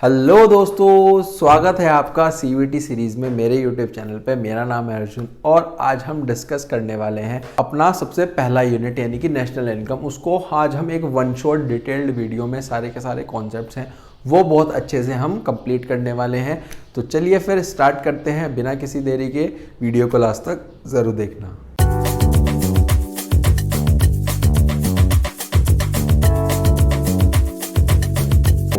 Hello दोस्तों, स्वागत है आपका सीवीटी सीरीज में मेरे यूट्यूब चैनल पे। मेरा नाम है अर्जुन और आज हम डिस्कस करने वाले हैं अपना सबसे पहला यूनिट यानी कि नेशनल इनकम। उसको आज हम एक वन शॉट डिटेल्ड वीडियो में सारे के सारे कॉन्सेप्ट्स हैं वो बहुत अच्छे से हम कंप्लीट करने वाले हैं। तो चलिए फिर स्टार्ट करते हैं बिना किसी देरी के। वीडियो को लास्ट तक ज़रूर देखना।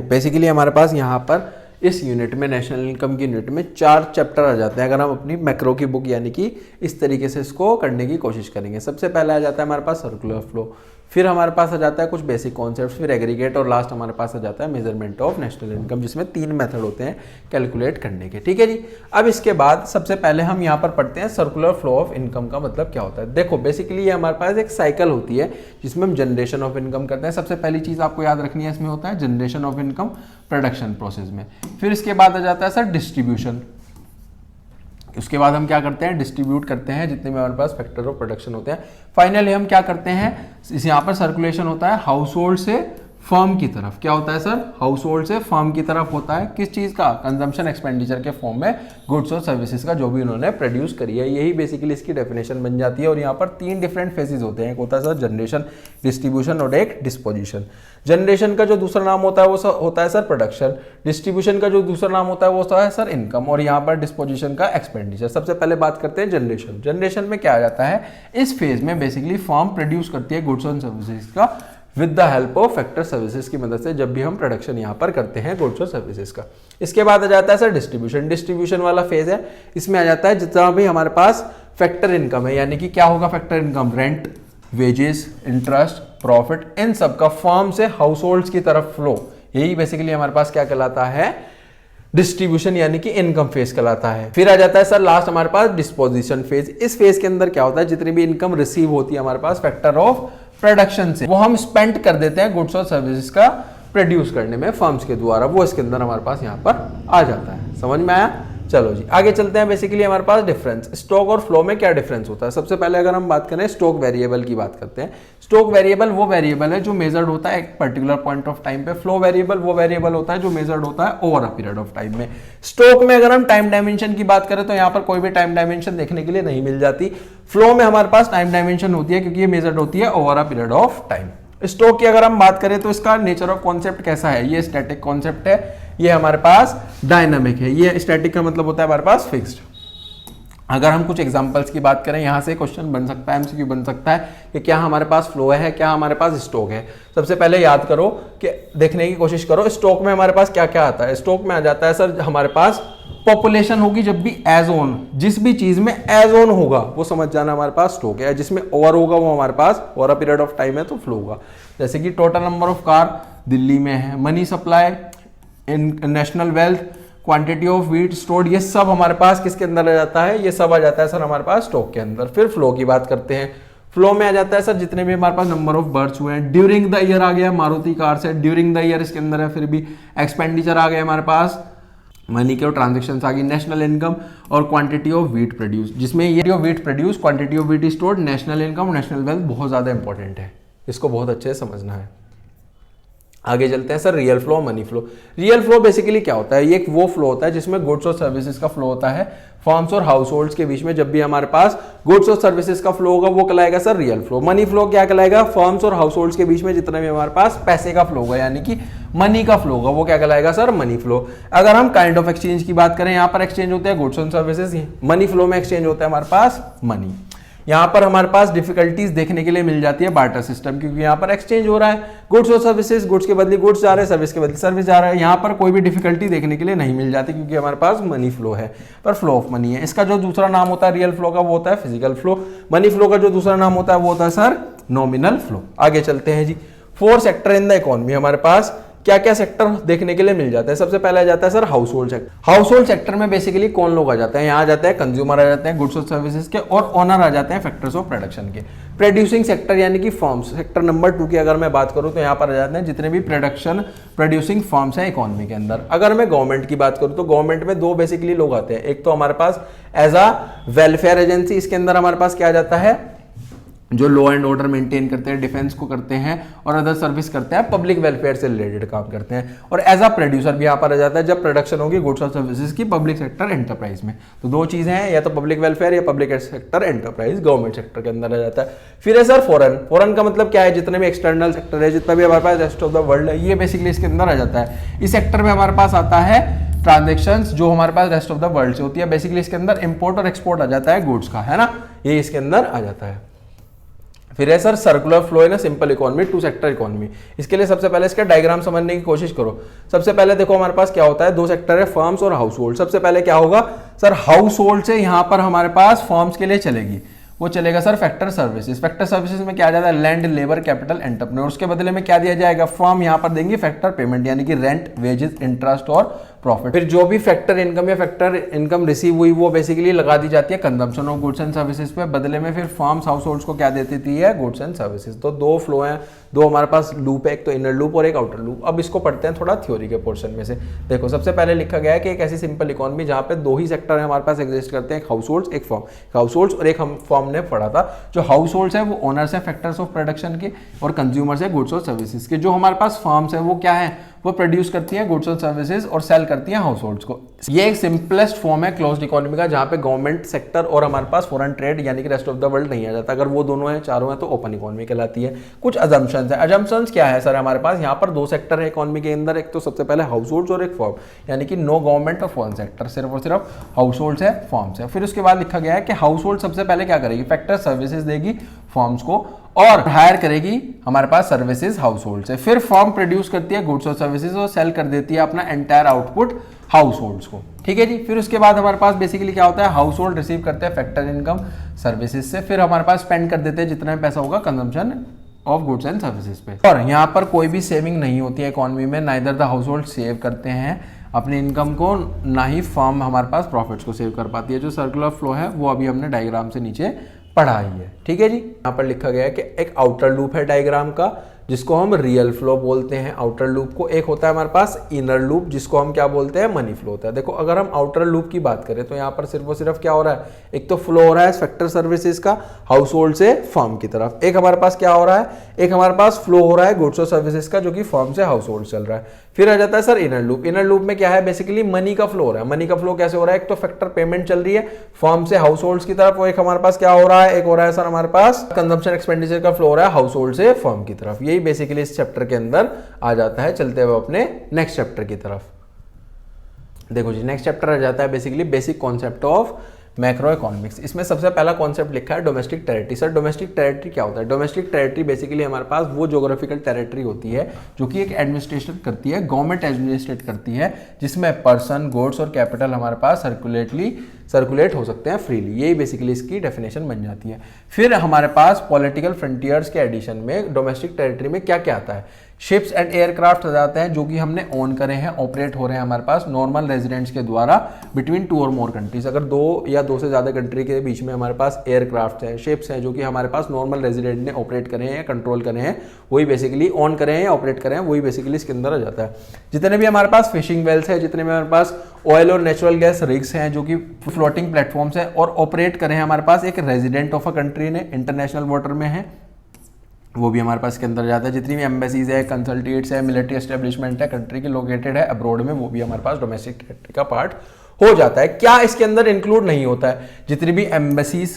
बेसिकली हमारे पास यहाँ पर इस यूनिट में नेशनल इनकम की यूनिट में 4 चैप्टर आ जाते हैं अगर हम अपनी मैक्रो की बुक यानी कि इस तरीके से इसको करने की कोशिश करेंगे। सबसे पहले आ जाता है हमारे पास सर्कुलर फ्लो, फिर हमारे पास आ जाता है कुछ बेसिक कॉन्सेप्ट्स, फिर एग्रीगेट और लास्ट हमारे पास आ जाता है मेजरमेंट ऑफ नेशनल इनकम, जिसमें 3 मेथड होते हैं कैलकुलेट करने के। ठीक है जी। अब इसके बाद सबसे पहले हम यहाँ पर पढ़ते हैं सर्कुलर फ्लो ऑफ इनकम का मतलब क्या होता है। देखो बेसिकली ये हमारे पास एक साइकिल होती है जिसमें हम जनरेशन ऑफ इनकम करते हैं। सबसे पहली चीज़ आपको याद रखनी है, इसमें होता है generation of income production process में। फिर इसके बाद आ जाता है सर डिस्ट्रीब्यूशन। उसके बाद हम क्या करते हैं, डिस्ट्रीब्यूट करते हैं जितने भी हमारे पास फैक्टर ऑफ प्रोडक्शन होते हैं। फाइनली हम क्या करते हैं, इस यहाँ पर सर्कुलेशन होता है हाउस होल्ड से फर्म की तरफ। क्या होता है सर, हाउस होल्ड से फर्म की तरफ होता है। किस चीज़ का, कंजम्पशन एक्सपेंडिचर के फॉर्म में गुड्स और सर्विसेज का जो भी उन्होंने प्रोड्यूस करी है। यही बेसिकली इसकी डेफिनेशन बन जाती है। और यहाँ पर 3 डिफरेंट फेजेस होते हैं, एक होता है सर जनरेशन, डिस्ट्रीब्यूशन और एक डिस्पोजिशन। जनरेशन का जो दूसरा नाम होता है वो होता है सर प्रोडक्शन, डिस्ट्रीब्यूशन का जो दूसरा नाम होता है वो होता है सर इनकम, और यहाँ पर डिस्पोजिशन का एक्सपेंडिचर। सबसे पहले बात करते हैं जनरेशन। जनरेशन में क्या आ जाता है, इस फेज में बेसिकली फर्म प्रोड्यूस करती है गुड्स और सर्विसेज का with the help of factor services की मदद से, जब भी हम प्रोडक्शन यहाँ पर करते हैं गुड्स और सर्विसेज का। इसके बाद आ जाता है सर डिस्ट्रीब्यूशन। डिस्ट्रीब्यूशन वाला फेज है, इसमें आ जाता है जितना भी हमारे पास फैक्टर इनकम है, यानी कि क्या होगा factor income, rent, wages, interest, profit, इन सब का फर्म से हाउस होल्ड्स की तरफ फ्लो। यही बेसिकली हमारे पास क्या कहलाता है, डिस्ट्रीब्यूशन यानी कि इनकम फेज कहलाता है। फिर आ जाता है सर लास्ट हमारे पास डिस्पोजिशन फेज। इस फेज के अंदर क्या होता है, जितनी भी इनकम रिसीव होती है हमारे पास फैक्टर ऑफ प्रोडक्शन से, वो हम स्पेंड कर देते हैं गुड्स और सर्विसेज का प्रोड्यूस करने में फर्म्स के द्वारा। वो इसके अंदर हमारे पास यहाँ पर आ जाता है। समझ में आया? चलो जी आगे चलते हैं। बेसिकली हमारे पास डिफरेंस, स्टॉक और फ्लो में क्या डिफरेंस होता है। सबसे पहले अगर हम बात करें स्टॉक वेरिएबल की बात करते हैं। स्टॉक वेरिएबल वो वेरिएबल है जो मेजर्ड होता है एक पर्टिकुलर पॉइंट ऑफ टाइम पे। फ्लो वेरिएबल वो वेरिएबल होता है जो मेजर्ड होता है over a period of time में। स्टॉक में अगर हम टाइम डायमेंशन की बात करें तो यहाँ पर कोई भी टाइम डायमेंशन देखने के लिए नहीं मिल जाती। फ्लो में हमारे पास टाइम डायमेंशन होती है क्योंकि ये मेजर्ड होती है over a period of time. Stock की अगर हम बात करें तो इसका नेचर ऑफ कॉन्सेप्ट कैसा है, ये स्टैटिक कॉन्सेप्ट है, ये हमारे पास डायनामिक है। ये स्टैटिक का मतलब होता है हमारे पास फिक्स्ड। अगर हम कुछ एग्जांपल्स की बात करें, यहां से क्वेश्चन बन सकता है, एमसीक्यू बन सकता है कि क्या हमारे पास फ्लो है, क्या हमारे पास स्टॉक है। सबसे पहले याद करो कि देखने की कोशिश करो स्टॉक में हमारे पास क्या क्या आता है। स्टॉक में आ जाता है सर हमारे पास पॉपुलेशन होगी, जब भी एज ऑन, जिस भी चीज में एज ऑन होगा वो समझ जाना हमारे पास स्टॉक है। जिसमें ओवर होगा वो हमारे पास over a period of time है तो फ्लो होगा। जैसे कि total number of car Delhi में है, money supply, in national wealth, quantity of wheat stored, ये सब हमारे पास किसके अंदर आ जाता है, ये सब आ जाता है सर हमारे पास स्टॉक के अंदर। फिर फ्लो की बात करते हैं। फ्लो में आ जाता है सर जितने भी हमारे पास नंबर ऑफ बर्थ्स हुए हैं। ड्यूरिंग द ईयर आ गया, मारुति कार से ड्यूरिंग द ईयर इसके अंदर है। फिर भी एक्सपेंडिचर आ गया हमारे पास, मनी के और ट्रांजेक्शन आ गई, नेशनल इनकम और क्वांटिटी ऑफ व्हीट प्रोड्यूस, जिसमें ये wheat produce, quantity of wheat stored, national income, national wealth बहुत ज्यादा इंपॉर्टेंट है, इसको बहुत अच्छे से समझना है। आगे चलते हैं sir real flow, money flow. Real flow basically क्या होता है, ये एक वो फ्लो होता है जिसमें गुड्स और सर्विसेज का फ्लो होता है फर्म्स और हाउस होल्ड्स के बीच में। जब भी हमारे पास गुड्स और सर्विसेज का फ्लो होगा वो कहलाएगा sir real flow. Money flow क्या कहलाएगा, फर्म्स और हाउस होल्ड्स के बीच में जितना भी हमारे पास पैसे का फ्लो होगा यानी कि मनी का फ्लो होगा वो क्या कहलाएगा सर मनी फ्लो। अगर हम काइंड ऑफ एक्सचेंज की बात करें, यहाँ पर एक्सचेंज होते हैं गुड्स और सर्विसेज, मनी फ्लो में एक्सचेंज होता है हमारे पास मनी। यहाँ पर हमारे पास डिफिकल्टीज देखने के लिए मिल जाती है बार्टर सिस्टम, क्योंकि यहाँ पर एक्सचेंज हो रहा है गुड्स और सर्विसेज, गुड्स के बदले गुड्स जा रहे हैं, सर्विस के बदले सर्विस जा रहा है। यहाँ पर कोई भी डिफिकल्टी देखने के लिए नहीं मिल जाती क्योंकि हमारे पास मनी फ्लो है, पर फ्लो ऑफ मनी है। इसका जो दूसरा नाम होता है रियल फ्लो का वो होता है फिजिकल फ्लो। मनी फ्लो का जो दूसरा नाम होता है वो होता है सर नॉमिनल फ्लो। आगे चलते हैं जी। 4 सेक्टर इन द इकोनॉमी, हमारे पास क्या क्या सेक्टर देखने के लिए मिल जाता है। सबसे पहले आ जाता है sir house hold sector. House hold sector में बेसिकली कौन लोग आ जाते हैं, यहाँ आ जाते हैं कंज्यूमर आ जाते हैं गुड्स और सर्विसेज के, और ओनर आ जाते हैं फैक्टर्स ऑफ प्रोडक्शन के। प्रोड्यूसिंग सेक्टर यानी कि फर्म्स, सेक्टर नंबर 2 की अगर मैं बात करूँ तो यहाँ पर आ जाते हैं जितने भी प्रोडक्शन प्रोड्यूसिंग फर्म्स हैं इकोनॉमी के अंदर। अगर मैं गवर्नमेंट की बात करूँ तो गवर्नमेंट में 2 बेसिकली लोग आते हैं। एक तो हमारे पास एज अ वेलफेयर एजेंसी, इसके अंदर हमारे पास क्या आ जाता है जो लॉ एंड ऑर्डर मेंटेन करते हैं, डिफेंस को करते हैं और अदर सर्विस करते हैं, पब्लिक वेलफेयर से रिलेटेड काम करते हैं। और एज अ प्रोड्यूसर भी यहाँ पर आ जाता है जब प्रोडक्शन होगी गुड्स और सर्विसेज की पब्लिक सेक्टर एंटरप्राइज में। तो दो चीजें हैं, या तो पब्लिक वेलफेयर या public sector enterprise government sector के अंदर आ जाता है। फिर है सर फॉरेन। फॉरेन का मतलब क्या है, जितने भी एक्सटर्नल सेक्टर है, जितना भी हमारे पास रेस्ट ऑफ द वर्ल्ड है, ये बेसिकली इसके अंदर आ जाता है। इस सेक्टर में हमारे पास आता है ट्रांजैक्शंस जो हमारे पास रेस्ट ऑफ द वर्ल्ड से होती है। बेसिकली इसके अंदर इंपोर्ट और एक्सपोर्ट आ जाता है गुड्स का, है ना, ये इसके अंदर आ जाता है। फिर है sir circular flow in simple economy, two sector economy. इसके लिए सबसे पहले इसका डायग्राम समझने की कोशिश करो। सबसे पहले देखो हमारे पास क्या होता है, दो सेक्टर है, फर्म्स और हाउस होल्ड। सबसे पहले क्या होगा सर, हाउस होल्ड से यहां पर हमारे पास फर्म्स के लिए चलेगी, वो चलेगा sir factor services. Factor services में क्या आ जाता है, लैंड, लेबर, कैपिटल, एंटरप्रेन्योर। उसके बदले में क्या दिया जाएगा, फर्म यहां पर देंगी फैक्टर पेमेंट, यानी कि रेंट, वेजेस, इंटरेस्ट और प्रॉफिट। फिर जो भी फैक्टर इनकम या फैक्टर इनकम रिसीव हुई वो बेसिकली लगा दी जाती है consumption of goods and services पे। बदले में फिर फर्म्स हाउस होल्ड्स को क्या देती है, गुड्स एंड सर्विसेज। तो दो फ्लो हैं, दो हमारे पास लूप है, एक तो इनर लूप और एक आउटर लूप। अब इसको पढ़ते हैं थोड़ा थ्योरी के पोर्शन में से। देखो सबसे पहले लिखा गया है कि एक ऐसी सिंपल इकोनॉमी जहां पे दो ही सेक्टर है हमारे पास एग्जिस्ट करते हैं, एक हाउस होल्ड्स, एक फर्म। हाउस होल्ड्स और एक हम फर्म ने पढ़ा था। जो हाउस होल्ड्स है वो ओनर्स है फैक्टर्स ऑफ प्रोडक्शन के, और कंज्यूमर्स है गुड्स और सर्विसेज के। जो हमारे पास फर्म्स है वो क्या है, वो प्रोड्यूस करती हैं गुड्स और सर्विसेज और सेल करती हैं हाउस होल्ड्स को। ये एक सिंपलेस्ट फॉर्म है क्लोज्ड इकोनॉमी का, जहां पे गवर्नमेंट सेक्टर और हमारे पास फॉरेन ट्रेड यानी कि रेस्ट ऑफ द वर्ल्ड नहीं आ जाता। अगर वो दोनों हैं, चारों हैं, तो ओपन इकोनॉमी कहलाती है। कुछ अजम्पशंस है। अजम्पशंस क्या है सर, हमारे पास यहाँ पर दो सेक्टर है इकोनॉमी के अंदर, एक तो सबसे पहले हाउस होल्ड्स और एक फर्म, यानी कि नो गवर्नमेंट और फॉरेन सेक्टर, सिर्फ और सिर्फ हाउस होल्ड्स है, फर्म्स है। फिर उसके बाद लिखा गया है कि हाउस होल्ड सबसे पहले क्या करेगी, फैक्टर सर्विसेज देगी फर्म्स को और हायर करेगी हमारे पास सर्विसेज हाउस होल्ड से। फिर फर्म प्रोड्यूस करती है गुड्स और सर्विसेज और सेल कर देती है अपना एंटायर आउटपुट हाउस होल्ड्स को, ठीक है जी। फिर उसके बाद हमारे पास बेसिकली क्या होता है, हाउस होल्ड रिसीव करते हैं फैक्टर इनकम सर्विसेज से, फिर हमारे पास स्पेंड कर देते हैं जितना भी पैसा होगा consumption of goods and services पे। और यहाँ पर कोई भी सेविंग नहीं होती है इकोनॉमी में, neither the house hold save करते हैं अपनी इनकम को, ना ही फर्म हमारे पास प्रॉफिट्स को सेव कर पाती है। जो सर्कुलर फ्लो है वो अभी हमने डायग्राम से नीचे पढ़ा ही है, ठीक है जी। यहाँ पर लिखा गया है कि एक आउटर लूप है डायग्राम का, जिसको हम रियल फ्लो बोलते हैं आउटर लूप को। एक होता है हमारे पास इनर लूप, जिसको हम क्या बोलते हैं, मनी फ्लो होता है। देखो अगर हम आउटर लूप की बात करें तो यहाँ पर सिर्फ और सिर्फ क्या हो रहा है, एक तो फ्लो हो रहा है फैक्टर सर्विसेज का हाउस होल्ड से फर्म की तरफ, एक हमारे पास क्या हो रहा है, एक हमारे पास फ्लो हो रहा है गुड्स और सर्विसेज का जो कि फर्म से हाउस होल्ड चल रहा है। फिर आ जाता है sir inner loop. Inner loop में क्या है, बेसिकली मनी का फ्लो हो रहा है। मनी का फ्लो कैसे हो रहा है, एक तो फैक्टर पेमेंट चल रही है फर्म से हाउस होल्ड्स की तरफ, और एक हमारे पास क्या हो रहा है, एक हो रहा है सर हमारे पास कंजम्पशन एक्सपेंडिचर का फ्लो हो रहा है हाउस होल्ड से फर्म की तरफ। यही बेसिकली इस चैप्टर के अंदर आ जाता है। चलते हुए अपने नेक्स्ट चैप्टर की तरफ। देखो जी नेक्स्ट चैप्टर आ जाता है basically basic concept of macro economics. इसमें सबसे पहला कॉन्सेप्ट लिखा है domestic territory. Sir domestic territory क्या होता है, डोमेस्टिक टेरिटरी बेसिकली हमारे पास वो ज्योग्राफिकल टेरिटरी होती है जो कि एक एडमिनिस्ट्रेशन करती है, गवर्नमेंट एडमिनिस्ट्रेट करती है, जिसमें पर्सन, गुड्स और कैपिटल हमारे पास सर्कुलेट हो सकते हैं फ्रीली। यही बेसिकली इसकी डेफिनेशन बन जाती है। फिर हमारे पास पॉलिटिकल फ्रंटियर्स के एडिशन में डोमेस्टिक टेरिटरी में क्या क्या आता है, शिप्स एंड एयरक्राफ्ट आ जाते हैं जो कि हमने ओन करे हैं, ऑपरेट हो रहे हैं हमारे पास नॉर्मल रेजिडेंट्स के द्वारा बिटवीन टू और मोर कंट्रीज। अगर दो या दो से ज्यादा कंट्री के बीच में हमारे पास एयरक्राफ्ट हैं, शिप्स हैं जो कि हमारे पास नॉर्मल रेजिडेंट ने ऑपरेट करे हैं या कंट्रोल करे हैं, वही बेसिकली ओन करे हैं या ऑपरेट करे हैं, वही बेसिकली इसके अंदर आ जाता है। जितने भी हमारे पास फिशिंग वेल्स है, जितने भी हमारे पास ऑयल और नेचुरल गैस रिग्स हैं जो कि फ्लोटिंग प्लेटफॉर्म्स हैं और ऑपरेट करें हमारे पास एक रेजिडेंट ऑफ अ कंट्री ने, इंटरनेशनल वाटर में है, वो भी हमारे पास के अंदर जाता है। जितनी भी एम्बेसीज है, कंसल्टेट्स है, मिलिट्री एस्टेब्लिशमेंट है कंट्री की लोकेटेड है अब्रॉड में, वो भी हमारे पास डोमेस्टिक टेरिटरी का पार्ट हो जाता है। क्या इसके अंदर इंक्लूड नहीं होता है, जितनी भी embassies,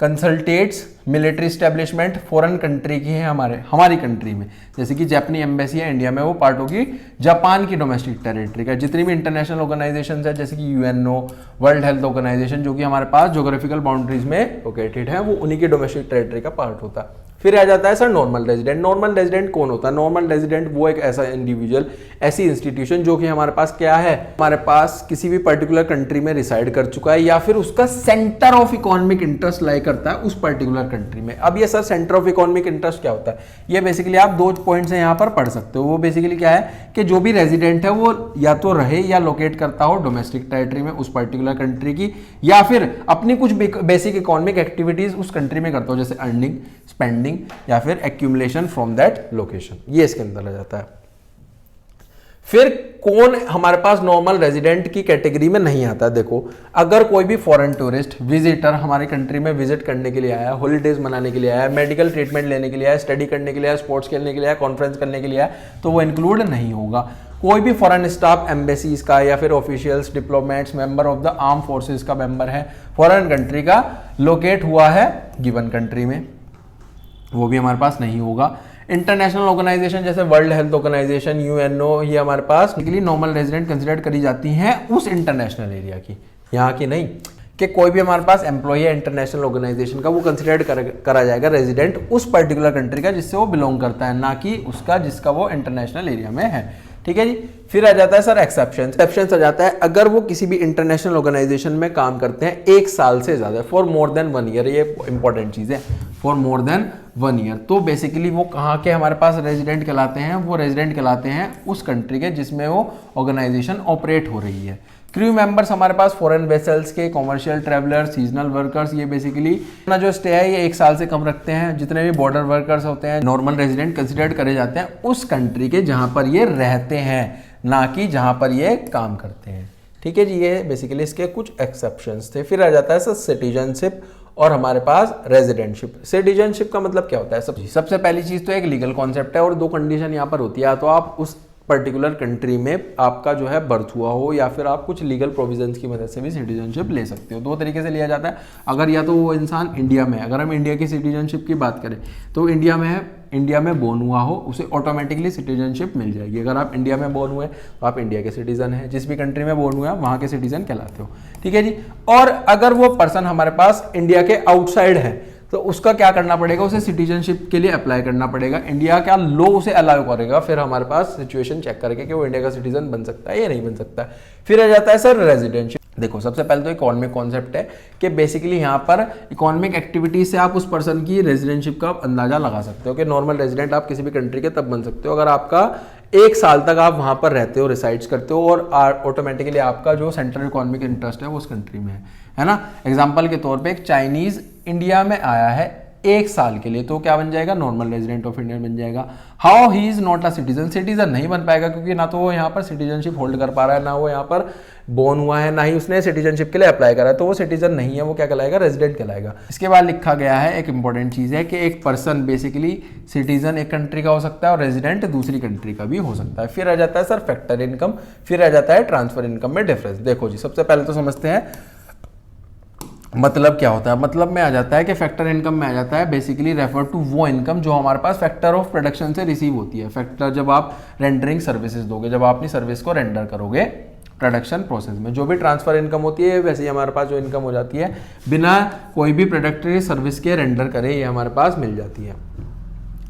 consulates, military establishment foreign country की है हमारी कंट्री में, जैसे कि जापानी एम्बेसी है इंडिया में, वो पार्ट होगी जापान की डोमेस्टिक टेरिटरी का। जितनी भी इंटरनेशनल ऑर्गेनाइजेशन है जैसे कि यूएनओ, वर्ल्ड हेल्थ ऑर्गेनाइजेशन, जो कि हमारे पास ज्योग्राफिकल बाउंड्रीज में लोकेटेड है, वो उन्हीं की डोमेस्टिक टेरिटरी का पार्ट होता है। फिर आ जाता है sir normal resident. Normal resident कौन होता है, नॉर्मल रेजिडेंट वो एक ऐसा इंडिविजुअल, ऐसी इंस्टीट्यूशन जो कि हमारे पास क्या है, हमारे पास किसी भी पर्टिकुलर कंट्री में रिसाइड कर चुका है या फिर उसका सेंटर ऑफ इकोनॉमिक इंटरेस्ट लाई करता है उस पर्टिकुलर कंट्री में। अब ये sir centre of economic interest क्या होता है, ये बेसिकली आप दो पॉइंट्स यहाँ पर पढ़ सकते हो। वो बेसिकली क्या है कि जो भी रेजिडेंट है वो या तो रहे या लोकेट करता हो डोमेस्टिक टेरिटरी में उस पर्टिकुलर कंट्री की, या फिर अपनी कुछ बेसिक इकोनॉमिक एक्टिविटीज उस कंट्री में करता हो, जैसे अर्निंग, स्पेंडिंग या फिर एक्यूमुलेशन फ्रॉम दैट लोकेशन। ये इसके अंदर आ जाता है। फिर कौन हमारे पास नॉर्मल रेजिडेंट की कैटेगरी में नहीं आता? देखो, अगर कोई भी फॉरेन टूरिस्ट विजिटर हमारी कंट्री में विजिट करने के लिए आया, हॉलीडेज मनाने के लिए आया, मेडिकल ट्रीटमेंट लेने के लिए आया, स्टडी करने के लिए आया, स्पोर्ट्स खेलने के लिए आया, कॉन्फ्रेंस करने के लिए आया, तो वो इंक्लूड नहीं होगा। कोई भी फॉरेन स्टाफ एम्बेसीज का या फिर officials, diplomats, member of the arm forces का मेंबर है, फॉरेन कंट्री का, लोकेट हुआ है गिवन कंट्री में, वो भी हमारे पास नहीं होगा। इंटरनेशनल ऑर्गेनाइजेशन जैसे वर्ल्ड हेल्थ ऑर्गेनाइजेशन, यूएनओ, ये हमारे पास नॉर्मल रेजिडेंट कंसिडर करी जाती हैं उस इंटरनेशनल एरिया की, यहाँ की नहीं। कि कोई भी हमारे पास एम्प्लॉय है इंटरनेशनल ऑर्गेनाइजेशन का, वो कंसिडर करा जाएगा रेजिडेंट उस पर्टिकुलर कंट्री का जिससे वो बिलोंग करता है, ना कि उसका जिसका वो इंटरनेशनल एरिया में है। ठीक है जी। फिर आ जाता है सर एक्सेप्शन। एक्सेप्शन आ जाता है अगर वो किसी भी इंटरनेशनल ऑर्गेनाइजेशन में काम करते हैं 1 साल से ज्यादा, फॉर मोर देन 1 ईयर, ये इंपॉर्टेंट चीज है, फॉर मोर देन 1 ईयर। तो बेसिकली वो कहाँ के हमारे पास रेजिडेंट कहलाते हैं? वो रेजिडेंट कहलाते हैं उस कंट्री के जिसमें वो ऑर्गेनाइजेशन ऑपरेट हो रही है। क्रू मेंबर्स हमारे पास फॉरेन वेसल्स के, कॉमर्शियल ट्रैवलर्स, सीजनल वर्कर्स, ये बेसिकली अपना जो स्टे है ये 1 साल से कम रखते हैं। जितने भी बॉर्डर वर्कर्स होते हैं नॉर्मल रेजिडेंट कंसिडर्ड करे जाते हैं उस कंट्री के जहां पर ये रहते हैं, ना कि जहां पर ये काम करते हैं। ठीक है जी, ये बेसिकली इसके कुछ एक्सेप्शंस थे। फिर आ जाता है सर सिटीजनशिप और हमारे पास रेजिडेंटशिप। सिटीजनशिप का मतलब क्या होता है? सबसे पहली चीज तो एक लीगल कॉन्सेप्ट है और 2 कंडीशन यहाँ पर होती है, तो आप उस पर्टिकुलर कंट्री में आपका जो है बर्थ हुआ हो या फिर आप कुछ लीगल प्रोविजंस की मदद से भी सिटीजनशिप ले सकते हो। 2 तरीके से लिया जाता है। अगर या तो वो इंसान इंडिया में, अगर हम इंडिया की सिटीजनशिप की बात करें तो इंडिया में है, इंडिया में बोर्न हुआ हो, उसे ऑटोमेटिकली सिटीजनशिप मिल जाएगी। अगर आप इंडिया में बोर्न हुए तो आप इंडिया के सिटीजन हैं, जिस भी कंट्री में बोर्न हुए आप वहाँ के सिटीजन कहलाते हो। ठीक है जी। और अगर वो पर्सन हमारे पास इंडिया के आउटसाइड है तो उसका क्या करना पड़ेगा? उसे सिटीजनशिप के लिए अप्लाई करना पड़ेगा। इंडिया का लॉ उसे अलाउ करेगा, फिर हमारे पास सिचुएशन चेक करके कि वो इंडिया का सिटीजन बन सकता है या नहीं बन सकता है। फिर आ जाता है सर रेजिडेंटशिप। देखो, सबसे पहले तो इकोनॉमिक कॉन्सेप्ट है कि बेसिकली यहाँ पर इकोनॉमिक एक्टिविटी से आप उस पर्सन की रेजिडेंटशिप का अंदाजा लगा सकते हो कि नॉर्मल रेजिडेंट आप किसी भी कंट्री के तब बन सकते हो अगर आपका 1 साल तक आप वहाँ पर रहते हो, रिसाइड्स करते हो और ऑटोमेटिकली आपका जो सेंट्रल इकोनॉमिक इंटरेस्ट है वो उस कंट्री में है ना। एग्जाम्पल के तौर पे एक चाइनीज इंडिया में आया है 1 साल के लिए, तो क्या बन जाएगा? नॉर्मल रेजिडेंट ऑफ इंडिया बन जाएगा। How he is not a citizen? Citizen नहीं बन पाएगा क्योंकि ना तो वो यहाँ पर सिटीजनशिप होल्ड कर पा रहा है, ना वो यहाँ पर बोर्न हुआ है, ना ही उसने सिटीजनशिप के लिए अप्लाई करा है, तो वो सिटीजन नहीं है, वो क्या कहलाएगा? रेजिडेंट कहलाएगा। इसके बाद लिखा गया है एक इंपॉर्टेंट चीज है कि एक पर्सन बेसिकली सिटीजन एक कंट्री का हो सकता है और रेजिडेंट दूसरी कंट्री का भी हो सकता है। फिर आ जाता है सर फैक्टर इनकम, फिर आ जाता है ट्रांसफर इनकम में डिफरेंस। देखो जी, सबसे पहले तो समझते हैं मतलब क्या होता है। मतलब में आ जाता है कि फैक्टर इनकम में आ जाता है बेसिकली रेफर टू वो इनकम जो हमारे पास फैक्टर ऑफ प्रोडक्शन से रिसीव होती है। फैक्टर जब आप रेंडरिंग सर्विसेज दोगे, जब आप अपनी सर्विस को रेंडर करोगे प्रोडक्शन प्रोसेस में, जो भी ट्रांसफर इनकम होती है वैसे ही हमारे पास जो इनकम हो जाती है बिना कोई भी प्रोडक्ट सर्विस के रेंडर करे, ये हमारे पास मिल जाती है।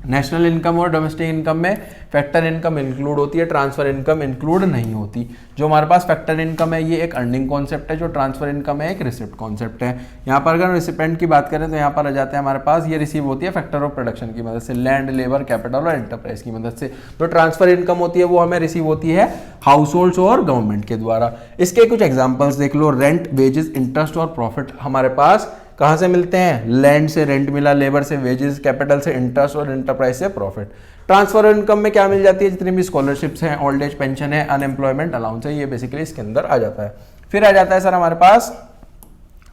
नेशनल इनकम और डोमेस्टिक इनकम में फैक्टर इनकम इंक्लूड होती है, ट्रांसफर इनकम इंक्लूड नहीं होती। जो हमारे पास फैक्टर इनकम है ये एक अर्निंग कॉन्सेप्ट है, जो ट्रांसफर इनकम है एक रिसिप्ट कॉन्सेप्ट है। यहाँ पर अगर रिसिपेंट की बात करें तो यहाँ पर आ जाते हैं हमारे पास ये रिसीव होती है फैक्टर ऑफ प्रोडक्शन की मदद से, लैंड, लेबर, कैपिटल और एंटरप्राइज की मदद से। जो ट्रांसफर इनकम होती है वो हमें रिसीव होती है हाउस होल्ड्स और गवर्नमेंट के द्वारा। इसके कुछ एग्जाम्पल्स देख लो। रेंट, वेजेस, इंटरेस्ट और प्रॉफिट हमारे पास कहाँ से मिलते हैं? लैंड से रेंट मिला, लेबर से वेजेस, कैपिटल से इंटरेस्ट और एंटरप्राइज से प्रॉफिट। ट्रांसफर इनकम में क्या मिल जाती है? जितनी भी स्कॉलरशिप्स हैं, ओल्ड एज पेंशन है, अनएम्प्लॉयमेंट अलाउंस है, ये बेसिकली इसके अंदर आ जाता है। फिर आ जाता है सर हमारे पास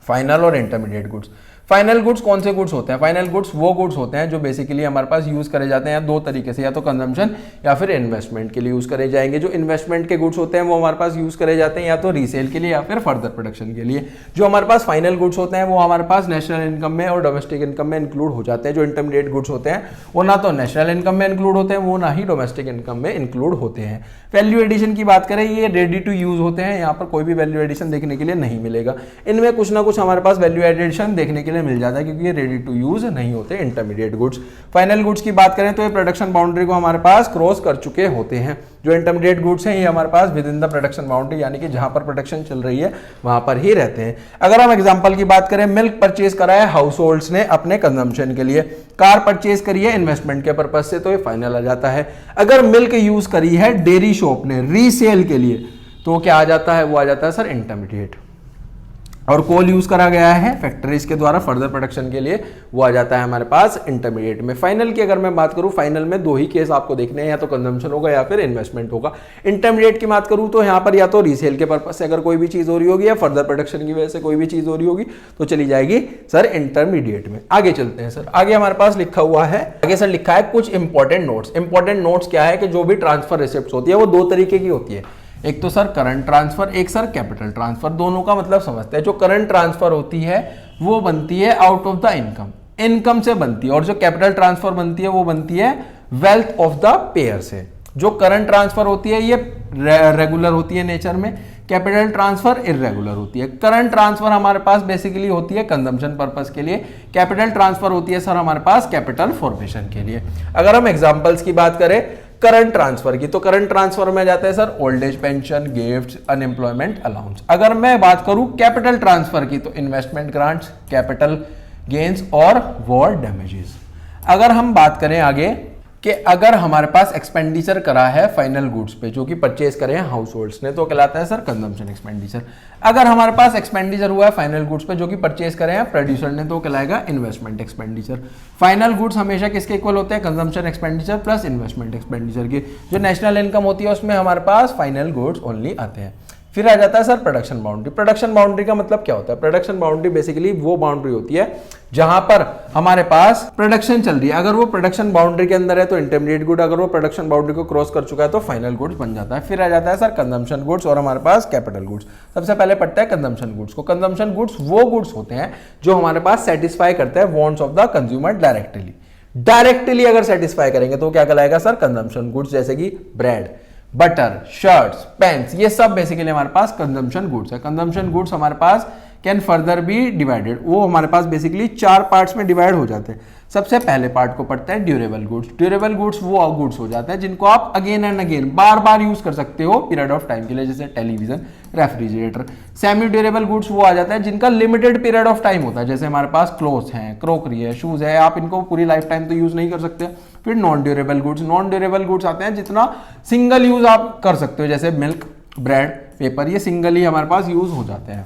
फाइनल और इंटरमीडिएट गुड्स। फाइनल गुड्स कौन से गुड्स होते हैं? फाइनल गुड्स वो गुड्स होते हैं जो बेसिकली हमारे पास यूज करे जाते हैं 2 तरीके से, या तो कंजम्पशन या फिर इन्वेस्टमेंट के लिए यूज करे जाएंगे। जो इन्वेस्टमेंट के गुड्स होते हैं वो हमारे पास यूज करे जाते हैं या तो रीसेल के लिए या फिर फर्दर प्रोडक्शन के लिए। जो हमारे पास फाइनल गुड्स होते हैं वो हमारे पास नेशनल इनकम में और डोमेस्टिक इनकम में इंक्लूड हो जाते हैं। जो इंटरमीडिएट गुड्स होते हैं वो ना तो नेशनल इनकम में इंक्लूड होते हैं, वो ना ही डोमेस्टिक इनकम में इंक्लूड होते हैं। वैल्यू एडिशन की बात करें, ये रेडी टू यूज होते हैं, यहाँ पर कोई भी वैल्यू एडिशन देखने के लिए नहीं मिलेगा। इनमें कुछ ना कुछ हमारे पास वैल्यू एडिशन देखने के लिए मिल जाता है क्योंकि रेडी टू यूज नहीं होते इंटरमीडिएट गुड्स। फाइनल गुड्स की बात करें तो ये प्रोडक्शन बाउंड्री को हमारे पास क्रॉस कर चुके होते हैं। जो इंटरमीडिएट गुड्स हैं ये हमारे पास within the production boundary, यानी कि जहां पर प्रोडक्शन चल रही है वहां पर ही रहते हैं। अगर हम एग्जांपल की बात करें, मिल्क परचेज करा है हाउस होल्ड्स ने अपने कंजम्पशन के लिए, कार परचेज करी है इन्वेस्टमेंट के पर्पज से, तो ये फाइनल आ जाता है। अगर मिल्क यूज करी है डेयरी शॉप ने रीसेल के लिए तो क्या आ जाता है? वो आ जाता है सर इंटरमीडिएट। और कोल यूज करा गया है फैक्ट्रीज के द्वारा फर्दर प्रोडक्शन के लिए, वो आ जाता है हमारे पास इंटरमीडिएट में। फाइनल की अगर मैं बात करूं, फाइनल में दो ही केस आपको देखने हैं, या तो कंजम्पशन होगा या फिर इन्वेस्टमेंट होगा। इंटरमीडिएट की बात करूं तो यहाँ पर या तो रीसेल के पर्पज से अगर कोई भी चीज हो रही होगी या फर्दर प्रोडक्शन की वजह से कोई भी चीज हो रही होगी तो चली जाएगी सर इंटरमीडिएट में। आगे चलते हैं सर, आगे हमारे पास लिखा हुआ है, आगे सर लिखा है कुछ इंपॉर्टेंट नोट्स। इंपॉर्टेंट नोट्स क्या है कि जो भी ट्रांसफर रिसिप्ट होती है वो दो तरीके की होती है, एक तो सर करंट ट्रांसफर, एक सर कैपिटल ट्रांसफर। दोनों का मतलब समझते हैं। जो करंट ट्रांसफर होती है वो बनती है out of the income, income से बनती है, और जो कैपिटल ट्रांसफर बनती है वो बनती है वेल्थ ऑफ द पेयर से। जो करंट ट्रांसफर होती है ये रेगुलर होती है नेचर में, कैपिटल ट्रांसफर इरेगुलर होती है। करंट ट्रांसफर हमारे पास बेसिकली होती है कंजम्पशन पर्पस के लिए, कैपिटल ट्रांसफर होती है सर हमारे पास कैपिटल फॉर्मेशन के लिए। अगर हम एग्जांपल्स की बात करें करंट ट्रांसफर की, तो करंट ट्रांसफर में जाते हैं sir old age pension, gifts, unemployment allowance. अगर मैं बात करूं कैपिटल ट्रांसफर की, तो इन्वेस्टमेंट ग्रांट्स, कैपिटल गेन्स और वॉर डैमेजेस। अगर हम बात करें आगे कि अगर हमारे पास एक्सपेंडिचर करा है फाइनल गुड्स पे जो कि परचेज करे हैं हाउस होल्ड्स ने, तो कहलाता है सर कंजम्पशन एक्सपेंडिचर। अगर हमारे पास एक्सपेंडिचर हुआ है फाइनल गुड्स पे जो कि परचेज करे हैं प्रोड्यूसर ने, तो कहलाएगा इन्वेस्टमेंट एक्सपेंडिचर। फाइनल गुड्स हमेशा किसके इक्वल होते हैं? Consumption expenditure plus investment expenditure के। जो नेशनल इनकम होती है उसमें हमारे पास फाइनल गुड्स ओनली आते हैं। फिर आ जाता है sir production boundary. Production boundary का मतलब क्या होता है? प्रोडक्शन बाउंड्री बेसिकली वो बाउंड्री होती है जहां पर हमारे पास प्रोडक्शन चल रही है। अगर वो प्रोडक्शन बाउंड्री के अंदर है तो इंटरमीडिएट गुड, अगर वो प्रोडक्शन बाउंड्री को क्रॉस कर चुका है तो फाइनल गुड्स बन जाता है। फिर आ जाता है सर कंजम्पशन गुड्स और हमारे पास कैपिटल गुड्स। सबसे पहले पढ़ते हैं कंजम्पशन गुड्स को। कंजम्पशन गुड्स वो गुड्स होते हैं जो हमारे पास सेटिस्फाई करते हैं wants of the consumer directly अगर सेटिस्फाई करेंगे तो क्या कहलाएगा सर? Consumption goods. जैसे कि ब्रेड, बटर, शर्ट्स, पेन्स, ये सब बेसिकली हमारे पास कंजम्पशन गुड्स है। कंजम्पशन गुड्स हमारे पास कैन फर्दर बी डिवाइडेड, वो हमारे पास बेसिकली 4 पार्ट्स में डिवाइड हो जाते हैं। सबसे पहले पार्ट को पढ़ते हैं ड्यूरेबल गुड्स। ड्यूरेबल गुड्स वो गुड्स हो जाते हैं जिनको आप again and again bar bar use कर सकते हो पीरियड ऑफ टाइम के लिए, जैसे television, refrigerator. Semi durable goods वो आ जाता है जिनका लिमिटेड पीरियड ऑफ टाइम होता है, जैसे हमारे पास क्लोथ्स हैं, क्रोकरी है, शूज है, आप इनको पूरी लाइफ टाइम तो यूज नहीं कर सकते। फिर non durable goods. Non durable goods आते हैं जितना सिंगल यूज आप कर सकते हो, जैसे मिल्क, ब्रेड, पेपर, ये सिंगल ही हमारे पास यूज हो जाते हैं।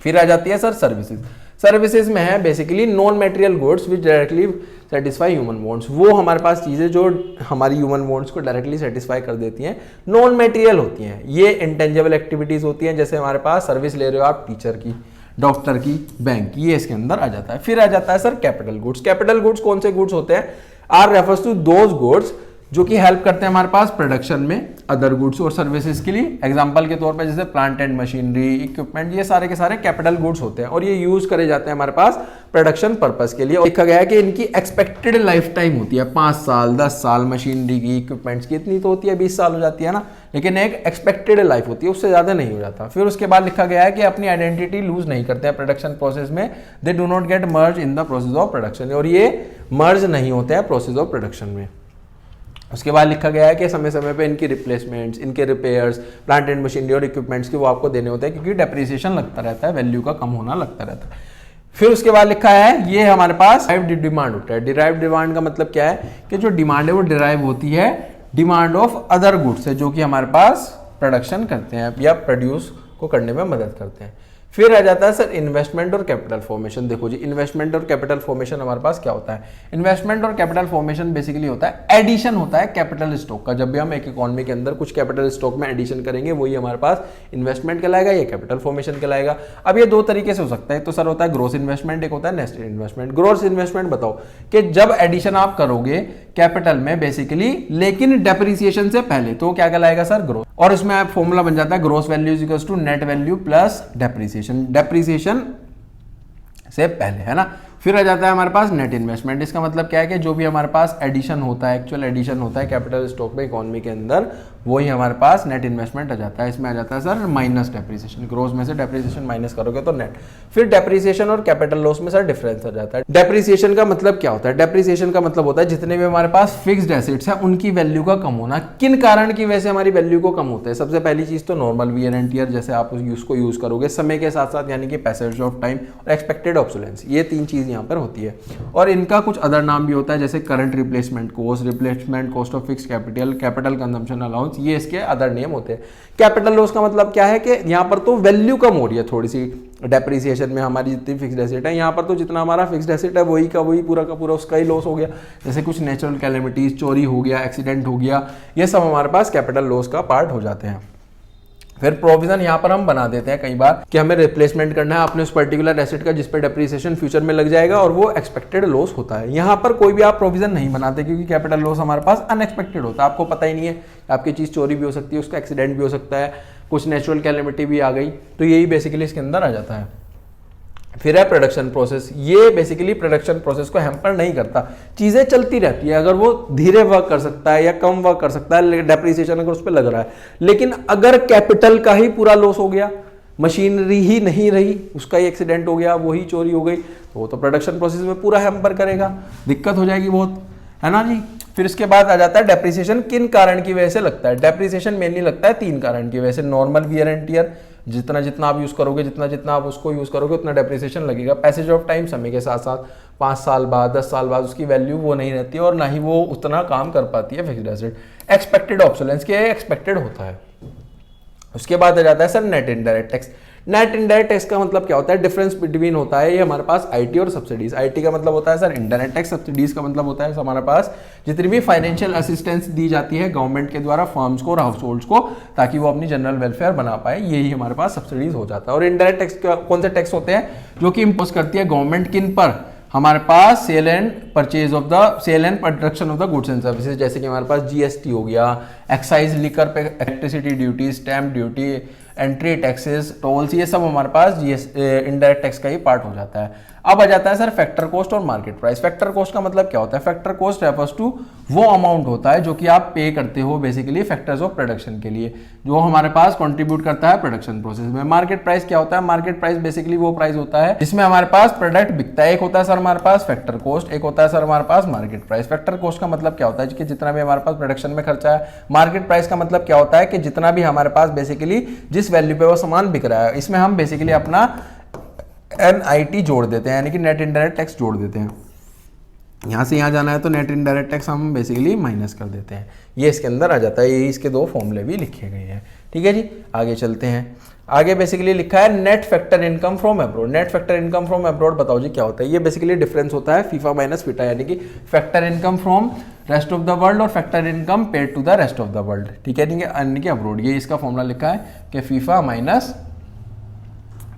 फिर आ जाती है सर सर्विसेज। सर्विसेज में है basically non material goods which directly satisfy human wants. वो हमारे पास चीजें जो हमारी ह्यूमन वांट्स को डायरेक्टली सेटिस्फाई कर देती हैं, नॉन मटेरियल होती हैं। ये इंटेंजिबल एक्टिविटीज होती हैं, जैसे हमारे पास सर्विस ले रहे हो आप टीचर की, डॉक्टर की, बैंक की, ये इसके अंदर आ जाता है। फिर आ जाता है sir capital goods. Capital goods कौन से गुड्स होते हैं? Are refers to those goods जो कि हेल्प करते हैं हमारे पास प्रोडक्शन में अदर गुड्स और सर्विसेज के लिए। एग्जांपल के तौर पे जैसे प्लांट एंड मशीनरी, इक्विपमेंट, ये सारे के सारे कैपिटल गुड्स होते हैं और ये यूज करे जाते हैं हमारे पास प्रोडक्शन पर्पस के लिए। देखा गया है कि इनकी एक्सपेक्टेड लाइफ टाइम होती है 5 साल, 10 साल। मशीनरी की, इक्विपमेंट्स की इतनी तो होती है 20 साल हो जाती है ना, लेकिन एक एक्सपेक्टेड लाइफ होती है, उससे ज्यादा नहीं हो जाता। फिर उसके बाद लिखा गया है कि अपनी आइडेंटिटी लूज नहीं करते हैं प्रोडक्शन प्रोसेस में, they do not gate merge in the process of production, और ये मर्ज नहीं होते हैं प्रोसेस ऑफ प्रोडक्शन में। उसके बाद लिखा गया है कि समय समय पे इनकी रिप्लेसमेंट्स, इनके रिपेयर्स, प्लांट एंड मशीनरी और इक्विपमेंट्स की वो आपको देने होते हैं, क्योंकि डेप्रिसिएशन लगता रहता है, वैल्यू का कम होना लगता रहता है। फिर उसके बाद लिखा है ये हमारे पास डिराइव्ड डिमांड होता है। डिराइव्ड डिमांड का मतलब क्या है कि जो डिमांड है वो डिराइव होती है डिमांड ऑफ अदर गुड्स है जो कि हमारे पास प्रोडक्शन करते हैं या प्रोड्यूस को करने में मदद करते हैं। फिर आ जाता है सर इन्वेस्टमेंट और कैपिटल फॉर्मेशन। देखो जी, इन्वेस्टमेंट और कैपिटल फॉर्मेशन हमारे पास क्या होता है? इन्वेस्टमेंट और कैपिटल फॉर्मेशन बेसिकली होता है एडिशन होता है कैपिटल स्टॉक का। जब भी हम एक इकोनॉमी के अंदर कुछ कैपिटल स्टॉक में एडिशन करेंगे वही हमारे पास इन्वेस्टमेंट कहलाएगा, ये कैपिटल फॉर्मेशन कहलाएगा। अब ये दो तरीके से हो सकता है, तो सर होता है ग्रोस इन्वेस्टमेंट, एक होता है नेट इन्वेस्टमेंट। ग्रोस इन्वेस्टमेंट बताओ कि जब एडिशन आप करोगे कैपिटल में बेसिकली, लेकिन डेप्रिसिएशन से पहले, तो क्या कहलाएगा सर? ग्रोस। और इसमें फॉर्मूला बन जाता है gross value is equals to net value plus depreciation, depreciation से पहले, है ना। फिर आ जाता है हमारे पास नेट इन्वेस्टमेंट। इसका मतलब क्या है कि जो भी हमारे पास एडिशन होता है, एक्चुअल एडिशन होता है कैपिटल स्टॉक में इकोनॉमी के अंदर, वही हमारे पास नेट इन्वेस्टमेंट आ जाता है। इसमें आ जाता है सर माइनस डेप्रिसिएशन, ग्रोस में से डेप्रिसिएशन माइनस करोगे तो नेट। फिर डेप्रिसिएशन और कैपिटल लॉस में सर डिफरेंस आ जाता है। डेप्रिसिएशन का मतलब क्या होता है? डेप्रिसिएशन का मतलब होता है जितने भी हमारे पास फिक्स्ड एसेट्स हैं उनकी वैल्यू का कम होना। किन कारण की वजह से हमारी वैल्यू को कम होता है? सबसे पहली चीज तो नॉर्मल वियर एंड टियर, जैसे आप उसको यूज करोगे समय के साथ साथ, यानी कि पैसेज ऑफ टाइम और एक्सपेक्टेड ऑब्सोलेंस, ये 3 चीज यहाँ पर होती है। और इनका कुछ अदर नाम भी होता है, जैसे current replacement cost, replacement cost of fixed capital, capital consumption allowance, loss, ये इसके अदर नेम होते हैं। कैपिटल लॉस का मतलब क्या है कि यहाँ पर तो वैल्यू कम हो रही है थोड़ी सी डेप्रिसिएशन में, हमारी जितनी फिक्स्ड एसेट है यहाँ पर तो जितना हमारा फिक्स्ड एसेट है वही का वही पूरा का पूरा उसका ही लॉस हो गया। जैसे कुछ नेचुरल कैलेमिटीज, चोरी हो गया, एक्सीडेंट हो गया, ये सब हमारे पास कैपिटल लॉस का पार्ट हो जाते हैं। फिर प्रोविजन यहाँ पर हम बना देते हैं कई बार कि हमें रिप्लेसमेंट करना है अपने उस पर्टिकुलर एसेट का जिस पर डेप्रिसिएशन फ्यूचर में लग जाएगा और वो एक्सपेक्टेड लॉस होता है। यहाँ पर कोई भी आप प्रोविजन नहीं बनाते क्योंकि कैपिटल लॉस हमारे पास अनएक्सपेक्टेड होता है, आपको पता ही नहीं है, आपकी चीज़ चोरी भी हो सकती है, उसका एक्सीडेंट भी हो सकता है, कुछ नेचुरल कैलेमिटी भी आ गई, तो यही बेसिकली इसके अंदर आ जाता है। फिर है प्रोडक्शन प्रोसेस, ये बेसिकली प्रोडक्शन प्रोसेस को हैम्पर नहीं करता, चीज़ें चलती रहती है। अगर वो धीरे वर्क कर सकता है या कम वर्क कर सकता है, डेप्रिसिएशन अगर उस पर लग रहा है, लेकिन अगर कैपिटल का ही पूरा लॉस हो गया, मशीनरी ही नहीं रही, उसका ही एक्सीडेंट हो गया, वही चोरी हो गई, तो वो तो प्रोडक्शन प्रोसेस में पूरा हैम्पर करेगा, दिक्कत हो जाएगी बहुत, है ना जी। फिर इसके बाद आ जाता है डेप्रिसिएशन किन कारण की वजह से लगता है। डेप्रिसिएशन मेनली लगता है 3 कारण की वजह से। नॉर्मल वियर एंड टियर, जितना जितना आप यूज करोगे, जितना जितना आप उसको यूज करोगे उतना डेप्रिसिएशन लगेगा। पैसेज ऑफ टाइम, समय के साथ साथ 5 साल बाद 10 साल बाद उसकी वैल्यू वो नहीं रहती है और ना ही वो उतना काम कर पाती है फिक्स्ड एसेट। एक्सपेक्टेड ऑब्सोलेंस के एक्सपेक्टेड होता है। उसके बाद आ जाता है sir net indirect tax. Net indirect tax का मतलब क्या होता है, डिफरेंस बिटवीन होता है ये हमारे पास आईटी और सब्सिडीज। आईटी का मतलब होता है सर इनडायरेक्ट टैक्स, सब्सिडीज का मतलब होता है हमारे पास जितनी भी फाइनेंशियल असिस्टेंस दी जाती है गवर्नमेंट के द्वारा फर्म्स को और हाउस होल्ड्स को ताकि वो अपनी जनरल वेलफेयर बना पाए, यही हमारे पास सब्सिडीज हो जाता है। और इनडायरेक्ट टैक्स कौन से टैक्स होते हैं जो कि इम्पोज करती है गवर्नमेंट किन पर, हमारे पास sale and purchase of the sale and production of the goods and services, जैसे कि हमारे पास जीएसटी हो गया, एक्साइज लिकर पे electricity duty, stamp duty, entry taxes, tolls, ये सब हमारे पास इनडायरेक्ट टैक्स का ही पार्ट हो जाता है। अब आ जाता है सर फैक्टर कॉस्ट और मार्केट प्राइस। फैक्टर कॉस्ट का मतलब क्या होता है, फैक्टर कॉस्ट रेफर्स टू वो अमाउंट होता है जो कि आप पे करते हो बेसिकली फैक्टर्स ऑफ प्रोडक्शन के लिए, जो हमारे पास कंट्रीब्यूट करता है प्रोडक्शन प्रोसेस में। मार्केट प्राइस क्या होता है, मार्केट प्राइस बेसिकली वो प्राइस होता है जिसमें हमारे पास प्रोडक्ट बिकता है। एक होता है सर हमारे पास फैक्टर कॉस्ट, एक होता है सर हमारे पास मार्केट प्राइस। फैक्टर कॉस्ट का मतलब क्या होता है कि जितना भी हमारे पास प्रोडक्शन में खर्चा है। मार्केट प्राइस का मतलब क्या होता है कि जितना भी हमारे पास बेसिकली जिस वैल्यू पे वो सामान बिक रहा है, इसमें हम बेसिकली अपना NIT जोड़ देते हैं, यानी कि नेट इनडायरेक्ट टैक्स जोड़ देते हैं। यहाँ से यहाँ जाना है तो नेट इनडायरेक्ट टैक्स हम बेसिकली माइनस कर देते हैं, ये इसके अंदर आ जाता है। यही इसके 2 फॉर्मूले भी लिखे गए हैं, ठीक है जी। आगे चलते हैं, आगे बेसिकली लिखा है net factor income from abroad. Net factor income from abroad बताओ जी क्या होता है। ये बेसिकली डिफरेंस होता है फीफा माइनस फीटा, यानी कि factor income from rest of the world और factor income paid to the rest of the world, ठीक है, यानी कि अब्रॉड। ये इसका फॉर्मूला लिखा है कि FIFA minus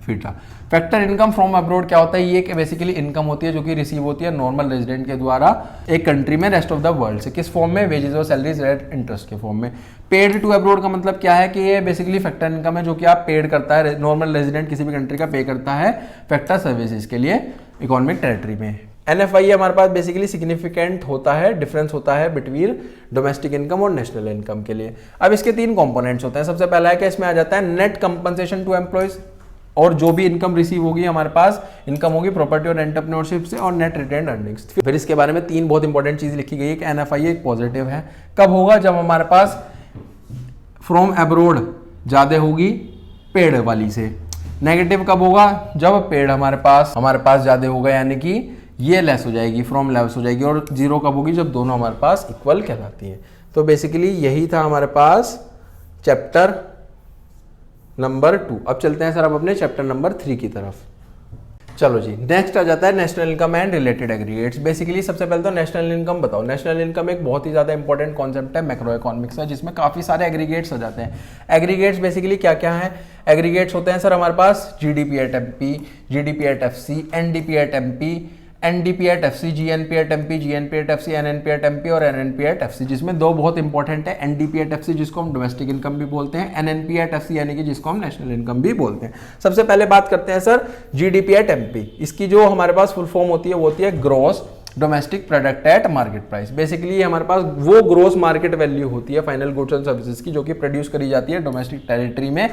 FITA. Factor income from abroad क्या होता है, ये कि बेसिकली इनकम होती है जो कि रिसीव होती है नॉर्मल रेजिडेंट के द्वारा एक कंट्री में रेस्ट ऑफ द वर्ल्ड से, किस फॉर्म में, वेजेस और सैलरीज एट इंटरेस्ट के फॉर्म में। पेड टू अब्रॉड का मतलब क्या है कि ये बेसिकली फैक्टर इनकम है जो कि आप पेड करता है, नॉर्मल रेजिडेंट किसी भी कंट्री का पे करता है फैक्टर सर्विसेज के लिए इकोनॉमिक टेरिटरी में। NFI हमारे पास बेसिकली सिग्निफिकेंट होता है, डिफरेंस होता है बिटवीन डोमेस्टिक इनकम और नेशनल इनकम के लिए। अब इसके 3 कंपोनेंट्स होते हैं। सबसे पहला है कि इसमें आ जाता है नेट कंपनसेशन टू एम्प्लॉयज, और जो भी इनकम रिसीव होगी हमारे पास इनकम होगी प्रॉपर्टी और एंटरप्रेन्योरशिप से, और नेट रिटेन्ड अर्निंग्स। फिर इसके बारे में 3 बहुत इंपॉर्टेंट चीज लिखी गई है कि NFI एक पॉजिटिव है। कब होगा, जब हमारे पास फ्रॉम अब्रोड ज्यादा होगी पेड वाली से। नेगेटिव कब होगा, जब पेड हमारे पास ज्यादा होगा, यानी कि ये लेस हो जाएगी, फ्रॉम लेस हो जाएगी। और 0 कब होगी, जब दोनों हमारे पास इक्वल कहलाती हैं। तो बेसिकली यही था हमारे पास चैप्टर नंबर 2। अब चलते हैं सर अब अपने चैप्टर नंबर 3 की तरफ। चलो जी, नेक्स्ट आ जाता है national income and related aggregates. Basically सबसे पहले तो नेशनल इनकम बताओ। नेशनल इनकम एक बहुत ही ज्यादा इंपॉर्टेंट कॉन्सेप्ट है मैक्रो इकोनॉमिक्स का, जिसमें काफी सारे एग्रीगेट्स आ जाते हैं। एग्रीगेट्स बेसिकली क्या क्या है, एग्रीगेट्स होते हैं सर हमारे पास GDP at MP, GDP at FC, NDP at MP, NDP at FC, GNP at MP, GNP at FC, NNP at MP और NNP एट FC, जिसमें 2 बहुत इंपॉर्टेंट है। NDP एट FC जिसको हम डोमेस्टिक इनकम भी बोलते हैं, NNP एट FC यानी कि जिसको हम नेशनल इनकम भी बोलते हैं। सबसे पहले बात करते हैं सर GDP एट MP। इसकी जो हमारे पास फुल फॉर्म होती है वो होती है gross domestic product at market price. Basically हमारे पास वो ग्रोस मार्केट वैल्यू होती है फाइनल गुड्स एंड सर्विसेज की, जो कि प्रोड्यूस करी जाती है डोमेस्टिक टेरिटरी में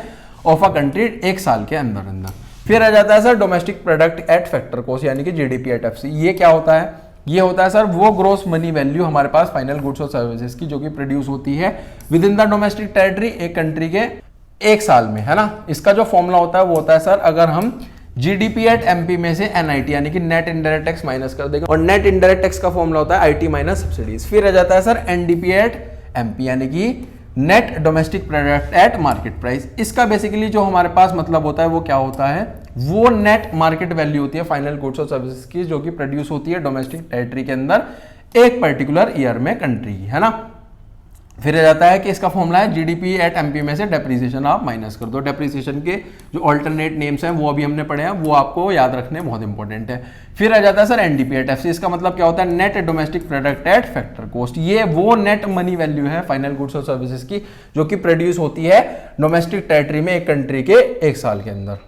ऑफ अ कंट्री 1 साल के अंदर अंदर। फिर आ जाता है sir domestic product at factor cost, यानी कि GDP एट FC। ये क्या होता है, ये होता है सर वो ग्रोस मनी वैल्यू हमारे पास फाइनल गुड्स और सर्विसेज की जो कि प्रोड्यूस होती है with in the domestic territory एक कंट्री के 1 साल में, है ना। इसका जो फॉर्मूला होता है वो होता है सर, अगर हम GDP एट MP में से NIT यानी कि नेट इनडायरेक्ट टैक्स माइनस कर देगा, और नेट इनडायरेक्ट टैक्स का फॉर्मूला होता है IT माइनस सब्सिडीज। फिर आ जाता है सर NDP एट MP यानी कि net domestic product at market price. इसका बेसिकली जो हमारे पास मतलब होता है वो क्या होता है, वो नेट मार्केट वैल्यू होती है फाइनल गुड्स और सर्विसेज की जो कि प्रोड्यूस होती है डोमेस्टिक टेरिटरी के अंदर एक पर्टिकुलर ईयर में कंट्री की, है ना। फिर आ जाता है कि इसका फॉर्मूला है जीडीपी एट एमपी में से डेप्रिसिएशन आप माइनस कर दो। डेप्रिसिएशन के जो ऑल्टरनेट नेम्स हैं वो अभी हमने पढ़े हैं, वो आपको याद रखने बहुत इंपॉर्टेंट है। फिर आ जाता है सर एनडीपी एट एफसी। इसका मतलब क्या होता है, net domestic product at factor cost. ये वो नेट मनी वैल्यू है फाइनल गुड्स और सर्विसेज की जो कि प्रोड्यूस होती है डोमेस्टिक टेरिटरी में एक कंट्री के एक साल के अंदर।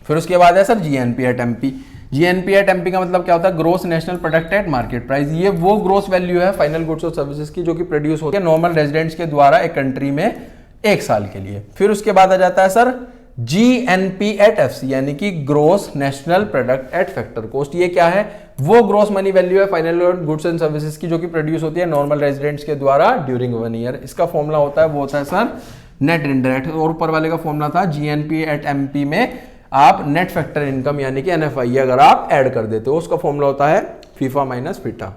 फिर उसके बाद है sir GNP at MP. GNP at MP का मतलब क्या होता है, gross national product at market price. ये वो ग्रोस वैल्यू है फाइनल गुड्स और सर्विसेज की जो कि प्रोड्यूस होती है नॉर्मल रेजिडेंट्स के द्वारा एक कंट्री में एक साल के लिए। फिर उसके बाद आ जाता है सर जीएनपी एट एफसी यानी कि gross national product at factor cost. ये क्या है, वो ग्रोस मनी वैल्यू है फाइनल गुड्स एंड सर्विसेज की जो कि प्रोड्यूस होती है नॉर्मल रेजिडेंट्स के द्वारा ड्यूरिंग 1 ईयर। इसका फॉर्मूला होता है वो होता है सर नेट इनडायरेक्ट, और ऊपर वाले का फॉर्मूला था जीएनपी एट एमपी में आप नेट फैक्टर इनकम यानी कि एनएफआई अगर आप ऐड कर देते हो उसका फॉर्मूला होता है फीफा माइनस फीटा।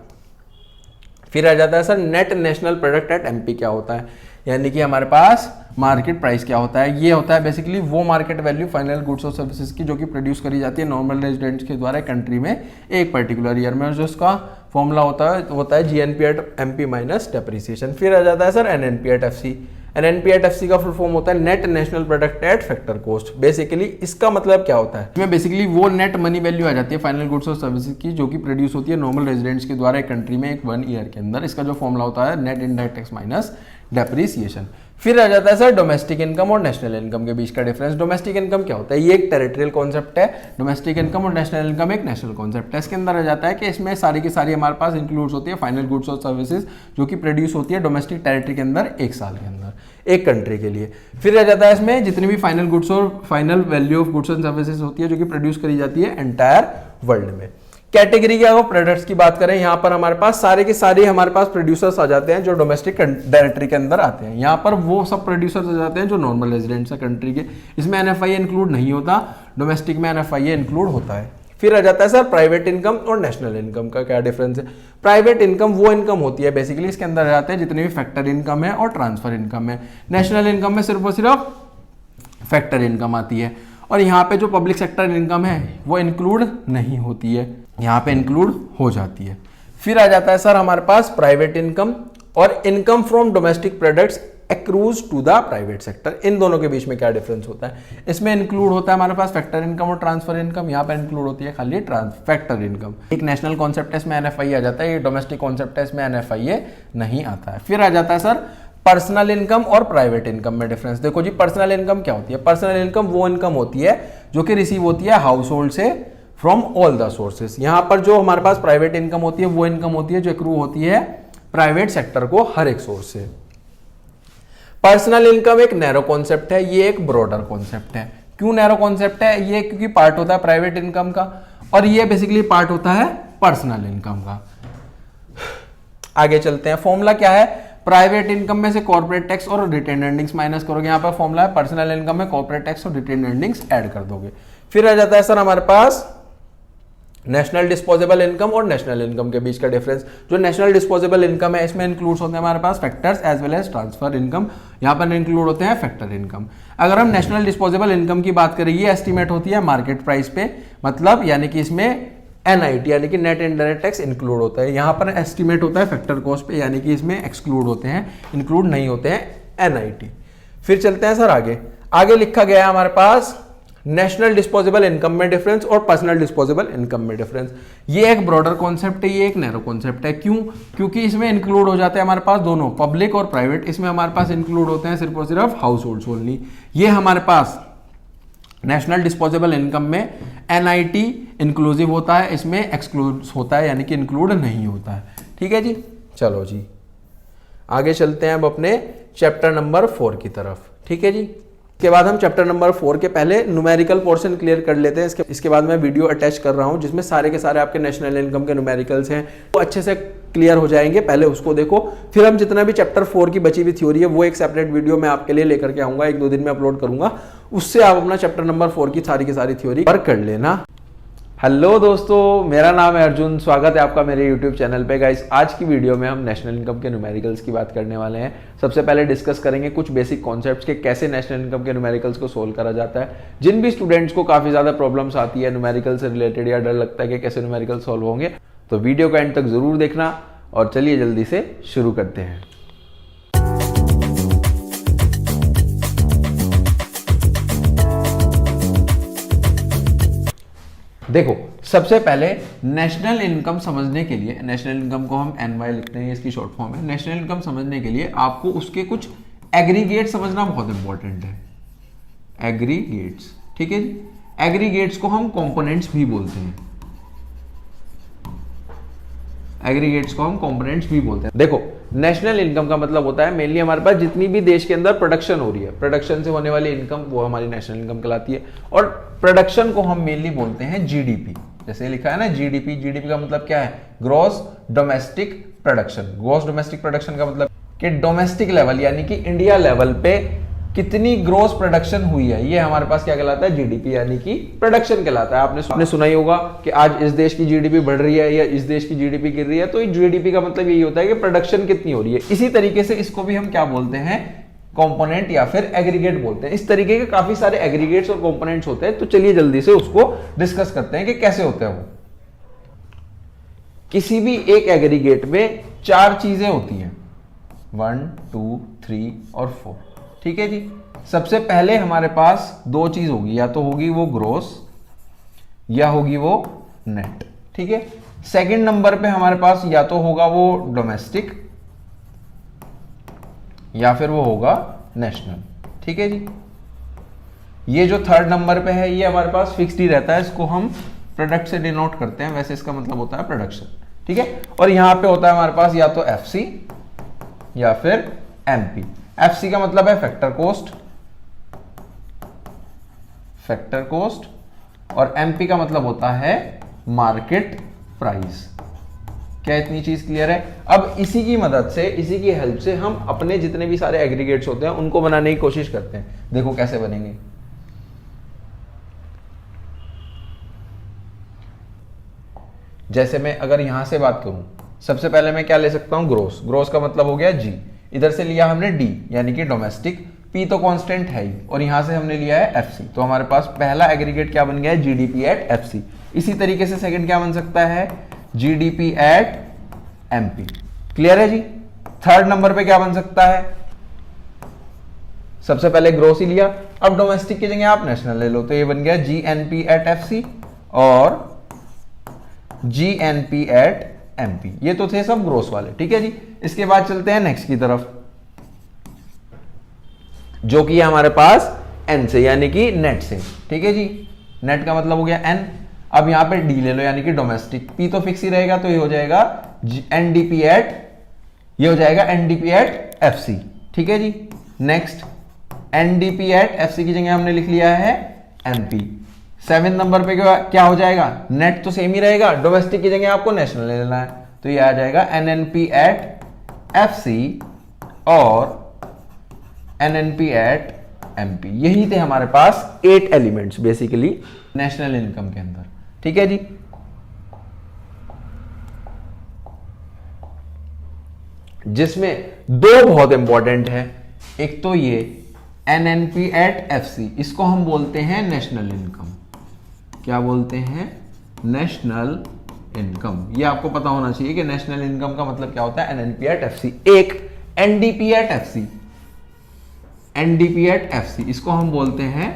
फिर आ जाता है sir net national product eight MP. क्या होता है, यानी कि हमारे पास मार्केट प्राइस क्या होता है, ये होता है बेसिकली वो मार्केट वैल्यू फाइनल गुड्स और सर्विसेज की जो कि प्रोड्यूस करी जाती है नॉर्मल रेजिडेंट्स के द्वारा कंट्री में एक पर्टिकुलर ईयर में, जो उसका फॉर्मूला होता है GNP at MP minus depreciation. फिर आ जाता है sir NNP at FC. NNP at FC का फुल फॉर्म होता है net national product at factor cost. Basically इसका मतलब क्या होता है, इसमें बेसिकली वो नेट मनी वैल्यू आ जाती है फाइनल गुड्स और सर्विसेज की जो कि प्रोड्यूस होती है नॉर्मल रेजिडेंट्स के द्वारा एक कंट्री में एक 1 ईयर के अंदर। इसका जो फॉर्मूला होता है net indirect tax minus depreciation. फिर आ जाता है सर डोमेस्टिक इनकम और नेशनल इनकम के बीच का डिफरेंस। डोमेस्टिक इनकम क्या होता है, ये एक टेरिटोरियल कॉन्सेप्ट है। डोमेस्टिक इनकम और नेशनल इनकम एक नेशनल कॉन्सेप्ट है। इसके अंदर आ जाता है कि इसमें सारी की सारी हमारे पास इंक्लूड्स होती है फाइनल गुड्स और सर्विसेज जो कि प्रोड्यूस होती है डोमेस्टिक टेरिटरी के अंदर एक साल के अंदर एक कंट्री के लिए। फिर आ जाता है इसमें जितनी भी फाइनल गुड्स और final value of goods and services होती है जो कि प्रोड्यूस करी जाती है एंटायर वर्ल्ड में। कैटेगरी क्या हो, प्रोडक्ट्स की बात करें, यहाँ पर हमारे पास सारे के सारे हमारे पास प्रोड्यूसर्स आ जाते हैं जो डोमेस्टिक टेरिटरी के अंदर आते हैं। यहाँ पर वो सब प्रोड्यूसर्स आ जाते हैं जो नॉर्मल रेजिडेंट्स है कंट्री के। इसमें एनएफआई इंक्लूड नहीं होता, डोमेस्टिक में एनएफआई इंक्लूड होता है। फिर आ जाता है सर प्राइवेट इनकम और नेशनल इनकम का क्या डिफरेंस है। प्राइवेट इनकम वो इनकम होती है बेसिकली इसके अंदर आ जाते हैं जितने भी फैक्टर इनकम है और ट्रांसफर इनकम है। नेशनल इनकम में सिर्फ और सिर्फ फैक्टर इनकम आती है, और यहाँ पे जो पब्लिक सेक्टर इनकम है वो इंक्लूड नहीं होती है, यहाँ पे इंक्लूड हो जाती है। फिर आ जाता है सर हमारे पास प्राइवेट इनकम और income from domestic products accrues to the private sector. इन दोनों के बीच में क्या डिफरेंस होता है, इसमें इंक्लूड होता है हमारे पास फैक्टर इनकम और ट्रांसफर इनकम, यहाँ पर इंक्लूड होती है खाली फैक्टर इनकम। एक नेशनल कॉन्सेप्ट है इसमें एनएफआई आ जाता है, ये डोमेस्टिक कॉन्सेप्ट है इसमें एनएफआई नहीं आता है। फिर आ जाता है सर पर्सनल इनकम और प्राइवेट इनकम में डिफरेंस। देखो जी पर्सनल इनकम क्या होती है, पर्सनल इनकम वो इनकम होती है जो कि रिसीव होती है हाउस होल्ड से फ्रॉम ऑल द सोर्सेज। यहाँ पर जो हमारे पास प्राइवेट इनकम होती है वो इनकम होती है जो एक्रू होती है प्राइवेट सेक्टर को हर एक सोर्स से। पर्सनल इनकम एक नैरो कॉन्सेप्ट है, ये एक ब्रॉडर कॉन्सेप्ट है। क्यों नैरो कॉन्सेप्ट है, ये क्योंकि पार्ट होता है प्राइवेट इनकम का और ये बेसिकली पार्ट होता है पर्सनल इनकम का। आगे चलते हैं, फॉर्मूला क्या है, प्राइवेट इनकम में से कॉर्पोरेट टैक्स और रिटेन अर्निंग्स माइनस करोगे। यहाँ पर फॉर्मूला है पर्सनल इनकम में कॉर्पोरेट टैक्स और रिटेन अर्निंग्स ऐड कर दोगे। फिर आ जाता है सर हमारे पास नेशनल डिस्पोजेबल इनकम और नेशनल इनकम के बीच का डिफरेंस। जो नेशनल डिस्पोजेबल इनकम है इसमें इंक्लूड होते हैं हमारे पास factors as well as transfer income, यहाँ पर इंक्लूड होते हैं फैक्टर इनकम। अगर हम नेशनल डिस्पोजेबल इनकम की बात करें, ये एस्टिमेट होती है मार्केट प्राइस पे, मतलब यानी कि इसमें एनआईटी यानी कि नेट इनडायरेक्ट टैक्स इंक्लूड होता है। यहाँ पर एस्टिमेट होता है फैक्टर कॉस्ट पे, यानी कि इसमें एक्सक्लूड होते हैं, इंक्लूड नहीं होते हैं एनआईटी। फिर चलते हैं सर आगे लिखा गया है हमारे पास नेशनल डिस्पोजेबल इनकम में डिफरेंस और पर्सनल डिस्पोजेबल इनकम में डिफरेंस। ये एक ब्रॉडर कॉन्सेप्ट है, ये एक नैरो कॉन्सेप्ट है। क्यों, क्योंकि इसमें इंक्लूड हो जाते हैं हमारे पास दोनों पब्लिक और प्राइवेट। इसमें हमारे पास इंक्लूड होते हैं सिर्फ और सिर्फ हाउस होल्ड ओनली। ये हमारे पास नेशनल डिस्पोजेबल इनकम में एनआईटी इंक्लूसिव होता है, इसमें एक्सक्लूड होता है यानी कि इंक्लूड नहीं होता है। ठीक है जी, चलो जी आगे चलते हैं अब अपने चैप्टर नंबर 4 की तरफ। ठीक है जी, इसके बाद हम चैप्टर नंबर 4 के पहले न्यूमेरिकल पोर्शन क्लियर कर लेते हैं। इसके बाद मैं वीडियो अटैच कर रहा हूं जिसमें सारे के सारे आपके नेशनल इनकम के न्यूमेरिकल्स हैं, वो अच्छे से क्लियर हो जाएंगे। पहले उसको देखो, फिर हम जितना भी चैप्टर 4 की बची हुई थ्योरी है वो एक सेपरेट वीडियो मैं आपके लिए लेकर के आऊंगा, 1-2 दिन में अपलोड करूंगा, उससे आप अपना चैप्टर नंबर 4 की सारी थ्योरी वर्क कर लेना। हेलो दोस्तों, मेरा नाम है अर्जुन, स्वागत है आपका मेरे यूट्यूब चैनल पे। गाइस आज की वीडियो में हम नेशनल इनकम के न्यूमेरिकल्स की बात करने वाले हैं। सबसे पहले डिस्कस करेंगे कुछ बेसिक कॉन्सेप्ट्स के कैसे नेशनल इनकम के न्यूमेरिकल्स को सोल्व करा जाता है। जिन भी स्टूडेंट्स को काफी ज्यादा प्रॉब्लम्स आती है न्यूमेरिकल से रिलेटेड या डर लगता है कि कैसे न्यूमेरिकल सोल्व होंगे, तो वीडियो को एंड तक जरूर देखना। और चलिए जल्दी से शुरू करते हैं। देखो, सबसे पहले नेशनल इनकम समझने के लिए, नेशनल इनकम को हम एनवाई लिखते हैं, इसकी शॉर्ट फॉर्म है। नेशनल इनकम समझने के लिए आपको उसके कुछ एग्रीगेट समझना बहुत इंपॉर्टेंट है। एग्रीगेट्स, ठीक है जी। एग्रीगेट्स को हम कंपोनेंट्स भी बोलते हैं। एग्रीगेट्स को हम कंपोनेंट्स भी बोलते हैं। देखो, नेशनल इनकम का मतलब होता है मेनली हमारे पास जितनी भी देश के अंदर प्रोडक्शन हो रही है, प्रोडक्शन से होने वाली इनकम, वो हमारी नेशनल इनकम कहलाती है। और प्रोडक्शन को हम मेनली बोलते हैं जीडीपी। जैसे लिखा है ना जीडीपी, जीडीपी का मतलब क्या है? Gross domestic production. Gross domestic production का मतलब कि डोमेस्टिक लेवल यानी कि इंडिया लेवल पे कितनी ग्रोस प्रोडक्शन हुई है, ये हमारे पास क्या कहलाता है? जीडीपी, यानी कि प्रोडक्शन कहलाता है। आपने सुना ही होगा कि आज इस देश की जीडीपी बढ़ रही है या इस देश की जीडीपी गिर रही है, तो जीडीपी का मतलब यही होता है कि प्रोडक्शन कितनी हो रही है। इसी तरीके से इसको भी हम क्या बोलते हैं? कंपोनेंट या फिर एग्रीगेट बोलते हैं। इस तरीके के काफी सारे एग्रीगेट्स और कंपोनेंट्स होते हैं। तो चलिए जल्दी से उसको डिस्कस करते हैं कि कैसे होते हैं वो। किसी भी एक एग्रीगेट में 4 चीजें होती हैं, 1, 2, 3 और 4, ठीक है जी। सबसे पहले हमारे पास 2 चीज होगी, या तो होगी वो ग्रोस या होगी वो नेट, ठीक है। सेकंड नंबर पे हमारे पास या तो होगा वो डोमेस्टिक या फिर वो होगा नेशनल, ठीक है जी। ये जो थर्ड नंबर पे है ये हमारे पास फिक्स्ड ही रहता है, इसको हम प्रोडक्ट से डिनोट करते हैं, वैसे इसका मतलब होता है प्रोडक्शन, ठीक है। और यहां पे होता है हमारे पास या तो एफसी या फिर एमपी। एफसी का मतलब है फैक्टर कोस्ट, फैक्टर कोस्ट, और एमपी का मतलब होता है मार्केट प्राइस। क्या इतनी चीज क्लियर है? अब इसी की मदद से, इसी की हेल्प से हम अपने जितने भी सारे एग्रीगेट्स होते हैं उनको बनाने की कोशिश करते हैं। देखो कैसे बनेंगे। जैसे मैं अगर यहां से बात करूं, सबसे पहले मैं क्या ले सकता हूं? ग्रोस। ग्रोस का मतलब हो गया जी। इधर से लिया हमने डी यानी कि डोमेस्टिक, पी तो कांस्टेंट है ही, और यहां से हमने लिया है एफसी। तो हमारे पास पहला एग्रीगेट क्या बन गया है? GDP eight FC. इसी तरीके से सेकंड क्या बन सकता है? GDP at MP. क्लियर है जी। थर्ड नंबर पे क्या बन सकता है? सबसे पहले ग्रोस ही लिया, अब डोमेस्टिक की जगह आप नेशनल ले लो, तो ये बन गया जीएनपी एट एफसी और जीएनपी एट एमपी। ये तो थे सब ग्रोस वाले, ठीक है जी। इसके बाद चलते हैं नेक्स्ट की तरफ, जो कि है हमारे पास एन से यानी कि नेट से, ठीक है जी। नेट का मतलब हो गया एन। अब यहां पे डी ले लो यानी कि डोमेस्टिक, पी तो फिक्स ही रहेगा, तो ये हो जाएगा एनडीपी एट, ये हो जाएगा एनडीपी एट एफसी, ठीक है जी। नेक्स्ट एनडीपी एट एफसी की जगह हमने लिख लिया है एमपी। 7 नंबर पे क्या हो जाएगा? नेट तो सेम ही रहेगा, डोमेस्टिक की जगह आपको नेशनल ले लेना है, तो ये आ जाएगा एनएनपी एट एफसी और एनएनपी एट एमपी। यही थे हमारे पास 8 एलिमेंट्स बेसिकली नेशनल इनकम के अंदर, ठीक है जी। जिसमें 2 बहुत इंपॉर्टेंट है। एक तो ये एनएनपी एट एफसी, इसको हम बोलते हैं नेशनल इनकम। क्या बोलते हैं? National income. ये आपको पता होना चाहिए कि नेशनल इनकम का मतलब क्या होता है? NNP at FC. एक NDP at FC, NDP at FC, इसको हम बोलते हैं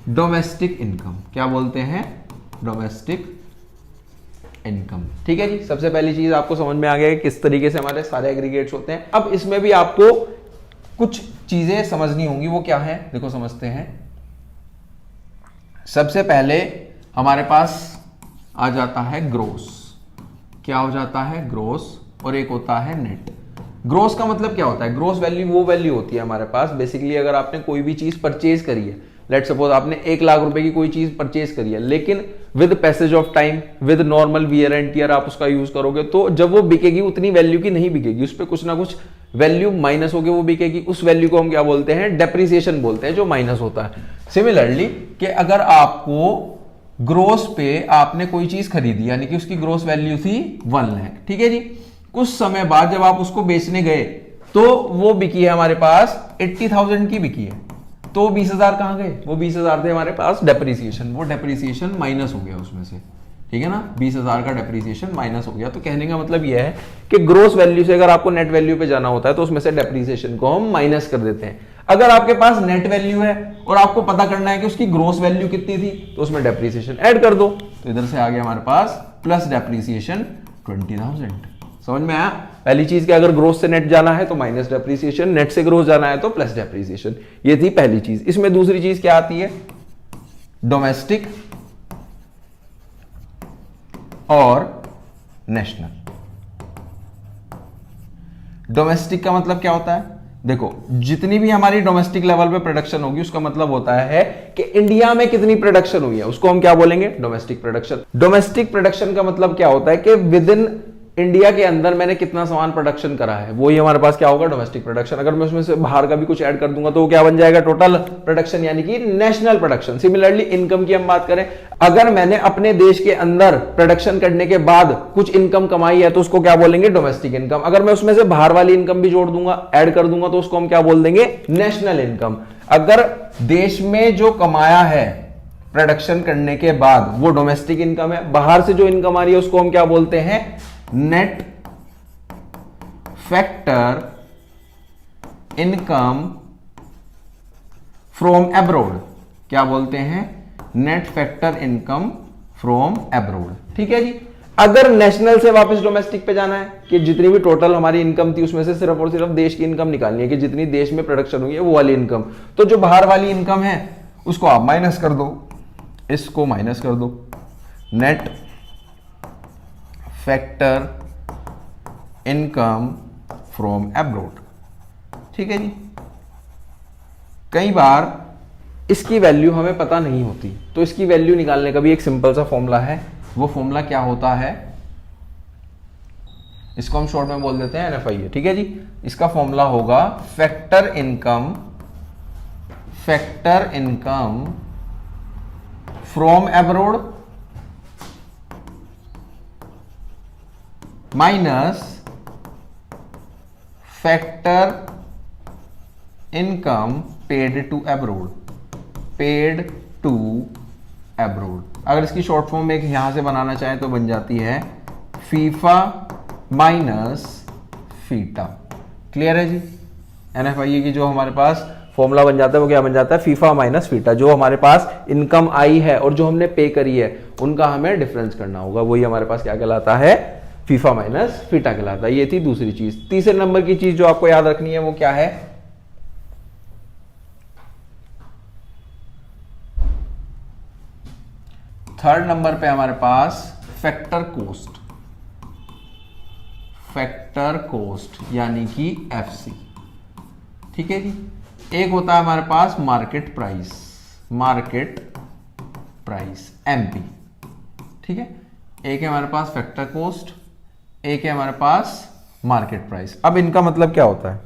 डोमेस्टिक इनकम। क्या बोलते हैं? डोमेस्टिक इनकम, ठीक है जी। सबसे पहली चीज आपको समझ में आ गया कि किस तरीके से हमारे सारे एग्रीगेट्स होते हैं। अब इसमें भी आपको कुछ चीजें समझनी होंगी, वो क्या है? देखो समझते हैं। सबसे पहले हमारे पास आ जाता है ग्रोस। क्या हो जाता है? ग्रोस। और एक होता है नेट। ग्रोस का मतलब क्या होता है? ग्रोस वैल्यू वो वैल्यू होती है हमारे पास बेसिकली अगर आपने कोई भी चीज परचेज करी है, लेट सपोज आपने 1 लाख रुपए की कोई चीज परचेज करी है, लेकिन with passage of time, with normal wear and tear आप उसका यूज करोगे, तो जब वो बिकेगी उतनी वैल्यू की नहीं बिकेगी, उस पर कुछ ना कुछ वैल्यू माइनस होकर वो बिकेगी। उस वैल्यू को हम क्या बोलते हैं? डेप्रिसिएशन बोलते हैं, जो माइनस होता है। सिमिलरली कि अगर आपको ग्रोस पे आपने कोई चीज खरीदी यानी कि उसकी ग्रोस वैल्यू थी 1 लाख, ठीक है जी। कुछ समय बाद जब आप उसको बेचने गए तो वो बिकी है हमारे पास 80,000 की बिकी है, तो 20,000 कहां गए? वो 20,000 थे हमारे पास डेप्रीसिएशन, वो डेप्रीसिएशन माइनस हो गया उसमें से, ठीक है ना, 20,000 का डेप्रीसिएशन माइनस हो गया। तो कहने का मतलब यह है कि ग्रोस वैल्यू से अगर आपको नेट वैल्यू पे जाना होता है तो उसमें से डेप्रीसिएशन को हम माइनस कर देते हैं। अगर आपके पास नेट वैल्यू है और आपको पता करना है कि उसकी ग्रोस वैल्यू कितनी थी, तो उसमें डेप्रीसिएशन ऐड कर दो, तो इधर से आ गया हमारे पास प्लस डेप्रीसिएशन 20,000। समझ में आया? पहली चीज कि अगर ग्रोस से नेट जाना है तो माइनस डेप्रीसिएशन, नेट से ग्रोस जाना है तो प्लस डेप्रीसिएशन। ये थी पहली चीज। इसमें दूसरी चीज क्या आती है? डोमेस्टिक और नेशनल। डोमेस्टिक का मतलब क्या होता है? देखो, जितनी भी हमारी डोमेस्टिक लेवल पे प्रोडक्शन होगी उसका मतलब होता है कि इंडिया में कितनी प्रोडक्शन हुई है, उसको हम क्या बोलेंगे? Domestic production. डोमेस्टिक प्रोडक्शन का मतलब क्या होता है कि विद इन इंडिया के अंदर मैंने कितना सामान प्रोडक्शन करा है, वही हमारे पास क्या होगा? Domestic production. अगर मैं उसमें से बाहर का भी कुछ ऐड कर दूंगा तो वो क्या बन जाएगा? टोटल प्रोडक्शन, यानी कि नेशनल प्रोडक्शन। सिमिलरली इनकम की हम बात करें, अगर मैंने अपने देश के अंदर प्रोडक्शन करने के बाद कुछ इनकम कमाई है तो उसको क्या बोलेंगे? Domestic income. अगर मैं उसमें से बाहर वाली इनकम भी जोड़ दूंगा, ऐड कर दूंगा, तो उसको हम क्या बोल देंगे? National income. अगर देश में जो कमाया है प्रोडक्शन करने के बाद वो डोमेस्टिक इनकम है, बाहर से जो इनकम आ रही है उसको हम क्या बोलते हैं? Net factor income from abroad. क्या बोलते हैं? Net factor income from abroad. ठीक है जी। अगर नेशनल से वापस डोमेस्टिक पे जाना है कि जितनी भी टोटल हमारी इनकम थी उसमें से सिर्फ और सिर्फ देश की इनकम निकालनी है कि जितनी देश में प्रोडक्शन हुई है वो वाली इनकम, तो जो बाहर वाली इनकम है उसको आप माइनस कर दो, इसको माइनस कर दो। Net factor income from abroad. ठीक है जी। कई बार इसकी वैल्यू हमें पता नहीं होती, तो इसकी वैल्यू निकालने का भी एक सिंपल सा फॉर्मूला है। वो फॉर्मूला क्या होता है? इसको हम शॉर्ट में बोल देते हैं NFI। ठीक है जी। इसका फॉर्मूला होगा factor income from abroad minus factor income paid to abroad. अगर इसकी शॉर्ट फॉर्म एक यहां से बनाना चाहे तो बन जाती है फीफा माइनस फीटा। क्लियर है जी। NFI की जो हमारे पास फॉर्मूला बन जाता है वो क्या बन जाता है? FIFA minus FITA. जो हमारे पास इनकम आई है और जो हमने पे करी है उनका हमें डिफरेंस करना होगा, वही हमारे पास क्या कहलाता है? फीफा माइनस फीटा कहलाता है। ये थी दूसरी चीज। तीसरे नंबर की चीज जो आपको याद रखनी है वो क्या है? थर्ड नंबर पे हमारे पास फैक्टर कोस्ट यानी कि FC। ठीक है जी। एक होता है हमारे पास मार्केट प्राइस MP। ठीक है। एक है हमारे पास फैक्टर कोस्ट, एक है हमारे पास मार्केट प्राइस। अब इनका मतलब क्या होता है?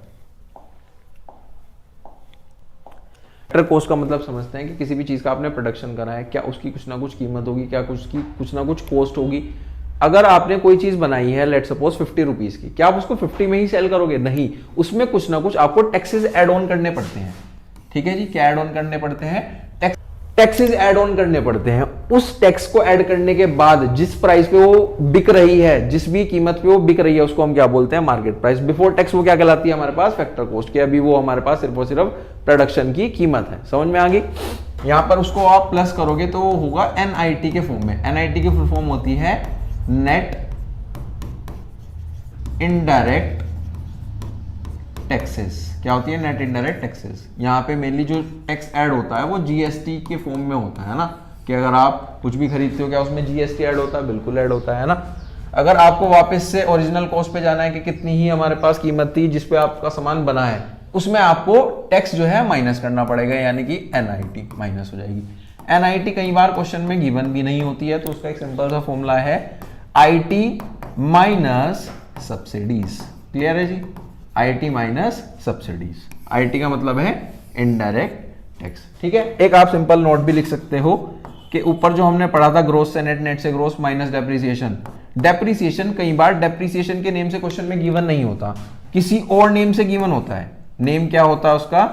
फैक्टर कोस्ट का मतलब समझते हैं कि किसी भी चीज का आपने प्रोडक्शन करा है, क्या उसकी कुछ ना कुछ कीमत होगी, क्या उसकी कुछ ना कुछ कॉस्ट होगी। अगर आपने कोई चीज बनाई है लेट सपोज 50 रुपीज की, क्या आप उसको 50 में ही सेल करोगे? नहीं, उसमें कुछ ना कुछ आपको टैक्सेस ऐड ऑन करने पड़ते हैं। ठीक है जी। क्या ऐड ऑन करने पड़ते हैं? टैक्सेस ऐड ऑन करने पड़ते हैं। उस टैक्स को ऐड करने के बाद जिस प्राइस पे वो बिक रही है, जिस भी कीमत पे वो बिक रही है, उसको हम क्या बोलते हैं? Market price. बिफोर टैक्स वो क्या कहलाती है हमारे पास? Factor cost. के अभी वो हमारे पास सिर्फ और सिर्फ प्रोडक्शन की कीमत है। समझ में आ गई? यहां पर उसको आप प्लस करोगे तो वो होगा NIT के फॉर्म में। NIT की फुल फॉर्म होती है नेट इनडायरेक्ट टैक्सेस। क्या होती है? Net indirect taxes. यहाँ पे मेनली जो टैक्स ऐड होता है वो GST के फॉर्म में होता है ना, कि अगर आप कुछ भी खरीदते हो क्या उसमें GST ऐड होता है? बिल्कुल ऐड होता है ना। अगर आपको वापस से ओरिजिनल कॉस्ट पे जाना है कि कितनी ही हमारे पास कीमत थी जिस पे आपका सामान बना है, उसमें आपको टैक्स जो है माइनस करना पड़ेगा, यानी कि NIT माइनस हो जाएगी। NIT कई बार क्वेश्चन में गिवन भी नहीं होती है, तो उसका एक सिंपल सा फॉर्मूला है IT माइनस सब्सिडीज। क्लियर है जी। IT minus subsidies. IT का मतलब है इनडायरेक्ट टैक्स। ठीक है। एक आप सिंपल नोट भी लिख सकते हो कि ऊपर जो हमने पढ़ा था ग्रोस से नेट, नेट से ग्रोस माइनस डेप्रीसिएशन। डेप्रीसिएशन कई बार डेप्रीसिएशन के नेम से क्वेश्चन में गिवन नहीं होता, किसी और नेम से गिवन होता है। नेम क्या होता है उसका?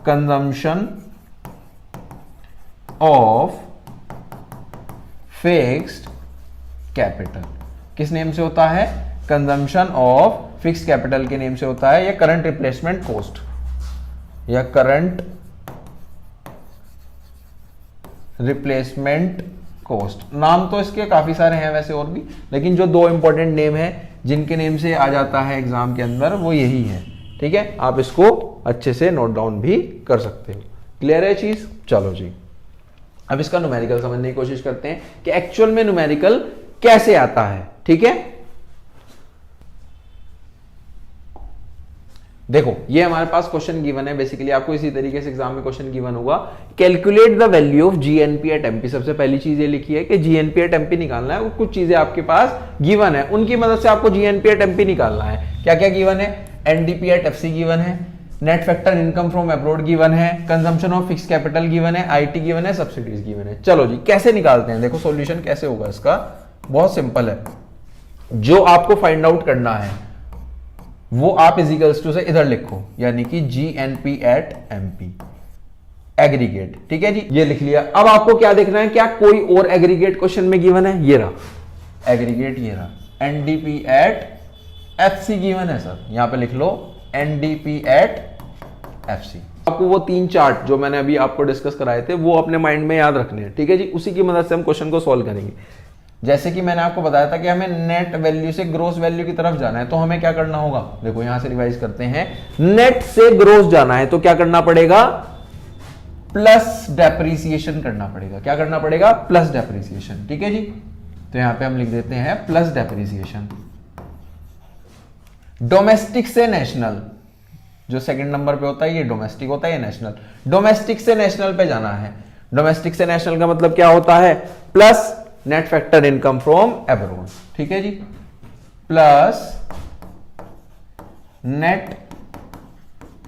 Consumption of fixed capital. किस नेम से होता है? कंजम्पशन ऑफ फिक्स्ड कैपिटल के नेम से होता है, या करंट रिप्लेसमेंट कॉस्ट, या करंट रिप्लेसमेंट कॉस्ट। नाम तो इसके काफी सारे हैं वैसे और भी, लेकिन जो दो इंपॉर्टेंट नेम है जिनके नेम से आ जाता है एग्जाम के अंदर वो यही है। ठीक है, आप इसको अच्छे से नोट डाउन भी कर सकते हो। क्लियर है चीज? चलो जी, अब इसका न्यूमेरिकल समझने की कोशिश करते हैं कि एक्चुअल में न्यूमेरिकल कैसे आता है। ठीक है, देखो ये हमारे पास क्वेश्चन गिवन है। बेसिकली आपको इसी तरीके से एग्जाम में क्वेश्चन गिवन होगा, calculate the value of GNP at MP. सबसे पहली चीज ये लिखी है कि जीएनपी एट एमपी निकालना है। कुछ चीजें आपके पास गिवन है, उनकी मदद से आपको जीएनपी एट एमपी निकालना है। क्या क्या गिवन है? एनडीपी एट एफसी गिवन है, net factor income from abroad given है, consumption of fix capital given है, आईटी गिवन है, सब्सिडीज गिवन है। चलो जी, कैसे निकालते हैं? देखो सॉल्यूशन कैसे होगा इसका, बहुत सिंपल है। जो आपको फाइंड आउट करना है वो आप इजिकल्स टू से इधर लिखो, यानी कि जीएनपी एट एमपी एग्रीगेट। ठीक है जी, ये लिख लिया। अब आपको क्या देखना है? क्या कोई और एग्रीगेट क्वेश्चन में गिवन है? ये रहा एग्रीगेट, ये रहा एनडीपी एट एफसी गिवन है सर, यहां पे लिख लो एनडीपी एट एफसी। आपको वो तीन चार्ट जो मैंने अभी आपको डिस्कस कराए थे वो अपने माइंड में याद रखने हैं। ठीक है जी, उसी की मदद से हम क्वेश्चन को सॉल्व करेंगे। जैसे कि मैंने आपको बताया था कि हमें नेट वैल्यू से ग्रोस वैल्यू की तरफ जाना है, तो हमें क्या करना होगा? देखो यहां से रिवाइज करते हैं, नेट से ग्रोस जाना है तो क्या करना पड़ेगा? प्लस डेप्रिसिएशन करना पड़ेगा। क्या करना पड़ेगा? Plus depreciation. ठीक है जी, तो यहां पे हम लिख देते हैं प्लस डेप्रिसिएशन। डोमेस्टिक से नेशनल, जो सेकंड नंबर पे होता है ये डोमेस्टिक होता है, ये नेशनल। डोमेस्टिक से नेशनल पे जाना है। डोमेस्टिक से नेशनल का मतलब क्या होता है? Plus net factor income from abroad. ठीक है जी, plus net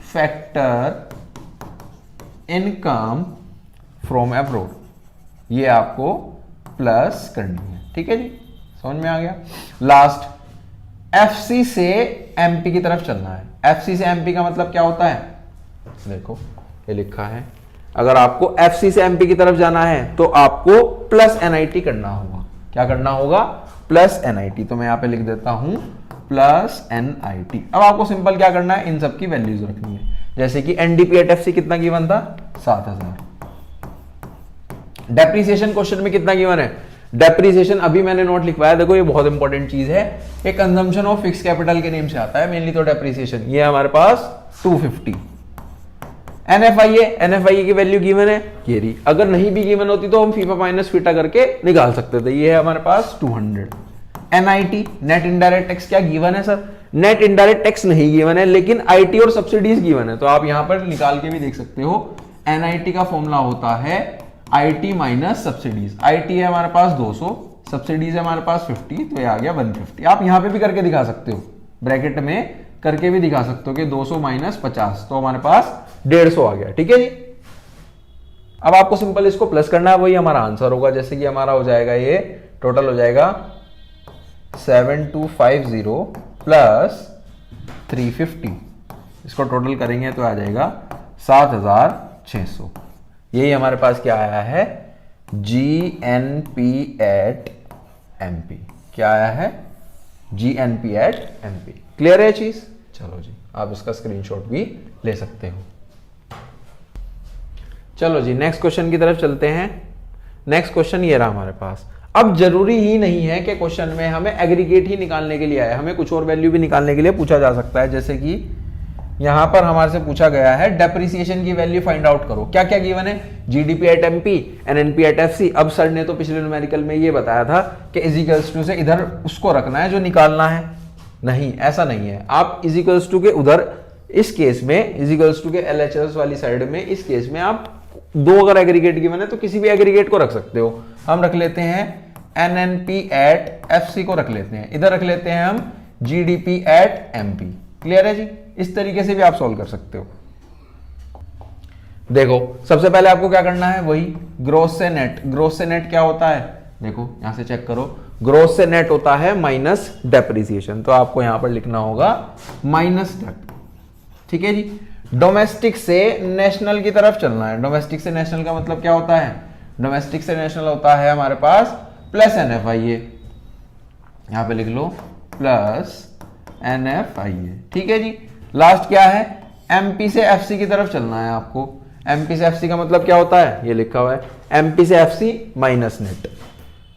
factor income from abroad, ये आपको प्लस करनी है। ठीक है जी, समझ में आ गया? लास्ट एफसी से एमपी की तरफ चलना है। एफसी से एमपी का मतलब क्या होता है? देखो ये लिखा है, अगर आपको एफसी से एमपी की तरफ जाना है तो आपको प्लस एनआईटी करना होगा। क्या करना होगा? Plus NIT. तो मैं यहां पे लिख देता हूं प्लस एनआईटी। अब आपको सिंपल क्या करना है? इन सब की वैल्यूज रखनी है। जैसे कि एनडीपी एट एफसी कितना गिवन था? 7000। डेप्रिसिएशन क्वेश्चन में कितना गिवन है? डेप्रिसिएशन अभी मैंने नोट लिखवाया, देखो ये बहुत इंपॉर्टेंट चीज है। एक कंजम्पशन ऑफ फिक्स कैपिटल के नेम से आता है मेनली, तो डेप्रिसिएशन ये हमारे पास 250। एनएफआईए की वैल्यू गिवन है ये रही। अगर नहीं भी गिवन होती तो हम फीफा माइनस फीटा करके निकाल सकते थे। ये है हमारे पास 200। एनआईटी नेट इनडायरेक्ट टैक्स क्या गिवन है सर? नेट इनडायरेक्ट टैक्स नहीं गिवन है, लेकिन आईटी और सब्सिडीज गिवन है। तो आप यहां पर निकाल के भी देख सकते हो। एनआईटी का फॉर्मूला होता है आईटी माइनस सब्सिडीज। आईटी है हमारे पास 200, सब्सिडीज है हमारे पास 50, तो ये आ गया 150। आप यहां पे भी करके दिखा सकते हो, ब्रैकेट में करके भी दिखा सकते हो कि 200 माइनस 50, तो हमारे पास 150 आ गया। ठीक है जी, अब आपको सिंपल इसको प्लस करना है, वही हमारा आंसर होगा। जैसे कि हमारा हो जाएगा, ये टोटल हो जाएगा 7250 प्लस 350। इसको टोटल करेंगे तो आ जाएगा 7600। यही हमारे पास क्या आया है? GNP at MP. क्या आया है? GNP at MP. क्लियर है चीज? चलो जी, आप इसका स्क्रीनशॉट भी ले सकते हो। चलो जी, नेक्स्ट क्वेश्चन की तरफ चलते हैं। नेक्स्ट क्वेश्चन ये रहा हमारे पास। अब जरूरी ही नहीं है कि क्वेश्चन में हमें एग्रीगेट ही निकालने के लिए आया, हमें कुछ और वैल्यू भी निकालने के लिए पूछा जा सकता है। जैसे कि यहां पर हमारे से पूछा गया है डेप्रिसिएशन की वैल्यू फाइंड आउट करो। क्या क्या गिवन है? GDP at MP, NNP at FC. अब सर ने तो पिछले न्यूमेरिकल में ये बताया था कि इजिकल्स टू से इधर उसको रखना है जो निकालना है। नहीं, ऐसा नहीं है। आप इजिकल्स टू के उधर, इस केस में इजिकल्स टू के एलएचएस वाली साइड में, इस केस में आप दो अगर एग्रीगेट गिवन है तो किसी भी एग्रीगेट को रख सकते हो। हम रख लेते हैं एनएनपी एट एफसी को रख लेते हैं, इधर रख लेते हैं हम जीडीपी एट एमपी। क्लियर है जी? इस तरीके से भी आप सॉल्व कर सकते हो। देखो सबसे पहले आपको क्या करना है? वही ग्रोस से नेट। ग्रोस से नेट क्या होता है? देखो यहां से चेक करो, ग्रोस से नेट होता है माइनस डेप्रिसिएशन, तो आपको यहां पर लिखना होगा माइनस डेप। ठीक है जी। डोमेस्टिक से नेशनल की तरफ चलना है। डोमेस्टिक से नेशनल का मतलब क्या होता है? डोमेस्टिक से नेशनल होता है हमारे पास प्लस NFIA, यहां पे लिख लो प्लस NFIA। ठीक है जी। लास्ट क्या है? MP से FC की तरफ चलना है आपको। MP से FC का मतलब क्या होता है? ये लिखा हुआ है MP से FC माइनस नेट।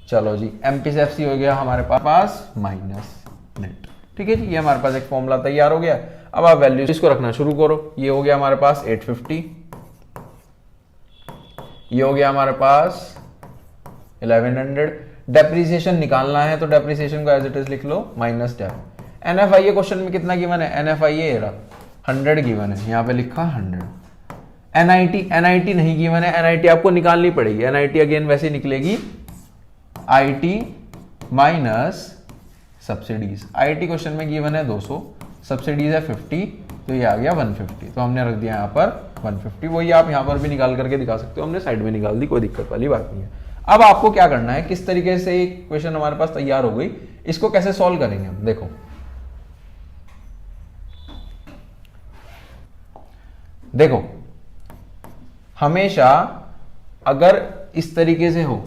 चलो जी, MP से FC हो गया हमारे पास माइनस नेट। ठीक है जी, ये हमारे पास एक फॉर्मूला तैयार हो गया। अब आप वैल्यू इसको रखना शुरू करो। ये हो गया हमारे पास 850, ये हो गया हमारे पास 1100। डेप्रिसिएशन निकालना है तो डेप्रिसिएशन को एज इट इज लिख लो माइनस डेप। NFIA क्वेश्चन में कितना गिवन है? NFIA 100 गिवन है, यहां पे लिखा 100। NIT नहीं गिवन है, NIT आपको निकालनी पड़ेगी। NIT अगेन वैसे निकलेगी IT minus subsidies. IT question में गिवन है 200, सब्सिडीज है 50, तो ये आ गया 150, तो हमने रख दिया यहाँ पर 150। वही आप यहाँ पर भी निकाल करके दिखा सकते हो, हमने साइड में निकाल दी, कोई दिक्कत वाली बात नहीं है। अब आपको क्या करना है, किस तरीके से एक क्वेश्चन हमारे पास तैयार हो गई, इसको कैसे सॉल्व करेंगे हम। देखो हमेशा अगर इस तरीके से हो,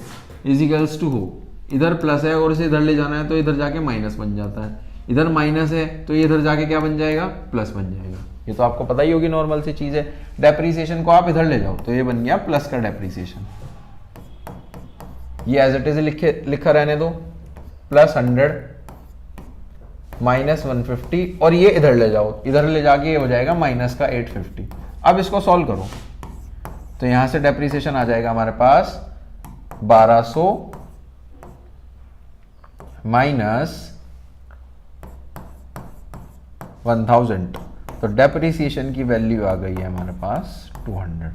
इजिकल्स टू हो, इधर प्लस है और इसे इधर ले जाना है तो इधर जाके माइनस बन जाता है, इधर माइनस है तो ये इधर जाके क्या बन जाएगा? प्लस बन जाएगा। ये तो आपको पता ही होगी, नॉर्मल सी चीज है। डेप्रिसिएशन को आप इधर ले जाओ तो ये बन गया प्लस का डेप्रिसिएशन। ये एज इट इज लिखा रहने दो, प्लस 100 माइनस 150, और ये इधर ले जाओ, इधर ले जाके ये हो जाएगा माइनस का 850। अब इसको सॉल्व करो तो यहां से डेप्रिसिएशन आ जाएगा हमारे पास 1200 माइनस 1000, तो डेप्रिसिएशन की वैल्यू आ गई है हमारे पास 200।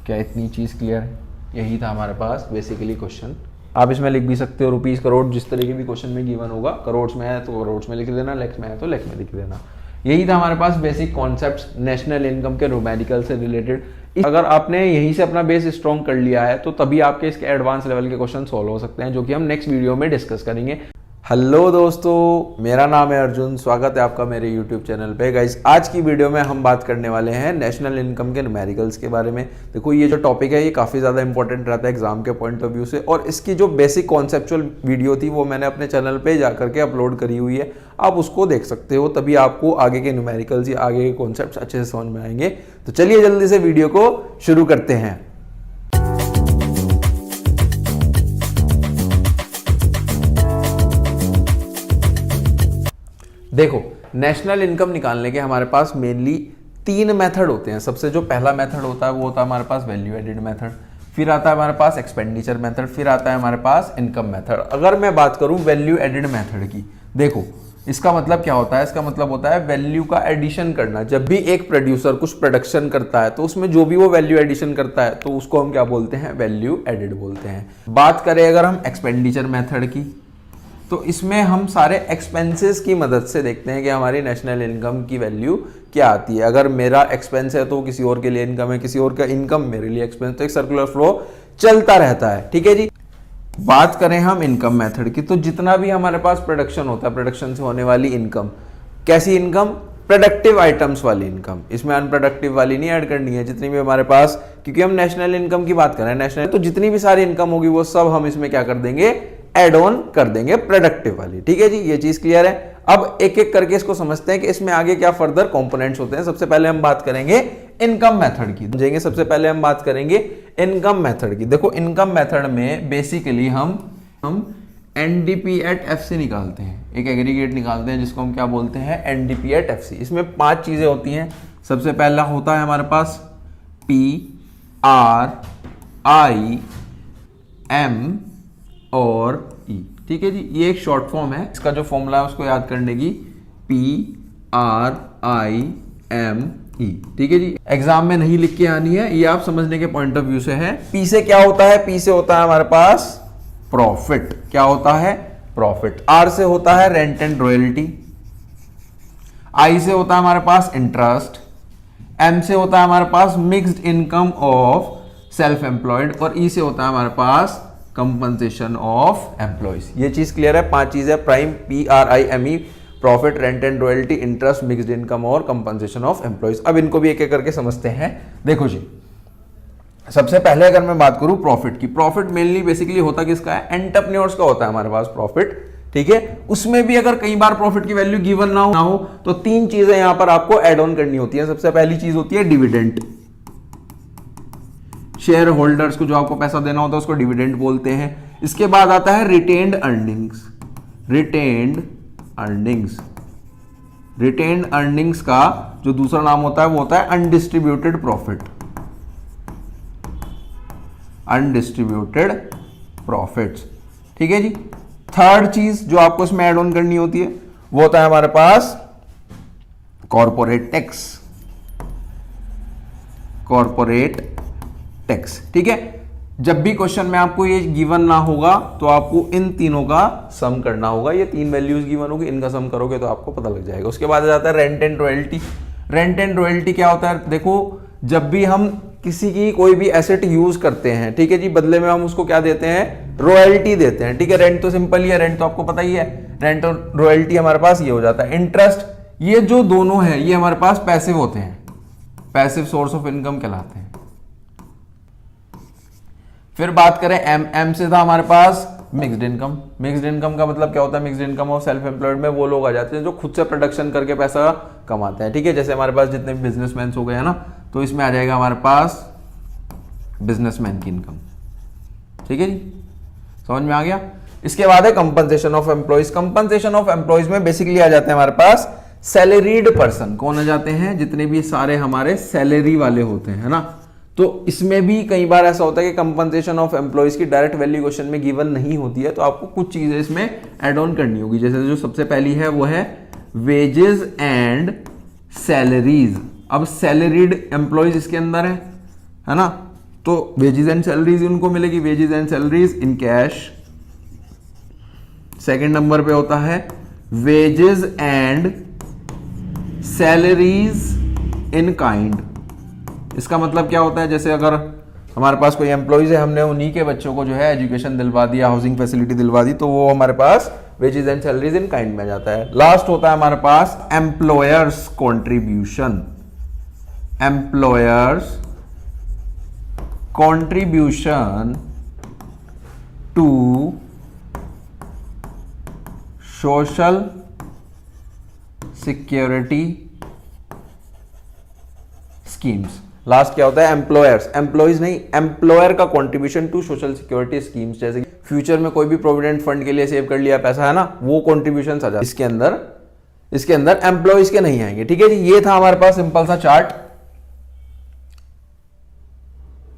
क्या इतनी चीज क्लियर है? यही था हमारे पास बेसिकली क्वेश्चन। आप इसमें लिख भी सकते हो रुपीस करोड़, जिस तरीके भी क्वेश्चन में गिवन होगा। करोड़ में है तो करोड़ में लिख देना, लैक्स में है तो लैक्स में लिख देना। यही था हमारे पास बेसिक कॉन्सेप्ट्स नेशनल इनकम के न्यूमेरिकल से रिलेटेड। अगर आपने यहीं से अपना बेस स्ट्रॉन्ग कर लिया है तो तभी आपके इसके एडवांस लेवल के क्वेश्चन सॉल्व हो सकते हैं, जो कि हम नेक्स्ट वीडियो में डिस्कस करेंगे। हेलो दोस्तों, मेरा नाम है अर्जुन, स्वागत है आपका मेरे यूट्यूब चैनल पे। गाइस, आज की वीडियो में हम बात करने वाले हैं नेशनल इनकम के न्यूमेरिकल्स के बारे में। देखो, ये जो टॉपिक है ये काफ़ी ज़्यादा इंपॉर्टेंट रहता है एग्जाम के पॉइंट ऑफ व्यू से, और इसकी जो बेसिक कॉन्सेप्चुअल वीडियो थी वो मैंने अपने चैनल पे जा करके अपलोड करी हुई है, आप उसको देख सकते हो, तभी आपको आगे के न्यूमेरिकल्स या आगे के कॉन्सेप्ट अच्छे से समझ में आएंगे। तो चलिए जल्दी से वीडियो को शुरू करते हैं। देखो, नेशनल इनकम निकालने के हमारे पास मेनली 3 मेथड होते हैं। सबसे जो पहला मेथड होता है वो होता है हमारे पास वैल्यू एडेड मेथड, फिर आता है हमारे पास एक्सपेंडिचर मेथड, फिर आता है हमारे पास इनकम मेथड। अगर मैं बात करूं वैल्यू एडेड मेथड की, देखो इसका मतलब क्या होता है? इसका मतलब होता है वैल्यू का एडिशन करना। जब भी एक प्रोड्यूसर कुछ प्रोडक्शन करता है तो उसमें जो भी वो वैल्यू एडिशन करता है तो उसको हम क्या बोलते हैं? वैल्यू एडेड बोलते हैं। बात करें अगर हम एक्सपेंडिचर मेथड की, तो इसमें हम सारे एक्सपेंसेस की मदद से देखते हैं कि हमारी नेशनल इनकम की वैल्यू क्या आती है। अगर मेरा एक्सपेंस है तो किसी और के लिए इनकम है, किसी और का इनकम मेरे लिए एक्सपेंस, तो एक सर्कुलर फ्लो चलता रहता है। ठीक है जी। बात करें हम इनकम मेथड की, तो जितना भी हमारे पास प्रोडक्शन होता है, प्रोडक्शन से होने वाली इनकम, कैसी इनकम? प्रोडक्टिव आइटम्स वाली इनकम। इसमें अनप्रोडक्टिव वाली नहीं ऐड करनी है। जितनी भी हमारे पास, क्योंकि हम नेशनल इनकम की बात कर रहे हैं, नेशनल, तो जितनी भी सारी इनकम होगी वो सब हम इसमें क्या कर देंगे? एड ऑन कर देंगे प्रोडक्टिव वाली। ठीक है जी, ये चीज क्लियर है। अब एक एक करके इसको समझते हैं कि इसमें आगे क्या फर्दर कंपोनेंट्स होते हैं। सबसे पहले हम बात करेंगे इनकम मेथड की, समझेंगे। सबसे पहले हम बात करेंगे इनकम मेथड की। देखो, इनकम मेथड में बेसिकली हम एनडीपी एट एफसी निकालते हैं, एक एग्रीगेट निकालते हैं जिसको हम क्या बोलते हैं? NDP at FC. इसमें 5 चीजें होती हैं। सबसे पहला होता है हमारे पास PRIM और E। ठीक है जी, ये एक शॉर्ट फॉर्म है। इसका जो फॉर्मूला है उसको याद करने की, PRIME। ठीक है जी, एग्जाम में नहीं लिख के आनी है, ये आप समझने के पॉइंट ऑफ व्यू से है। P से क्या होता है? P से होता है हमारे पास प्रॉफिट। क्या होता है? प्रॉफिट। R से होता है रेंट एंड रॉयल्टी। I से होता है हमारे पास इंटरेस्ट। M से होता है हमारे पास mixed income of self employed, और E से होता है हमारे पास कंपनसेशन ऑफ एम्प्लॉयज। ये चीज क्लियर है? 5 चीज है, prime, PRIME, profit, rent and royalty, interest, mixed income और कंपनसेशन ऑफ एम्प्लॉयज। अब इनको भी एक एक करके समझते हैं। देखो जी, सबसे पहले अगर मैं बात करूं प्रॉफिट की, प्रॉफिट मेनली बेसिकली होता किसका है? एंटरप्रेन्योर्स का होता है हमारे पास प्रॉफिट, ठीक है। उसमें भी अगर कई बार प्रॉफिट की वैल्यू गिवन ना हो तो 3 चीजें यहां पर आपको ऐड ऑन करनी होती है। सबसे पहली चीज होती है डिविडेंड। शेयर होल्डर्स को जो आपको पैसा देना होता है उसको डिविडेंड बोलते हैं। इसके बाद आता है रिटेन्ड अर्निंग्स। रिटेन्ड अर्निंग्स का जो दूसरा नाम होता है वो होता है अनडिस्ट्रीब्यूटेड प्रॉफिट। अनडिस्ट्रीब्यूटेड प्रॉफिट्स, ठीक है जी। थर्ड चीज जो आपको इसमें ऐड ऑन करनी होती है वो होता है हमारे पास कॉर्पोरेट टैक्स। कॉर्पोरेट टैक्स, ठीक है। जब भी क्वेश्चन में आपको ये गिवन ना होगा तो आपको इन तीनों का सम करना होगा। ये 3 वैल्यूज गिवन होगी, इनका सम करोगे तो आपको पता लग जाएगा। उसके बाद आ जाता है rent and royalty. Rent and royalty क्या होता है? देखो, जब भी हम किसी की कोई भी एसेट यूज करते हैं, ठीक है जी, बदले में हम उसको क्या देते हैं? रॉयल्टी देते हैं, ठीक है। रेंट तो सिंपल ही है, रेंट तो आपको पता ही है। रेंट और रॉयल्टी हमारे पास ये हो जाता है। इंटरेस्ट, ये जो दोनों है ये हमारे पास पैसिव होते हैं, पैसिव सोर्स ऑफ इनकम कहलाते हैं। फिर बात करें एम से था हमारे पास मिक्स्ड इनकम। मिक्स्ड इनकम का मतलब क्या होता है? Mixed income of self employed में वो लोग आ जाते हैं जो खुद से प्रोडक्शन करके पैसा कमाते हैं, ठीक है। जैसे हमारे पास जितने भी बिजनेसमैन हो गए हैं ना, तो इसमें आ जाएगा हमारे पास बिजनेसमैन की इनकम, ठीक है जी, समझ में आ गया। इसके बाद है compensation of employees. Compensation of employees में बेसिकली आ जाते हैं हमारे पास सैलरीड पर्सन। कौन आ जाते हैं? जितने भी सारे हमारे सैलरी वाले होते हैं, है ना। तो इसमें भी कई बार ऐसा होता है कि कंपनसेशन ऑफ एम्प्लॉयज की डायरेक्ट वैल्यू क्वेश्चन में गिवन नहीं होती है, तो आपको कुछ चीजें इसमें ऐड ऑन करनी होगी। जैसे जो सबसे पहली है वो है वेजेस एंड सैलरीज। अब सैलरीड एम्प्लॉयज इसके अंदर है ना, तो वेजेस एंड सैलरीज उनको मिलेगी, wages and salaries in cash. Second number पे होता है wages and salaries in kind. इसका मतलब क्या होता है? जैसे अगर हमारे पास कोई एम्प्लॉइज है, हमने उन्हीं के बच्चों को जो है एजुकेशन दिलवा दिया, हाउसिंग फैसिलिटी दिलवा दी, तो वो हमारे पास wages and salaries in kind में जाता है। लास्ट होता है हमारे पास employers contribution. Employers contribution to social security schemes. Last क्या होता है? एम्प्लॉयर्स, एम्प्लॉइज नहीं, एम्प्लॉयर का contribution to social security schemes. जैसे कि फ्यूचर में कोई भी प्रोविडेंट फंड के लिए सेव कर लिया पैसा, है ना, वो कंट्रीब्यूशन आ जाता है इसके अंदर एम्प्लॉइज के नहीं आएंगे, ठीक है जी। ये था हमारे पास सिंपल सा चार्ट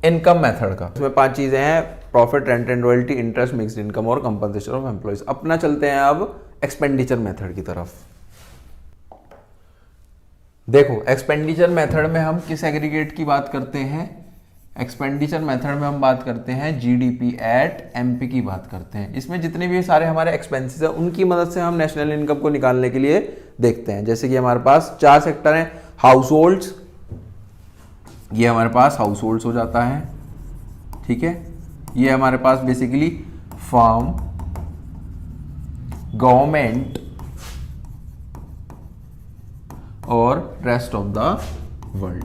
इनकम मेथड का। इसमें 5 चीजें हैं, profit, rent and royalty, interest, mixed income और कंपनसेशन ऑफ एम्प्लॉइज। अपना चलते हैं अब एक्सपेंडिचर मेथड की तरफ। देखो, एक्सपेंडिचर मेथड में हम किस एग्रीगेट की बात करते हैं? एक्सपेंडिचर मेथड में हम बात करते हैं जीडीपी एट एमपी की बात करते हैं। इसमें जितने भी सारे हमारे एक्सपेंसेस हैं उनकी मदद से हम नेशनल इनकम को निकालने के लिए देखते हैं। जैसे कि हमारे पास 4 सेक्टर हैं। हाउसहोल्ड्स, ये हमारे पास हाउसहोल्ड्स हो जाता है, ठीक है। ये हमारे पास बेसिकली फर्म, गवर्नमेंट और रेस्ट ऑफ द वर्ल्ड,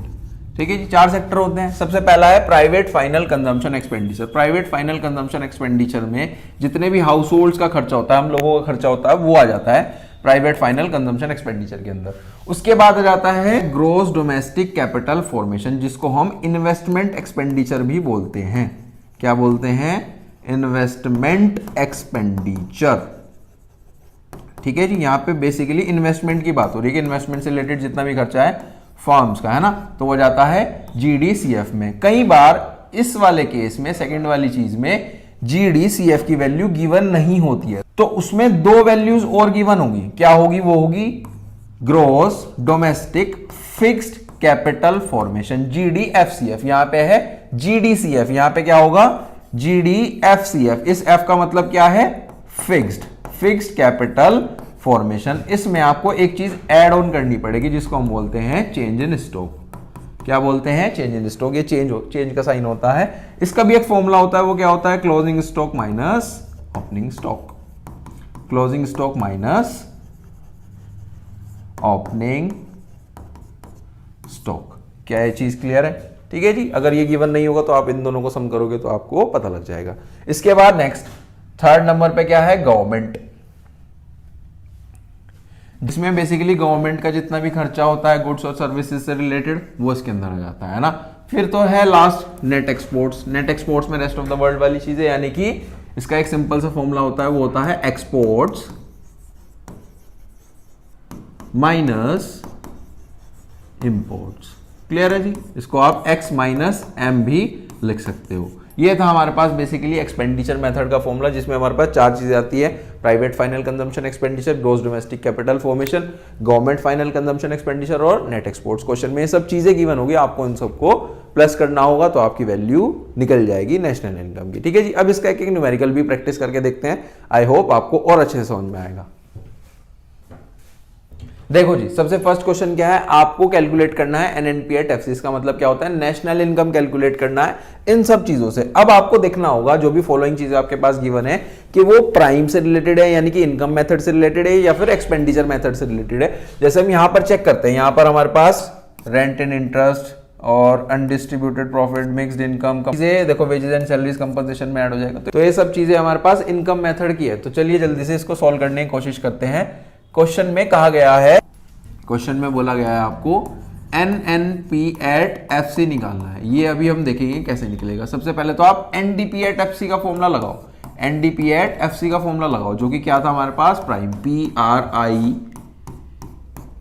ठीक है जी। 4 सेक्टर होते हैं। सबसे पहला है private final consumption expenditure. Private final consumption expenditure में जितने भी हाउस होल्ड्स का खर्चा होता है, हम लोगों का खर्चा होता है, वो आ जाता है प्राइवेट फाइनल कंजम्पशन एक्सपेंडिचर के अंदर। उसके बाद आ जाता है ग्रॉस डोमेस्टिक कैपिटल फॉर्मेशन, जिसको हम इन्वेस्टमेंट एक्सपेंडिचर भी बोलते हैं। क्या बोलते हैं? इन्वेस्टमेंट एक्सपेंडिचर, ठीक है जी। यहां पे बेसिकली इन्वेस्टमेंट की बात हो रही है कि इन्वेस्टमेंट से रिलेटेड जितना भी खर्चा है फर्म्स का, है ना, तो वो जाता है जीडीसीएफ में। कई बार इस वाले केस में, सेकंड वाली चीज में जीडीसीएफ की वैल्यू गिवन नहीं होती है, तो उसमें 2 वैल्यूज और गिवन होगी। क्या होगी? वो होगी gross domestic fixed capital formation, GDFCF. यहां पे है जीडीसीएफ, यहां पे क्या होगा? जीडीएफसीएफ। इस एफ का मतलब क्या है? Fixed capital formation. इसमें आपको एक चीज ऐड ऑन करनी पड़ेगी जिसको हम बोलते हैं चेंज इन स्टॉक। क्या बोलते हैं, चेंज इन स्टॉक। ये चेंज का साइन होता है। इसका भी एक फॉर्मूला होता है, वो क्या होता है, closing stock minus opening stock, closing stock minus opening stock. क्या ये चीज क्लियर है? ठीक है जी। अगर ये गिवन नहीं होगा तो आप इन दोनों को सम करोगे तो आपको पता लग जाएगा। इसके बाद नेक्स्ट थर्ड नंबर पे क्या है, गवर्नमेंट, जिसमें बेसिकली गवर्नमेंट का जितना भी खर्चा होता है गुड्स और सर्विसेज से रिलेटेड वो इसके अंदर आ जाता है ना। फिर तो है last net exports. Net exports में रेस्ट ऑफ द वर्ल्ड वाली चीजें, यानी कि इसका एक सिंपल सा फॉर्मूला होता है, वो होता है एक्सपोर्ट्स माइनस इंपोर्ट्स। क्लियर है जी। इसको आप x माइनस एम भी लिख सकते हो। ये था हमारे पास बेसिकली एक्सपेंडिचर मेथड का फॉर्मूला, जिसमें हमारे पास चार चीजें आती है, private final consumption expenditure, gross domestic capital formation, government final consumption expenditure और नेट एक्सपोर्ट्स। क्वेश्चन में ये सब चीजें गिवन होगी, आपको इन सबको प्लस करना होगा तो आपकी वैल्यू निकल जाएगी नेशनल इनकम की। ठीक है जी। अब इसका एक एक न्यूमेरिकल भी प्रैक्टिस करके देखते हैं, आई होप आपको और अच्छे से समझ में आएगा। देखो जी, सबसे फर्स्ट क्वेश्चन क्या है, आपको कैलकुलेट करना है एनएनपीएट एफसी। इसका मतलब क्या होता है, नेशनल इनकम कैलकुलेट करना है इन सब चीजों से। अब आपको देखना होगा जो भी फॉलोइंग चीजें आपके पास गिवन है कि वो प्राइम से रिलेटेड है, यानी कि इनकम मेथड से रिलेटेड है, या फिर एक्सपेंडिचर मेथड से रिलेटेड है। जैसे हम यहां पर चेक करते हैं, यहां पर हमारे पास रेंट एंड इंटरेस्ट और अनडिस्ट्रीब्यूटेड प्रॉफिट, मिक्स्ड इनकम, चीजें देखो वेजेस एंड सैलरीज कंपनसेशन में ऐड हो जाएगा। तो ये सब चीजें हमारे पास इनकम मेथड की है। तो चलिए जल्दी से इसको सॉल्व करने की कोशिश करते हैं। क्वेश्चन में कहा गया है, क्वेश्चन में बोला गया है आपको NNP@FC निकालना है। ये अभी हम देखेंगे कैसे निकलेगा। सबसे पहले तो आप NDP@FC का फॉर्मूला लगाओ, NDP@FC का फॉर्मूला लगाओ, जो कि क्या था हमारे पास, prime PRI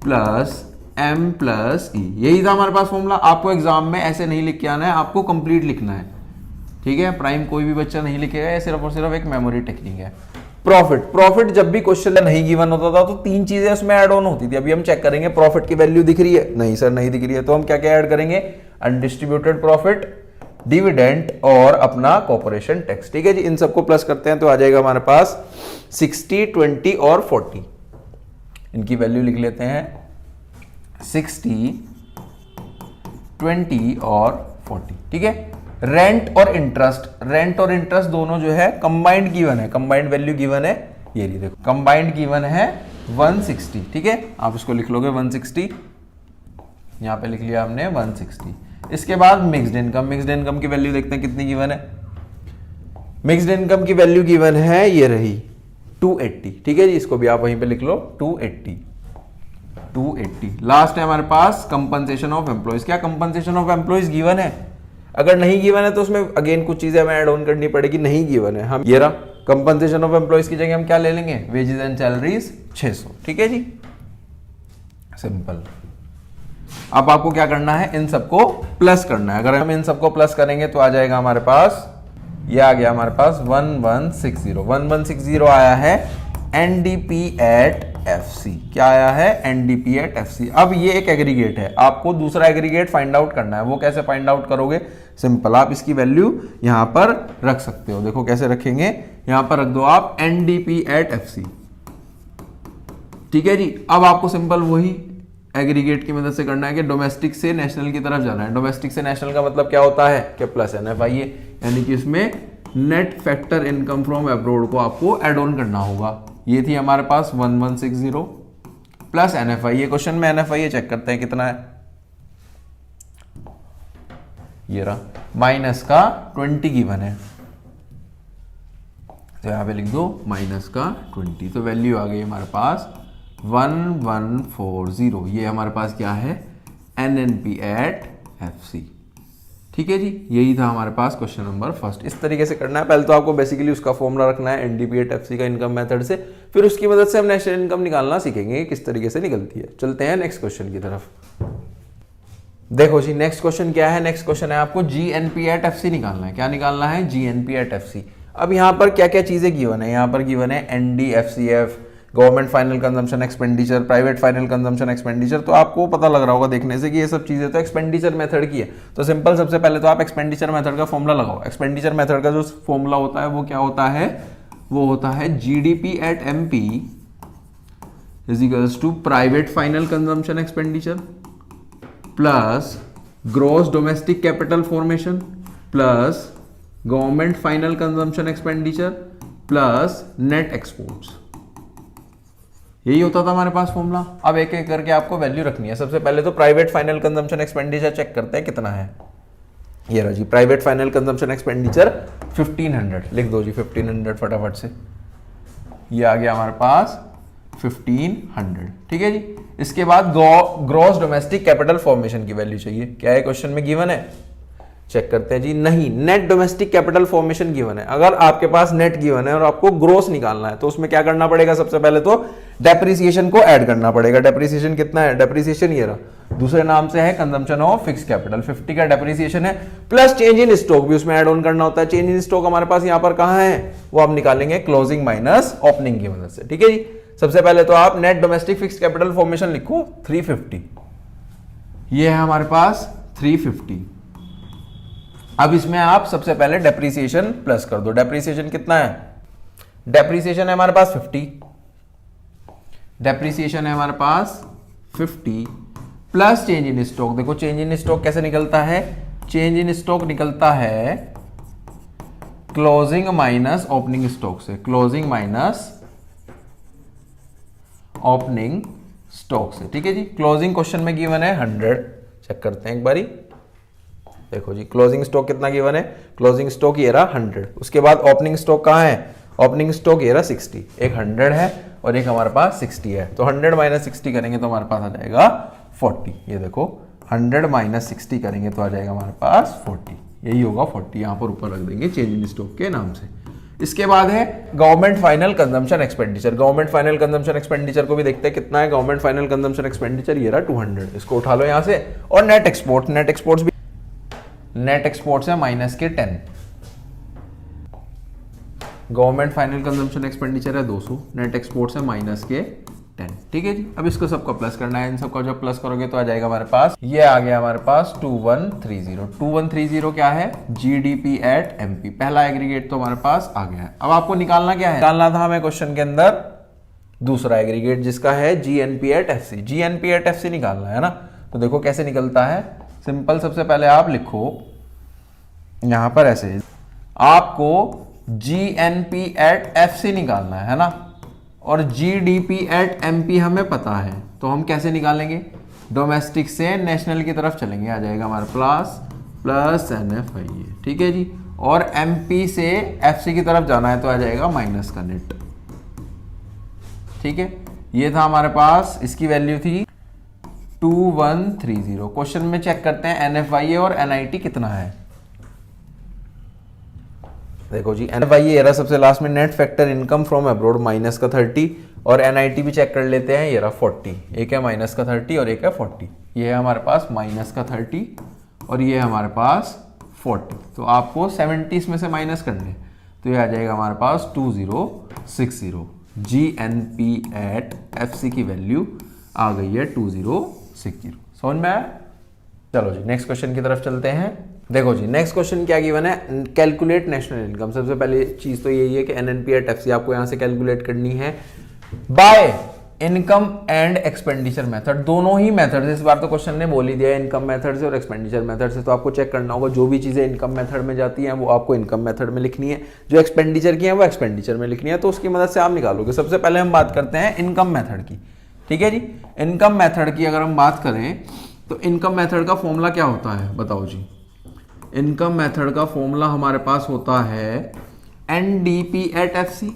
plus M plus E। यही था हमारे पास फॉर्मूला। आपको एग्जाम में ऐसे नहीं लिख के आना है, आपको कंप्लीट लिखना है। ठीक है, प्राइम कोई भी बच्चा नहीं लिखेगा, ये सिर्फ और सिर्फ एक मेमोरी टेक्निक है। प्रॉफिट जब भी क्वेश्चन नहीं गिवन होता था तो तीन चीजें उसमें ऐड ऑन होती थी। अभी हम चेक करेंगे प्रॉफिट की वैल्यू दिख रही है, नहीं सर नहीं दिख रही है, तो हम क्या क्या ऐड करेंगे, अनडिस्ट्रीब्यूटेड प्रॉफिट, डिविडेंड और अपना कॉर्पोरेशन टैक्स। ठीक है जी। इन सबको प्लस करते हैं तो आ जाएगा हमारे पास 60, 20 और 40। इनकी वैल्यू लिख लेते हैं 60, 20 और 40। ठीक है। रेंट और इंटरेस्ट दोनों जो है कंबाइंड गिवन है, कंबाइंड वैल्यू गिवन है, ये नहीं देखो कंबाइंड गिवन है 160। ठीक है, आप इसको लिख लोगे 160, यहां पे लिख लिया हमने 160। इसके बाद मिक्स्ड इनकम की वैल्यू देखते हैं कितनी गिवन है। मिक्स्ड इनकम की वैल्यू गिवन है, ये रही 280। ठीक है जी, इसको भी आप वहीं पे लिख लो 280। लास्ट है हमारे पास कंपनसेशन ऑफ एम्प्लॉइज। क्या कंपनसेशन ऑफ एम्प्लॉइज गिवन है? अगर नहीं गिवन है तो उसमें अगेन कुछ चीजें हमें ऐड ऑन करनी पड़ेगी। नहीं गिवन है, हम ये रहा कंपनसेशन ऑफ एम्प्लॉइज की जगह हम क्या ले लेंगे, वेजेस एंड सैलरीज 600। ठीक है जी, सिंपल। अब आपको क्या करना है, इन सबको प्लस करना है। अगर हम इन सबको प्लस करेंगे तो आ जाएगा हमारे पास, ये आ गया हमारे पास 1160 आया है NDP@FC। क्या आया है, NDP@FC। अब ये एक एग्रीगेट है, आपको दूसरा एग्रीगेट फाइंड आउट करना है। वो कैसे फाइंड आउट करोगे, सिंपल, आप इसकी वैल्यू यहां पर रख सकते हो। देखो कैसे रखेंगे, यहां पर रख दो आप NDP@FC। ठीक है जी। अब आपको सिंपल वही एग्रीगेट की मदद से करना है कि डोमेस्टिक से नेशनल की तरफ जाना है। डोमेस्टिक से नेशनल का मतलब क्या होता है कि प्लस NFI है, यानी कि इसमें net factor income from abroad को आपको एड ऑन करना होगा। ये थी हमारे पास 1160 प्लस NFI। ये क्वेश्चन में NFI है, चेक करते हैं कितना है, ये रहा, माइनस का 20 गिवन है, तो यहां पे लिख दो माइनस का 20। तो वैल्यू आ गई हमारे पास 1140। ये हमारे पास क्या है, NNP@FC। ठीक है जी, यही था हमारे पास क्वेश्चन नंबर फर्स्ट। इस तरीके से करना है। पहले तो आपको बेसिकली उसका फॉर्मूला रखना है NDP@FC का इनकम मेथड से, फिर उसकी मदद से हम नेशनल इनकम निकालना सीखेंगे किस तरीके से निकलती है। चलते हैं नेक्स्ट क्वेश्चन की तरफ। देखो जी, नेक्स्ट क्वेश्चन क्या है, नेक्स्ट क्वेश्चन है आपको GNP@FC निकालना है। क्या निकालना है, GNP@FC। अब यहाँ पर क्या क्या चीजें गिवन है, यहाँ पर गिवन है NDFCF, government final consumption expenditure, private final consumption expenditure. तो आपको पता लग रहा होगा देखने से कि ये सब चीजें तो एक्सपेंडिचर मेथड की है। तो सिंपल, सबसे पहले तो आप एक्सपेंडिचर मेथड का फॉर्मूला लगाओ। एक्सपेंडिचर मेथड का जो फॉर्मूला होता है वो क्या होता है, वो होता है GDP@MP is equals to private final consumption expenditure plus gross domestic capital formation plus government final consumption expenditure plus net exports, यही होता था हमारे पास फॉर्मूला। अब एक एक करके आपको वैल्यू रखनी है। सबसे पहले तो private final consumption expenditure check करते हैं कितना है। ये रहा जी प्राइवेट फाइनल कंजम्पशन एक्सपेंडिचर 1500, लिख दो जी 1500 फटाफट से, ये आ गया हमारे पास 1500, ठीक है जी। इसके बाद ग्रॉस डोमेस्टिक कैपिटल फॉर्मेशन की वैल्यू चाहिए, क्या है क्वेश्चन में गिवन है, चेक करते हैं जी। नहीं, net domestic capital formation given है। अगर आपके पास नेट गिवन है और आपको ग्रोस निकालना है तो उसमें क्या करना पड़ेगा, सबसे पहले तो डेप्रिसिएशन को ऐड करना पड़ेगा। डेप्रिसिएशन कितना है, डेप्रिसिएशन ये रहा, दूसरे नाम से है कंजम्पशन ऑफ फिक्स कैपिटल, 50 का डेप्रिसिएशन है, प्लस चेंज इन स्टॉक भी उसमें ऐड ऑन करना होता है। चेंज इन स्टॉक हमारे पास यहां पर कहां है, वो आप निकालेंगे क्लोजिंग माइनस ओपनिंग की मदद से, ठीक है जी। सबसे पहले तो आप net domestic fix capital formation लिखो 350, ये है हमारे पास 350। अब इसमें आप सबसे पहले डेप्रिसिएशन प्लस कर दो। डेप्रिसिएशन कितना है, डेप्रिसिएशन है हमारे पास 50, डेप्रिसिएशन है हमारे पास 50 प्लस चेंज इन स्टॉक। देखो चेंज इन स्टॉक कैसे निकलता है, चेंज इन स्टॉक निकलता है क्लोजिंग माइनस ओपनिंग स्टॉक से, क्लोजिंग माइनस ओपनिंग स्टॉक से, ठीक है जी। क्लोजिंग क्वेश्चन में गिवन है 100, चेक करते हैं एक बारी। देखो जी क्लोजिंग स्टॉक कितना गिवन है, क्लोजिंग स्टॉक ये रहा 100, उसके बाद ओपनिंग स्टॉक कहाँ है, ओपनिंग स्टॉक ये रहा 60, एक 100 है और एक हमारे पास 60 है, तो 100 माइनस 60 करेंगे तो हमारे पास आ जाएगा 40। ये देखो 100 माइनस 60 करेंगे तो आ जाएगा हमारे पास 40, यही होगा 40, यहाँ पर ऊपर रख देंगे चेंज इन स्टॉक के नाम से। इसके बाद है government final consumption expenditure. Government final consumption expenditure को भी देखते हैं कितना है। गवर्नमेंट फाइनल कंजम्पशन एक्सपेंडिचर ये रहा 200, इसको उठा लो यहाँ से। और नेट एक्सपोर्ट, नेट एक्सपोर्ट्स भी, नेट एक्सपोर्ट्स है माइनस के 10, गवर्नमेंट फाइनल कंजम्पशन एक्सपेंडिचर है 200, नेट एक्सपोर्ट्स है माइनस के 10, ठीक है जी। अब इसको सबको प्लस करना है, इन सबको जब प्लस करोगे तो आ जाएगा हमारे पास, ये आ गया हमारे पास 2130। 2130 क्या है, जीडीपी एट एमपी, पहला एग्रीगेट तो हमारे पास आ गया है। अब आपको निकालना क्या है, निकालना था हमें क्वेश्चन के अंदर दूसरा एग्रीगेट जिसका है GNP at FC, GNP at FC निकालना है ना। तो देखो कैसे निकलता है, सिंपल, सबसे पहले आप लिखो यहां पर ऐसे, आपको जीएनपी एट एफसी निकालना है ना, और जीडीपी एट एमपी हमें पता है, तो हम कैसे निकालेंगे, डोमेस्टिक से नेशनल की तरफ चलेंगे, आ जाएगा हमारे पास प्लस एनएफआईए, ठीक है जी। और एमपी से एफसी की तरफ जाना है तो आ जाएगा माइनस का नेट, ठीक है। ये था हमारे पास, इसकी वैल्यू थी 2130। क्वेश्चन में चेक करते हैं एनएफआईए और एनआईटी कितना है। देखो जी एनएफआईए ये रहा सबसे लास्ट में, net factor income from abroad minus का 30, और एनआईटी भी चेक कर लेते हैं, ये रहा 40, एक है माइनस का 30 और एक है 40, ये है हमारे पास माइनस का 30 और ये है हमारे पास 40। तो आपको 70 में से माइनस करने, तो ये आ जाएगा हमारे पास 2060। जीएनपी एट एफसी की वैल्यू आ गई है 2060। समझ में आया? चलो जी नेक्स्ट क्वेश्चन की तरफ चलते हैं। देखो जी नेक्स्ट क्वेश्चन क्या गिवन है, कैलकुलेट नेशनल इनकम। सबसे पहले चीज तो यही है कि एनएनपी एट एफसी आपको यहां से कैलकुलेट करनी है by income and expenditure method, दोनों ही मेथड। इस बार तो क्वेश्चन ने बोल ही दिया है इनकम मेथड से और एक्सपेंडिचर मेथड से, तो आपको चेक करना होगा जो भी चीजें इनकम मेथड में जाती हैं वो आपको इनकम मेथड में लिखनी है, जो एक्सपेंडिचर की है वो एक्सपेंडिचर में लिखनी है, तो उसकी मदद से आप निकालोगे। सबसे पहले हम बात करते हैं इनकम मेथड की, ठीक है जी। इनकम मेथड की अगर हम बात करें तो इनकम मेथड का फॉर्मूला क्या होता है, बताओ जी। इनकम मेथड का फॉर्मूला हमारे पास होता है एनडीपी एट एफसी,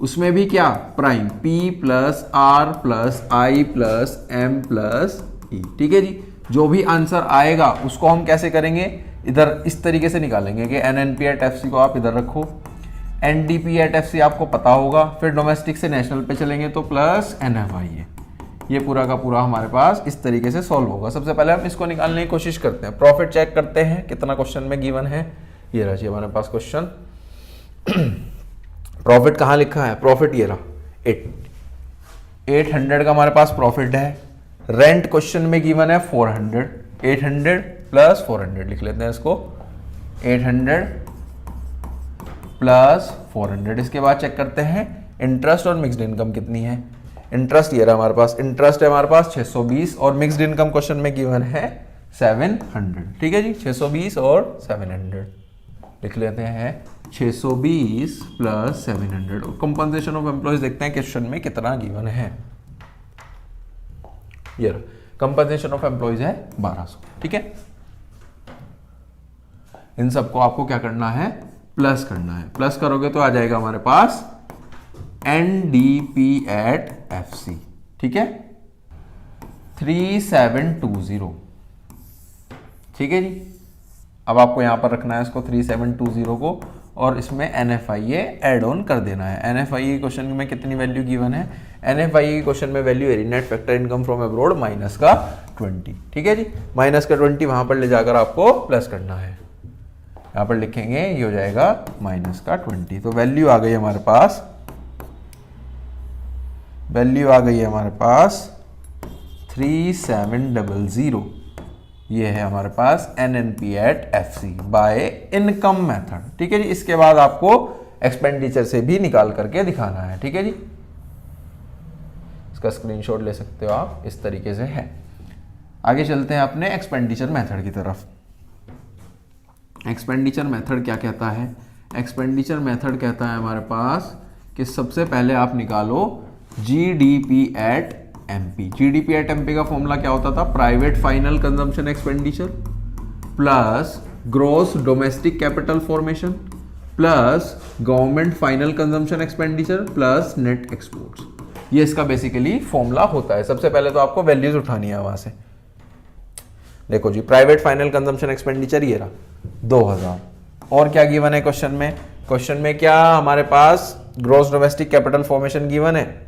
उसमें भी क्या, prime, P plus R plus I plus M plus E, ठीक है जी। जो भी आंसर आएगा उसको हम कैसे करेंगे, इधर इस तरीके से निकालेंगे कि एनएनपी एट एफसी को आप इधर रखो, एनडीपी एट एफसी आपको पता होगा, फिर डोमेस्टिक से नेशनल पे चलेंगे तो प्लस एनएफआईए, ये पूरा का पूरा हमारे पास इस तरीके से सॉल्व होगा। सबसे पहले हम इसको निकालने की कोशिश करते हैं, प्रॉफिट चेक करते हैं कितना क्वेश्चन में गिवन है। ये रहा जी हमारे पास क्वेश्चन, प्रॉफिट कहाँ लिखा है, प्रॉफिट ये रहा 800 का हमारे पास प्रॉफिट है। रेंट क्वेश्चन में गिवन है 400, 800 प्लस 400 लिख लेते हैं इसको, 800 प्लस 400। इसके बाद चेक करते हैं इंटरेस्ट और मिक्स्ड इनकम कितनी है। इंटरेस्ट ये रहा हमारे पास, इंटरेस्ट है हमारे पास 620 और मिक्स्ड इनकम क्वेश्चन में गिवन है 700, ठीक है जी, 620 और 700 लिख लेते हैं, 620 प्लस 700। और कंपनसेशन ऑफ एम्प्लॉयज देखते हैं क्वेश्चन में कितना गिवन है। ये कंपनसेशन ऑफ एम्प्लॉयज है 1200, ठीक है। इन सबको आपको क्या करना है, प्लस करना है। प्लस करोगे तो आ जाएगा हमारे पास NDP एट FC, ठीक है, 3720, ठीक है जी। अब आपको यहां पर रखना है इसको 3720 को, और इसमें NFIA ऐड ऑन कर देना है। NFIA क्वेश्चन में कितनी वैल्यू गिवन है, NFIA क्वेश्चन में वैल्यू है net factor income from abroad minus का 20, ठीक है जी। माइनस का 20 वहां पर ले जाकर आपको प्लस करना है, यहां पर लिखेंगे, ये हो जाएगा माइनस का 20। तो वैल्यू आ गई हमारे पास, वैल्यू आ गई है हमारे पास 3700। ये है हमारे पास NNP at FC by income method, ठीक है जी। इसके बाद आपको एक्सपेंडिचर से भी निकाल करके दिखाना है, ठीक है जी। इसका स्क्रीनशॉट ले सकते हो आप, इस तरीके से है। आगे चलते हैं अपने एक्सपेंडिचर मेथड की तरफ। एक्सपेंडिचर मेथड क्या कहता है, एक्सपेंडिचर मेथड कहता है हमारे पास कि सबसे पहले आप निकालो GDP at MP। GDP at MP का फॉर्मूला क्या होता था, private final consumption expenditure plus gross domestic capital formation plus government final consumption expenditure plus net exports. ये इसका बेसिकली फॉर्मूला होता है। सबसे पहले तो आपको वैल्यूज उठानी है वहां से। देखो जी, प्राइवेट फाइनल कंजम्पशन एक्सपेंडिचर ये रहा 2000, और क्या गिवन है क्वेश्चन में, क्वेश्चन में क्या हमारे पास gross domestic capital formation given है,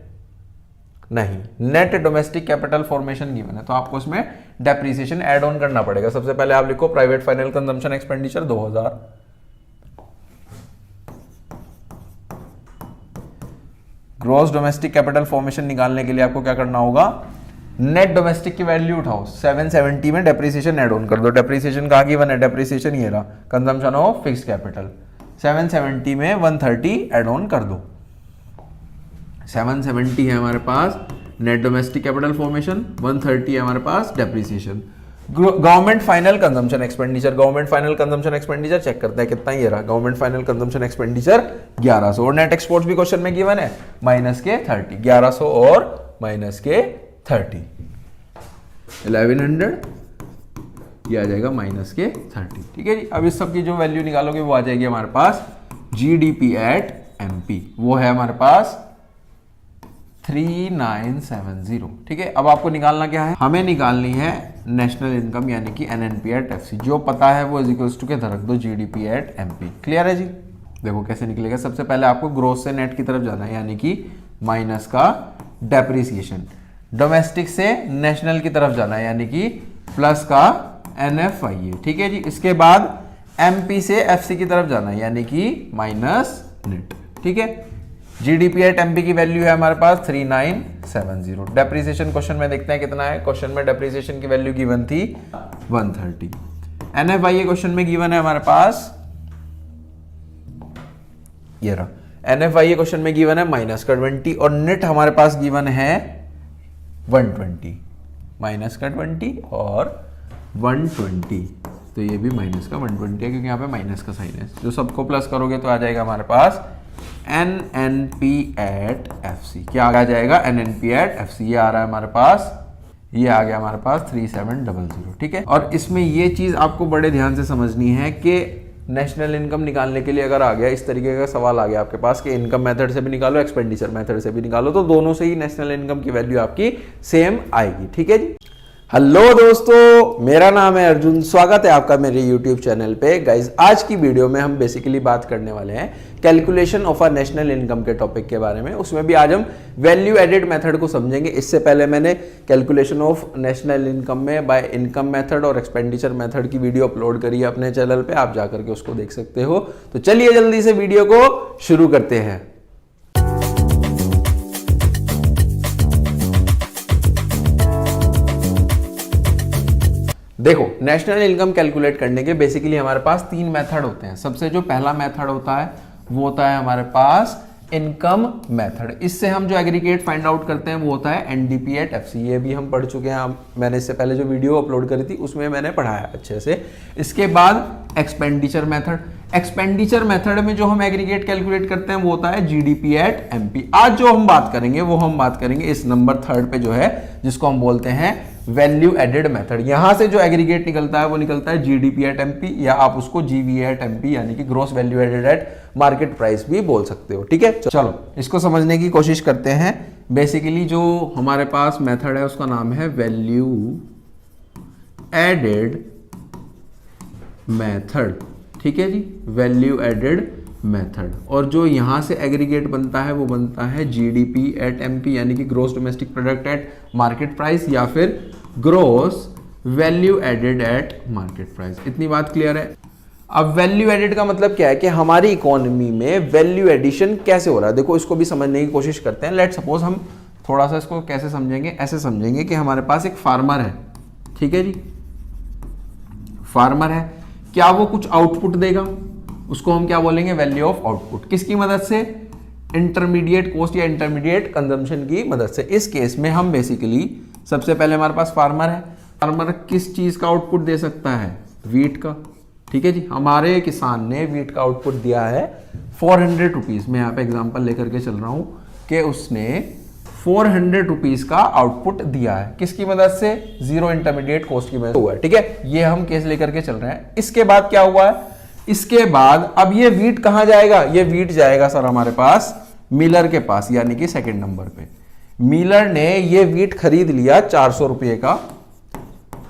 नहीं, net domestic capital formation given है। तो आपको इसमें डेप्रिसिएशन ऐड ऑन करना पड़ेगा। सबसे पहले आप लिखो private final consumption expenditure 2000, gross domestic capital formation निकालने के लिए आपको क्या करना होगा, नेट डोमेस्टिक की वैल्यू उठाओ, 770 में डेप्रिसिएशन ऐड ऑन कर दो। डेप्रिसिएशन कहां गिवन है, डेप्रिसिएशन ये रहा, कंजम्पशन ऑफ फिक्स्ड कैपिटल, 770 में 130 ऐड ऑन कर दो। 770 है हमारे पास नेट डोमेस्टिक कैपिटल फॉर्मेशन, 130 है हमारे पास depreciation. Government final consumption expenditure, government final consumption expenditure check करते हैं कितना, ये रहा गवर्नमेंट फाइनल कंजम्पशन एक्सपेंडिचर 1100, और नेट एक्सपोर्ट्स भी क्वेश्चन में गिवन है माइनस के 30, 1100 और माइनस के 30, 1100, ये आ जाएगा माइनस के 30, ठीक है जी। अब इस सब की जो वैल्यू निकालोगे वो आ जाएगी हमारे पास GDP एट MP, वो है हमारे पास 3970, ठीक है। अब आपको निकालना क्या है, हमें निकालनी है नेशनल इनकम यानी कि NNP एट FC। जो पता है वो इज इक्वल्स टू के रख दो GDP एट MP। क्लियर है जी। देखो कैसे निकलेगा, सबसे पहले आपको ग्रोथ से नेट की तरफ जाना है यानी कि माइनस का डेप्रिसिएशन, डोमेस्टिक से नेशनल की तरफ जाना है यानी कि प्लस का NFIA, ठीक है जी। इसके बाद MP से FC की तरफ जाना है यानी कि माइनस नेट, ठीक है। GDP एट MP की वैल्यू है हमारे पास 3970। डेप्रिसिएशन क्वेश्चन में देखते हैं कितना है, क्वेश्चन में डेप्रिसिएशन की वैल्यू गिवन थी 130। NFIA क्वेश्चन में गिवन है हमारे पास, ये रहा NFIA क्वेश्चन में गिवन है माइनस का 20, और नेट हमारे पास गिवन है 120, माइनस का 20 और 120, तो ये भी माइनस का 120 है क्योंकि यहाँ पे माइनस का साइन है। जो सबको प्लस करोगे तो आ जाएगा हमारे पास NNP एट FC। क्या आ जाएगा, NNP एट FC, ये आ रहा है हमारे पास, ये आ गया हमारे पास 3700, ठीक है। और इसमें ये चीज आपको बड़े ध्यान से समझनी है कि नेशनल इनकम निकालने के लिए अगर आ गया इस तरीके का सवाल आ गया आपके पास कि इनकम मेथड से भी निकालो एक्सपेंडिचर मेथड से भी निकालो, तो दोनों से ही नेशनल इनकम की वैल्यू आपकी सेम आएगी, ठीक है जी। हेलो दोस्तों, मेरा नाम है अर्जुन, स्वागत है आपका मेरे YouTube चैनल पे। गाइज आज की वीडियो में हम बेसिकली बात करने वाले हैं calculation of a national income के टॉपिक के बारे में। उसमें भी आज हम वैल्यू एडेड मेथड को समझेंगे। इससे पहले मैंने कैलकुलेशन ऑफ नेशनल इनकम में बाय इनकम मेथड और एक्सपेंडिचर मेथड की वीडियो अपलोड करी है अपने चैनल पे, आप जाकर के उसको देख सकते हो। तो चलिए जल्दी से वीडियो को शुरू करते हैं। देखो, नेशनल इनकम कैलकुलेट करने के बेसिकली हमारे पास तीन मेथड होते हैं। सबसे जो पहला मेथड होता है वो होता है हमारे पास इनकम मेथड, इससे हम जो एग्रीगेट फाइंड आउट करते हैं वो होता है एनडीपी एट एफसी। ये भी हम पढ़ चुके हैं, मैंने इससे पहले जो वीडियो अपलोड करी थी उसमें मैंने पढ़ाया अच्छे से। इसके बाद एक्सपेंडिचर मेथड, एक्सपेंडिचर मेथड में जो हम एग्रीगेट कैलकुलेट करते हैं वो होता है जीडीपी एट एमपी। आज जो हम बात करेंगे वो हम बात करेंगे इस नंबर 3 पे जो है, जिसको हम बोलते हैं वैल्यू एडेड मेथड। यहां से जो एग्रीगेट निकलता है वो निकलता है जीडीपी एट एमपी, या आप उसको जीवी एट एमपी यानी कि gross value added at market price भी बोल सकते हो। ठीक है, चलो इसको समझने की कोशिश करते हैं। बेसिकली जो हमारे पास मेथड है उसका नाम है वैल्यू एडेड मेथड। ठीक है जी, वैल्यू एडेड मेथड। और जो यहां से एग्रीगेट बनता है वो बनता है जीडीपी एट एमपी यानी कि gross domestic product at market price, या फिर gross value added at market price. इतनी बात क्लियर है। अब वैल्यू एडेड का मतलब क्या है कि हमारी इकोनॉमी में वैल्यू एडिशन कैसे हो रहा है। देखो इसको भी समझने की कोशिश करते हैं। लेट सपोज हम थोड़ा सा इसको कैसे समझेंगे, ऐसे समझेंगे कि हमारे पास एक फार्मर है। ठीक है जी, फार्मर है, क्या वो कुछ आउटपुट देगा, उसको हम क्या बोलेंगे, वैल्यू ऑफ आउटपुट। किसकी मदद से, इंटरमीडिएट कॉस्ट या इंटरमीडिएट कंजम्पशन की मदद से। इस केस में हम बेसिकली सबसे पहले हमारे पास फार्मर है, फार्मर किस चीज का आउटपुट दे सकता है, वीट का। ठीक है जी, हमारे किसान ने वीट का आउटपुट दिया है 400 रुपीज। मैं यहाँ पे एग्जांपल लेकर के चल रहा हूं कि उसने 400 रुपीज का आउटपुट दिया है, किसकी मदद से, जीरो इंटरमीडिएट कॉस्ट की मदद से हुआ है। ठीक है, ये हम केस लेकर के चल रहे हैं। इसके बाद क्या हुआ है, इसके बाद अब ये वीट कहां जाएगा, ये वीट जाएगा सर हमारे पास मिलर के पास, यानी कि सेकंड नंबर पे। मिलर ने ये वीट खरीद लिया 400 रुपए का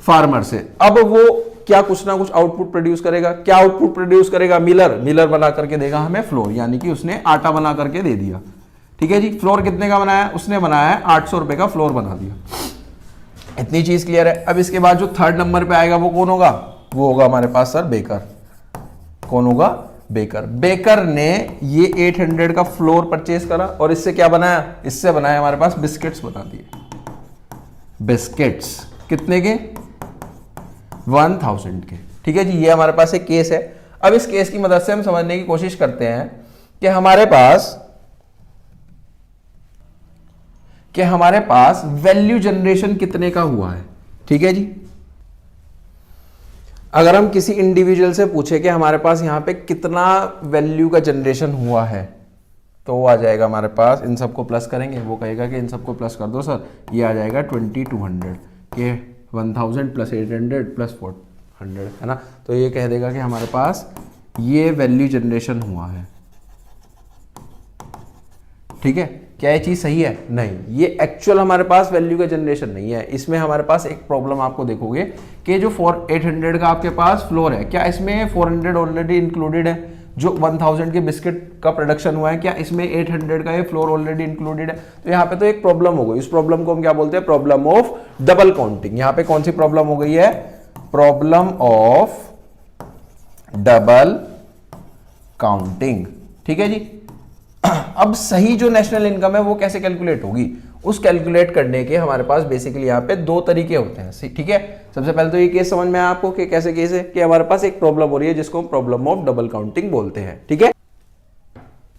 फार्मर से। अब वो क्या कुछ ना कुछ आउटपुट प्रोड्यूस करेगा। क्या आउटपुट प्रोड्यूस करेगा, मिलर बना करके देगा हमें फ्लोर, यानी कि उसने आटा बना करके दे दिया। ठीक है जी, फ्लोर कितने का बनाया, उसने बनाया 800 रुपए का फ्लोर बना दिया। इतनी चीज क्लियर है। अब इसके बाद जो 3rd नंबर पे आएगा वो कौन होगा, वो होगा हमारे पास सर बेकर। कौन होगा, बेकर। बेकर ने ये 800 का फ्लोर परचेज करा और इससे क्या बनाया, इससे बनाया हमारे पास बिस्किट्स बना दिए। बिस्किट्स कितने के, 1000 के। ठीक है जी, ये हमारे पास एक केस है। अब इस केस की मदद से हम समझने की कोशिश करते हैं कि हमारे पास वैल्यू जनरेशन कितने का हुआ है। ठीक है जी, अगर हम किसी इंडिविजुअल से पूछे कि हमारे पास यहां पे कितना वैल्यू का जनरेशन हुआ है, तो वो आ जाएगा हमारे पास, इन सबको प्लस करेंगे, वो कहेगा कि इन सबको प्लस कर दो सर, ये आ जाएगा 2200 के 1000 प्लस 800 प्लस 400, है ना। तो ये कह देगा कि हमारे पास ये वैल्यू जनरेशन हुआ है। ठीक है, क्या ये चीज सही है, नहीं, ये एक्चुअल हमारे पास वैल्यू का जनरेशन नहीं है। इसमें हमारे पास एक प्रॉब्लम आपको देखोगे कि जो 800 का आपके पास फ्लोर है, क्या इसमें 400 ऑलरेडी इंक्लूडेड है। जो 1000 के बिस्किट का प्रोडक्शन हुआ है, क्या इसमें 800 का ये फ्लोर ऑलरेडी इंक्लूडेड है। तो यहाँ पे तो एक प्रॉब्लम हो गई। इस प्रॉब्लम को हम क्या बोलते हैं, प्रॉब्लम ऑफ डबल काउंटिंग। यहाँ पे कौन सी प्रॉब्लम हो गई है, प्रॉब्लम ऑफ डबल काउंटिंग। ठीक है जी, अब सही जो नेशनल इनकम है वो कैसे कैलकुलेट होगी, उस कैलकुलेट करने के हमारे पास बेसिकली यहाँ पे 2 तरीके होते हैं। ठीक है, सबसे पहले तो ये केस समझ में आया आपको कि कैसे केस है कि हमारे पास एक प्रॉब्लम हो रही है जिसको हम प्रॉब्लम ऑफ डबल काउंटिंग बोलते हैं। ठीक है,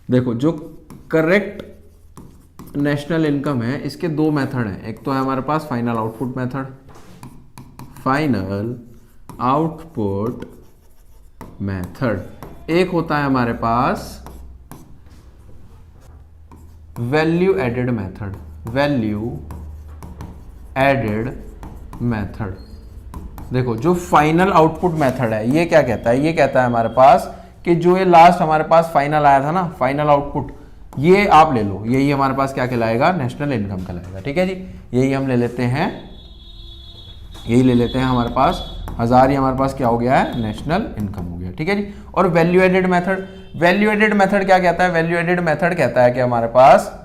देखो जो करेक्ट नेशनल इनकम है इसके 2 मेथड हैं। एक तो है हमारे पास final output method, final output method. एक होता है हमारे पास value added method, value added method. देखो जो फाइनल आउटपुट मेथड है ये क्या कहता है, ये कहता है हमारे पास कि जो ये लास्ट हमारे पास फाइनल आया था ना, फाइनल आउटपुट, ये आप ले लो, यही हमारे पास क्या कहलाएगा, नेशनल इनकम कहलाएगा। ठीक है जी, यही हम ले लेते हैं, यही ले लेते हैं हमारे पास 1000, ये हमारे पास क्या हो गया है, नेशनल इनकम हो गया। ठीक है जी, और value added method, value added method क्या कहता है, वैल्यू एडेड मेथड कहता है कि हमारे पास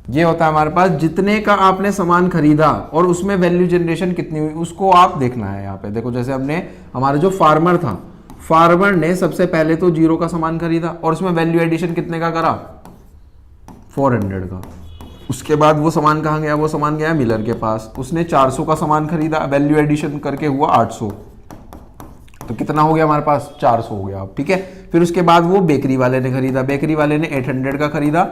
ये होता है, हमारे पास जितने का आपने सामान खरीदा और उसमें वैल्यू जनरेशन कितनी हुई उसको आप देखना है। यहाँ पे देखो जैसे हमने, हमारा जो फार्मर था, फार्मर ने सबसे पहले तो 0 का सामान खरीदा और उसमें वैल्यू एडिशन कितने का करा, 400 का। उसके बाद वो सामान कहाँ गया, वो सामान गया मिलर के पास, उसने 400 का सामान खरीदा, वैल्यू एडिशन करके हुआ 800, तो कितना हो गया हमारे पास, 400 हो गया। ठीक है, फिर उसके बाद वो बेकरी वाले ने खरीदा, बेकरी वाले ने 800 का खरीदा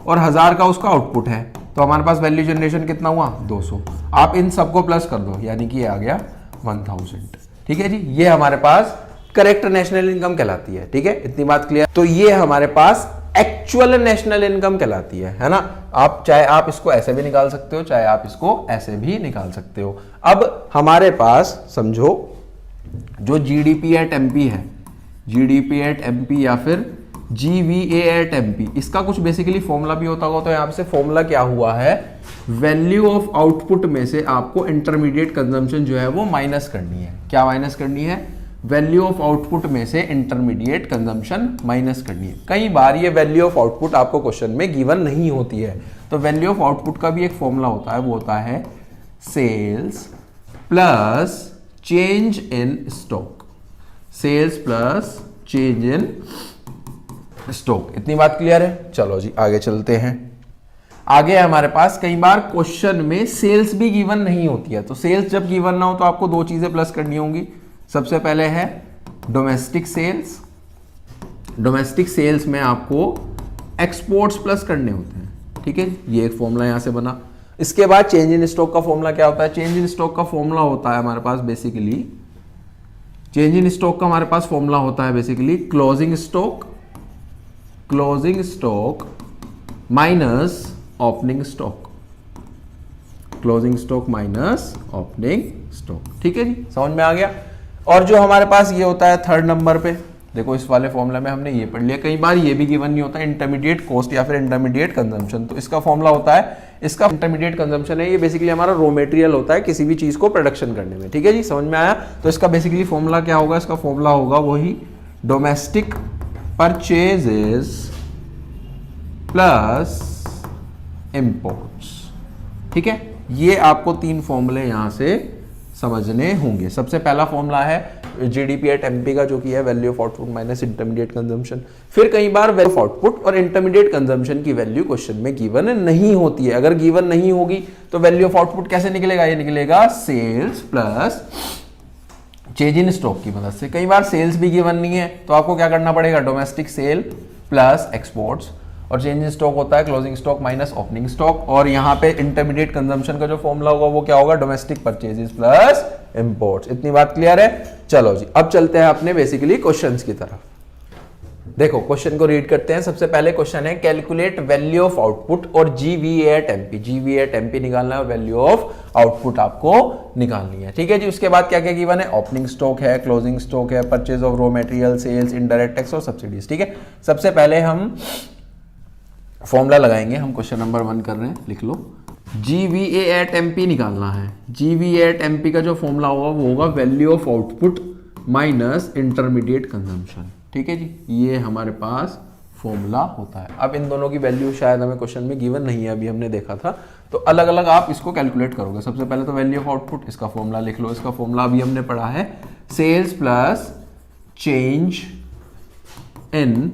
और 1000 का उसका आउटपुट है, तो हमारे पास वैल्यू जनरेशन कितना हुआ 200। आप इन सबको प्लस कर दो, यानी कि ये आ गया 1000। ठीक है जी, ये हमारे पास करेक्ट नेशनल इनकम कहलाती है। ठीक है, इतनी बात क्लियर। तो ये हमारे पास एक्चुअल नेशनल इनकम कहलाती है ना। आप चाहे आप इसको ऐसे भी निकाल सकते हो, चाहे आप इसको ऐसे भी निकाल सकते हो। अब हमारे पास समझो जो जीडीपी एट एमपी है, जीडीपी एट एमपी या फिर जीवीए एट एमपी, इसका कुछ बेसिकली फॉर्मूला भी होता होगा। तो यहां से फॉर्मूला क्या हुआ है, वैल्यू ऑफ आउटपुट में से आपको इंटरमीडिएट कंजम्पशन जो है वो माइनस करनी है। क्या माइनस करनी है, वैल्यू ऑफ आउटपुट में से इंटरमीडिएट कंजम्पशन माइनस करनी है। कई बार ये वैल्यू ऑफ आउटपुट आपको क्वेश्चन में गिवन नहीं होती है, तो वैल्यू ऑफ आउटपुट का भी एक फॉर्मूला होता है, वो होता है sales plus change in stock, sales plus change in stock. इतनी बात क्लियर है। चलो जी आगे चलते हैं। आगे हमारे पास कई बार क्वेश्चन में सेल्स भी गिवन नहीं होती है, तो सेल्स जब गिवन ना हो तो आपको दो चीजें प्लस करनी होंगी। सबसे पहले है डोमेस्टिक सेल्स, डोमेस्टिक सेल्स में आपको एक्सपोर्ट्स प्लस करने होते हैं। ठीक है, ये एक फॉर्मूला यहां से बना। इसके बाद चेंज इन स्टॉक का फॉर्मूला क्या होता है, चेंज इन स्टॉक का फॉर्मूला होता है हमारे पास बेसिकली, चेंज इन स्टॉक का हमारे पास फॉर्मूला होता है basically closing stock, closing stock minus opening stock, closing stock minus opening stock. ठीक है जी, समझ में आ गया। और जो हमारे पास ये होता है थर्ड नंबर पे, देखो इस वाले फॉर्मूला में हमने ये पढ़ लिया। कई बार ये भी गिवन नहीं होता, इंटरमीडिएट कॉस्ट या फिर इंटरमीडिएट कंजम्पशन। तो इसका फॉर्मूला होता है, इसका इंटरमीडिएट कंजम्पशन है, ये बेसिकली हमारा रॉ मटेरियल होता है किसी भी चीज को प्रोडक्शन करने में। ठीक है जी, समझ में आया। तो इसका बेसिकली फॉर्मूला क्या होगा, इसका फॉर्मूला होगा वही डोमेस्टिक परचेजेस प्लस इंपोर्ट्स। ठीक है, ये आपको तीन फॉर्मूले यहां से समझने होंगे। सबसे पहला फॉर्मूला है जीडीपी एट एमपी का, जो कि है value of output minus intermediate consumption. फिर कई बार वैल्यू ऑफ आउटपुट और इंटरमीडिएट कंजम्पशन की वैल्यू क्वेश्चन में गिवन नहीं होती है। अगर गिवन नहीं होगी तो वैल्यू ऑफ आउटपुट कैसे निकलेगा, ये निकलेगा sales plus change in stock की मदद से। कई बार सेल्स भी गिवन नहीं है, तो आपको क्या करना पड़ेगा, डोमेस्टिक सेल प्लस एक्सपोर्ट्स, और चेंज इन स्टॉक होता है closing stock minus opening stock. और यहाँ पे इंटरमीडिएट कंजम्पशन का जो फॉर्मूला होगा वो क्या होगा, डोमेस्टिक परचेजेस प्लस इंपोर्ट्स। इतनी बात क्लियर है। चलो जी अब चलते हैं अपने बेसिकली क्वेश्चंस की तरफ। देखो क्वेश्चन को रीड करते हैं। सबसे पहले क्वेश्चन है कैलकुलेट वैल्यू ऑफ आउटपुट और GVA eight MP, GVA eight MP निकालना है और वैल्यू ऑफ आउटपुट आपको निकालनी है। ठीक है जी, उसके बाद क्या क्या गिवन है, ओपनिंग स्टॉक है, क्लोजिंग स्टॉक है, purchase of raw material, sales, indirect tax और सब्सिडीज। ठीक है, सबसे पहले हम फॉर्मूला लगाएंगे। हम क्वेश्चन नंबर 1 कर रहे हैं, लिख लो। जीवीए एट एमपी निकालना है। जीवीए एट एमपी का जो फॉर्मूला होगा वो होगा value of output minus intermediate consumption. ठीक है जी, ये हमारे पास फॉर्मूला होता है। अब इन दोनों की वैल्यू शायद हमें क्वेश्चन में गिवन नहीं है, अभी हमने देखा था, तो अलग अलग आप इसको कैलकुलेट करोगे। सबसे पहले तो वैल्यू ऑफ आउटपुट, इसका फॉर्मूला लिख लो। इसका फॉर्मूला अभी हमने पढ़ा है sales plus change in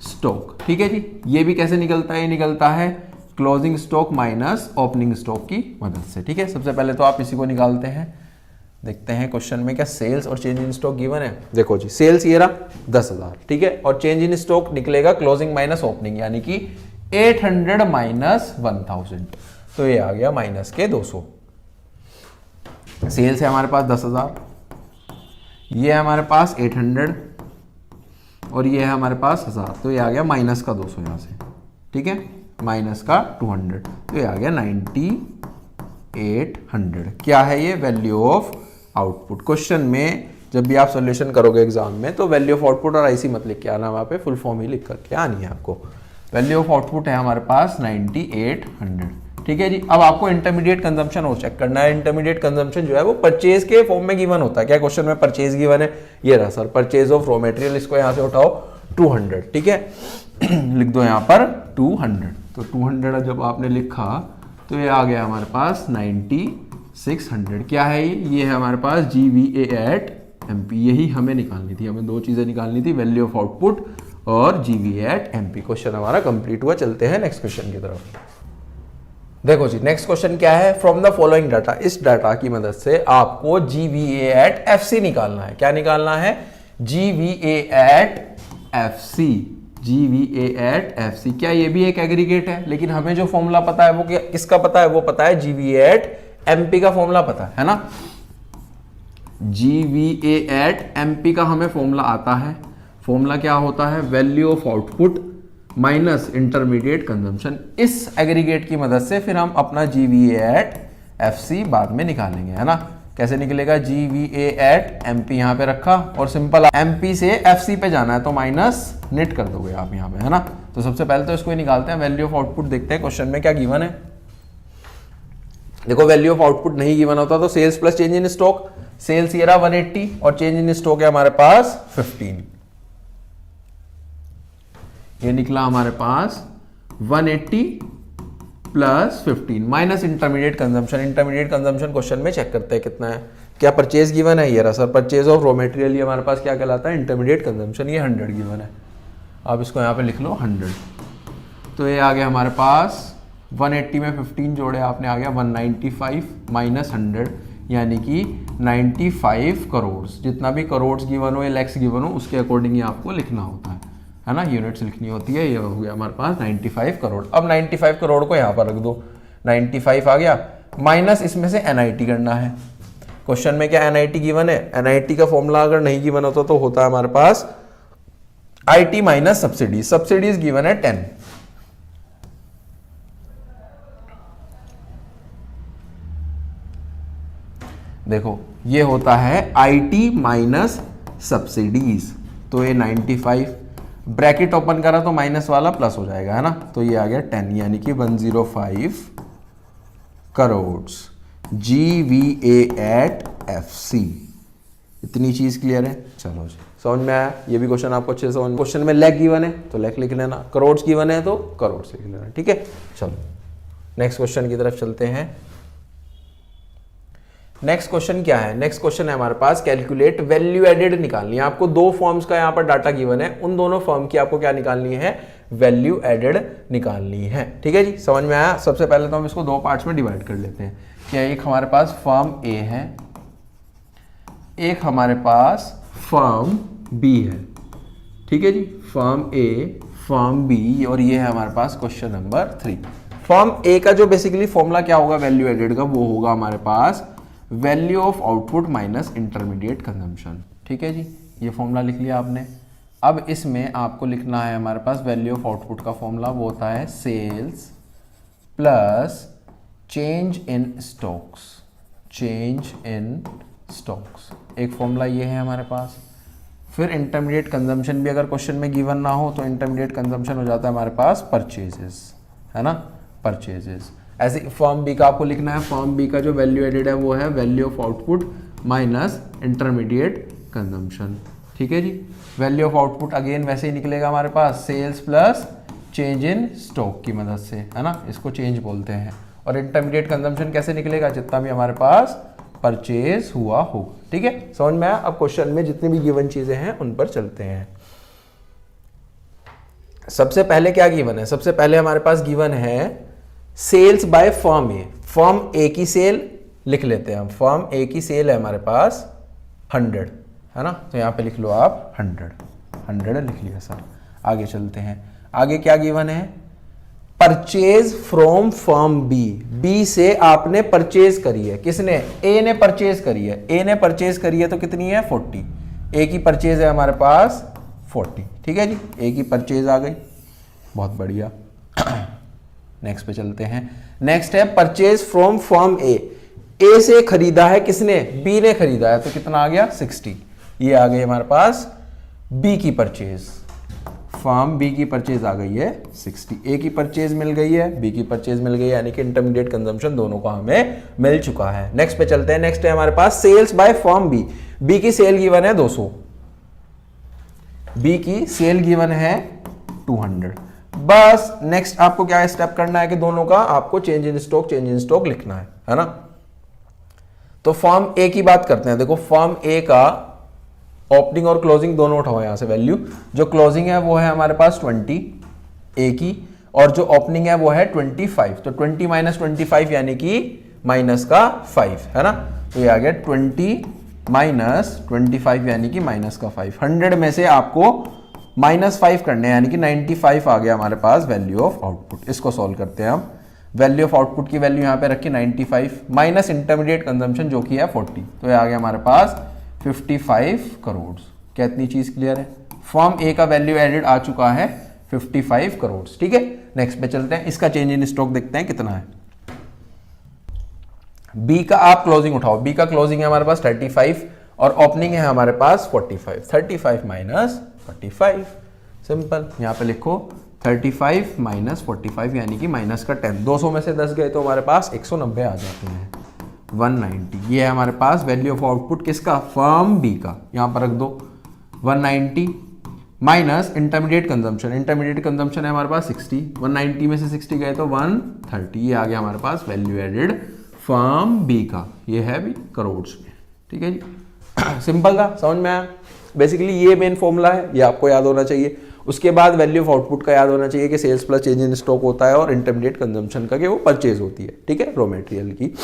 stock. ठीक है जी, ये भी कैसे निकलता है, ये निकलता है closing stock minus opening stock की मदद से। ठीक है, सबसे पहले तो आप इसी को निकालते हैं। देखते हैं क्वेश्चन में क्या सेल्स और चेंज इन स्टॉक गिवन है। देखो जी, सेल्स ये रहा 10,000। ठीक है, और चेंज इन स्टॉक निकलेगा क्लोजिंग माइनस ओपनिंग, यानी कि 800 माइनस 1000, तो ये आ गया माइनस के 200। सेल्स है हमारे पास 10,000, ये है हमारे पास 800 और ये है हमारे पास 1000, तो ये आ गया माइनस का 200 यहां से। ठीक है, माइनस का 200, तो ये आ गया 9800। क्या है ये, वैल्यू ऑफ आउटपुट। क्वेश्चन में जब भी आप सॉल्यूशन करोगे एग्जाम में, तो वैल्यू ऑफ आउटपुट और आईसी मत लिख के आना, वहां पे फुल फॉर्म ही लिख करके आनी है आपको। वैल्यू ऑफ आउटपुट है हमारे पास 9800। ठीक है जी, अब आपको इंटरमीडिएट कंजम्पशन और चेक करना है। इंटरमीडिएट कंजम्पशन जो है वो परचेज के फॉर्म में गिवन होता है। क्या क्वेश्चन में परचेज गिवन है, ये रहा sir, purchase of raw material, इसको यहां से उठाओ 200। ठीक है, लिख दो यहां पर 200। तो 200 जब आपने लिखा तो ये आ गया हमारे पास 9600। क्या है ये है हमारे पास जीवीए एट एमपी। यही हमें निकालनी थी, हमें दो चीजें निकालनी थी, वैल्यू ऑफ आउटपुट और जीवीए एट एमपी। क्वेश्चन हमारा कंप्लीट हुआ। चलते हैं नेक्स्ट क्वेश्चन की तरफ। देखो जी, नेक्स्ट क्वेश्चन क्या है, फ्रॉम द फॉलोइंग डाटा, इस डाटा की मदद से आपको जीवीए एट एफसी निकालना है। क्या निकालना है, GVA at FC, GVA at FC। क्या ये भी एक एग्रीगेट है? लेकिन हमें जो फॉर्मूला पता है वो क्या, किसका पता है? वो पता है GVA एट MP का फॉर्मूला पता है ना। GVA एट MP का हमें फॉर्मूला आता है। फॉर्मूला क्या होता है? Value of output minus intermediate consumption. इस एग्रीगेट की मदद से फिर हम अपना GVA एट FC बाद में निकालेंगे, है ना। कैसे निकलेगा? GVA एट MP यहाँ पे रखा और सिंपल MP से FC पे जाना है तो माइनस नेट कर दोगे आप यहाँ पे, है ना। तो सबसे पहले तो इसको ही निकालते हैं। वैल्यू ऑफ आउटपुट देखते हैं क्वेश्चन में क्या गिवन है। देखो वैल्यू ऑफ आउटपुट नहीं गिवन होता तो sales plus change in stock. Sales ये रहा 180 और चेंज इन स्टॉक है हमारे पास 15। ये निकला हमारे पास 180 plus 15 minus intermediate consumption. Intermediate consumption question में चेक करते हैं कितना है। क्या परचेज गिवन है? ये रहा sir purchase of raw material, ये हमारे पास क्या कहलाता है? Intermediate consumption. ये 100 गिवन है, आप इसको यहाँ पे लिख लो 100। तो ये आ गया हमारे पास 180 में 15 जोड़े आपने, आ गया 195 माइनस 100 यानी कि 95 करोड़। जितना भी करोड़ गिवन हो या लैक्स गिवन हो उसके अकॉर्डिंग ही आपको लिखना होता है ना, यूनिट्स लिखनी होती है। ये हो गया हमारे पास 95 करोड़। अब 95 करोड़ को यहाँ पर रख दो, 95 आ गया माइनस इसमें से NIT करना है। क्वेश्चन में क्या NIT गिवन है? NIT का फॉर्मूला अगर नहीं गिवन होता तो होता है हमारे पास IT minus subsidies. Subsidies given है 10। देखो ये होता है IT माइनस सब्सिडीज, तो ये 95 ब्रैकेट ओपन करा तो माइनस वाला प्लस हो जाएगा, है ना। तो ये आ गया 10 यानी कि 105 करोड़। GVA at FC। इतनी चीज क्लियर है? चलो जी समझ में आया। ये भी क्वेश्चन आपको अच्छे से समझ। क्वेश्चन में लैख गिवन है तो लैख लिख लेना, करोड़ गिवन है तो करोड़ से लिख लेना, ठीक है। चलो नेक्स्ट क्वेश्चन की तरफ चलते हैं। नेक्स्ट क्वेश्चन क्या है? नेक्स्ट क्वेश्चन है हमारे पास कैलकुलेट वैल्यू एडेड निकालनी है। आपको दो फॉर्म्स का यहाँ पर डाटा गिवन है, उन दोनों फॉर्म की आपको क्या निकालनी है? वैल्यू एडेड निकालनी है, ठीक है जी। समझ में आया। सबसे पहले तो हम इसको दो पार्ट्स में डिवाइड कर लेते हैं। क्या एक हमारे पास फॉर्म A है, एक हमारे पास फॉर्म B है, ठीक है जी। फॉर्म A, फॉर्म B और ये है हमारे पास क्वेश्चन नंबर 3। फॉर्म A का जो बेसिकली फॉर्मूला क्या होगा वैल्यू एडेड का, वो होगा हमारे पास value of output minus intermediate consumption, ठीक है जी। ये फॉर्मूला लिख लिया आपने। अब इसमें आपको लिखना है हमारे पास वैल्यू ऑफ आउटपुट का फॉर्मूला, वो होता है sales plus change in stocks. Change in stocks एक फॉर्मूला ये है हमारे पास। फिर इंटरमीडिएट कंजम्पशन भी अगर क्वेश्चन में गिवन ना हो तो इंटरमीडिएट कंजम्पशन हो जाता है हमारे पास परचेजेस, है ना, परचेजेस। ऐसे फॉर्म B का आपको लिखना है। फॉर्म B का जो वैल्यू एडेड है वो है value of output minus intermediate consumption, ठीक है जी। वैल्यू ऑफ आउटपुट अगेन वैसे ही निकलेगा हमारे पास sales plus change in stock की मदद से, है ना, इसको चेंज बोलते हैं। और इंटरमीडिएट कंजम्पशन कैसे निकलेगा? जितना भी हमारे पास परचेज हुआ हो, ठीक है। समझ में आया। अब क्वेश्चन में जितनी भी गिवन चीजें हैं उन पर चलते हैं। सबसे पहले क्या गिवन है? सबसे पहले हमारे पास गिवन है sales by form A. Form ए की सेल लिख लेते हैं हम। फॉर्म ए की सेल है हमारे पास 100, है ना, तो यहां पे लिख लो आप 100 लिख लिया सर। आगे चलते हैं। आगे क्या गिवन है? Purchase from firm B. B से आपने परचेज करी है, किसने? ए ने परचेज करी है। ए ने परचेज करी है तो कितनी है? 40। ए की परचेज है हमारे पास 40, ठीक है जी। ए की परचेज आ गई, बहुत बढ़िया। नेक्स्ट पे चलते हैं। नेक्स्ट है परचेज फ्रॉम फॉर्म ए। ए से खरीदा है किसने? बी ने खरीदा है, तो कितना आ गया? 60। ये आ गई हमारे पास बी की परचेज। फॉर्म बी की परचेज आ गई है 60। ए की परचेज मिल गई है, बी की परचेज मिल गई है, यानी कि इंटरमीडिएट कंजम्पशन दोनों का हमें मिल चुका है। नेक्स्ट पे चलते हैं। नेक्स्ट है हमारे पास sales by firm B. B की सेल गिवन है 200, बी की सेल गिवन है 200। बस नेक्स्ट आपको क्या स्टेप करना है कि दोनों का आपको चेंज इन स्टॉक लिखना है ना। तो फॉर्म ए की बात करते हैं। देखो फॉर्म ए का ओपनिंग और क्लोजिंग दोनों उठाओ यहां से वैल्यू। जो क्लोजिंग है वो है हमारे पास 20 ए की, और जो ओपनिंग है वो है 25। तो 20 माइनस 25 यानी कि माइनस का 5, है ना। तो ये आ गया 20 माइनस 25 यानी कि माइनस का 5। 100 में से आपको -5 करने हैं, यानी कि 95 आ गया हमारे पास वैल्यू ऑफ आउटपुट। इसको सॉल्व करते हैं हम। वैल्यू ऑफ आउटपुट की वैल्यू यहाँ पे रखी 95 माइनस इंटरमीडिएट कंजम्पशन जो कि है 40, तो ये आ गया हमारे पास 55 करोड़। क्या इतनी चीज क्लियर है? फॉर्म ए का वैल्यू एडेड आ चुका है 55 करोड़। ठीक है, नेक्स्ट पे चलते हैं। इसका चेंज इन स्टॉक देखते हैं कितना है। बी का आप क्लोजिंग उठाओ। बी का क्लोजिंग है हमारे पास 35 और ओपनिंग है हमारे पास 45। 35 माइनस 45, सिंपल। यहां पे लिखो 35 माइनस 45 यानी कि माइनस का 10। 200 में से 10 गए तो हमारे पास 190 आ जाते हैं, 190। ये है हमारे पास वैल्यू ऑफ आउटपुट किसका? फर्म बी का। यहां पर रख दो 190 minus intermediate consumption. Intermediate consumption है हमारे पास 60, 190 में से 60 गए तो 130। ये आ गया हमारे पास वैल्यू एडेड फर्म बी का। ये है भी करोड़ में। ठीक है जी, सिंपल था, समझ में आया? बेसिकली ये मेन फॉर्मूला है, ये आपको याद होना चाहिए। उसके बाद वैल्यू ऑफ आउटपुट का याद होना चाहिए कि sales plus change in stock होता है और इंटरमीडिएट कंजम्पशन का कि वो परचेज होती है। ठीक है, रॉ मटेरियल की।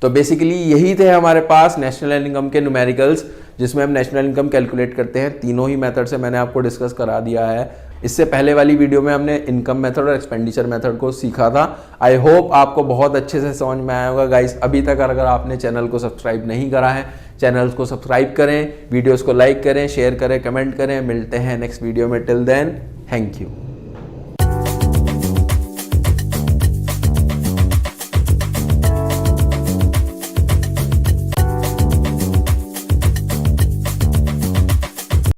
तो बेसिकली यही थे हमारे पास नेशनल इनकम के न्यूमेरिकल्स, जिसमें हम नेशनल इनकम कैलकुलेट करते हैं। तीनों ही मेथड से मैंने आपको डिस्कस करा दिया है। इससे पहले वाली वीडियो में हमने इनकम मेथड और एक्सपेंडिचर मेथड को सीखा था। आई होप आपको बहुत अच्छे से समझ में आया होगा गाइस। अभी तक अगर आपने चैनल को सब्सक्राइब नहीं करा है, चैनल को सब्सक्राइब करें, वीडियोस को लाइक करें, शेयर करें, कमेंट करें। मिलते हैं नेक्स्ट वीडियो में। Till then, thank you.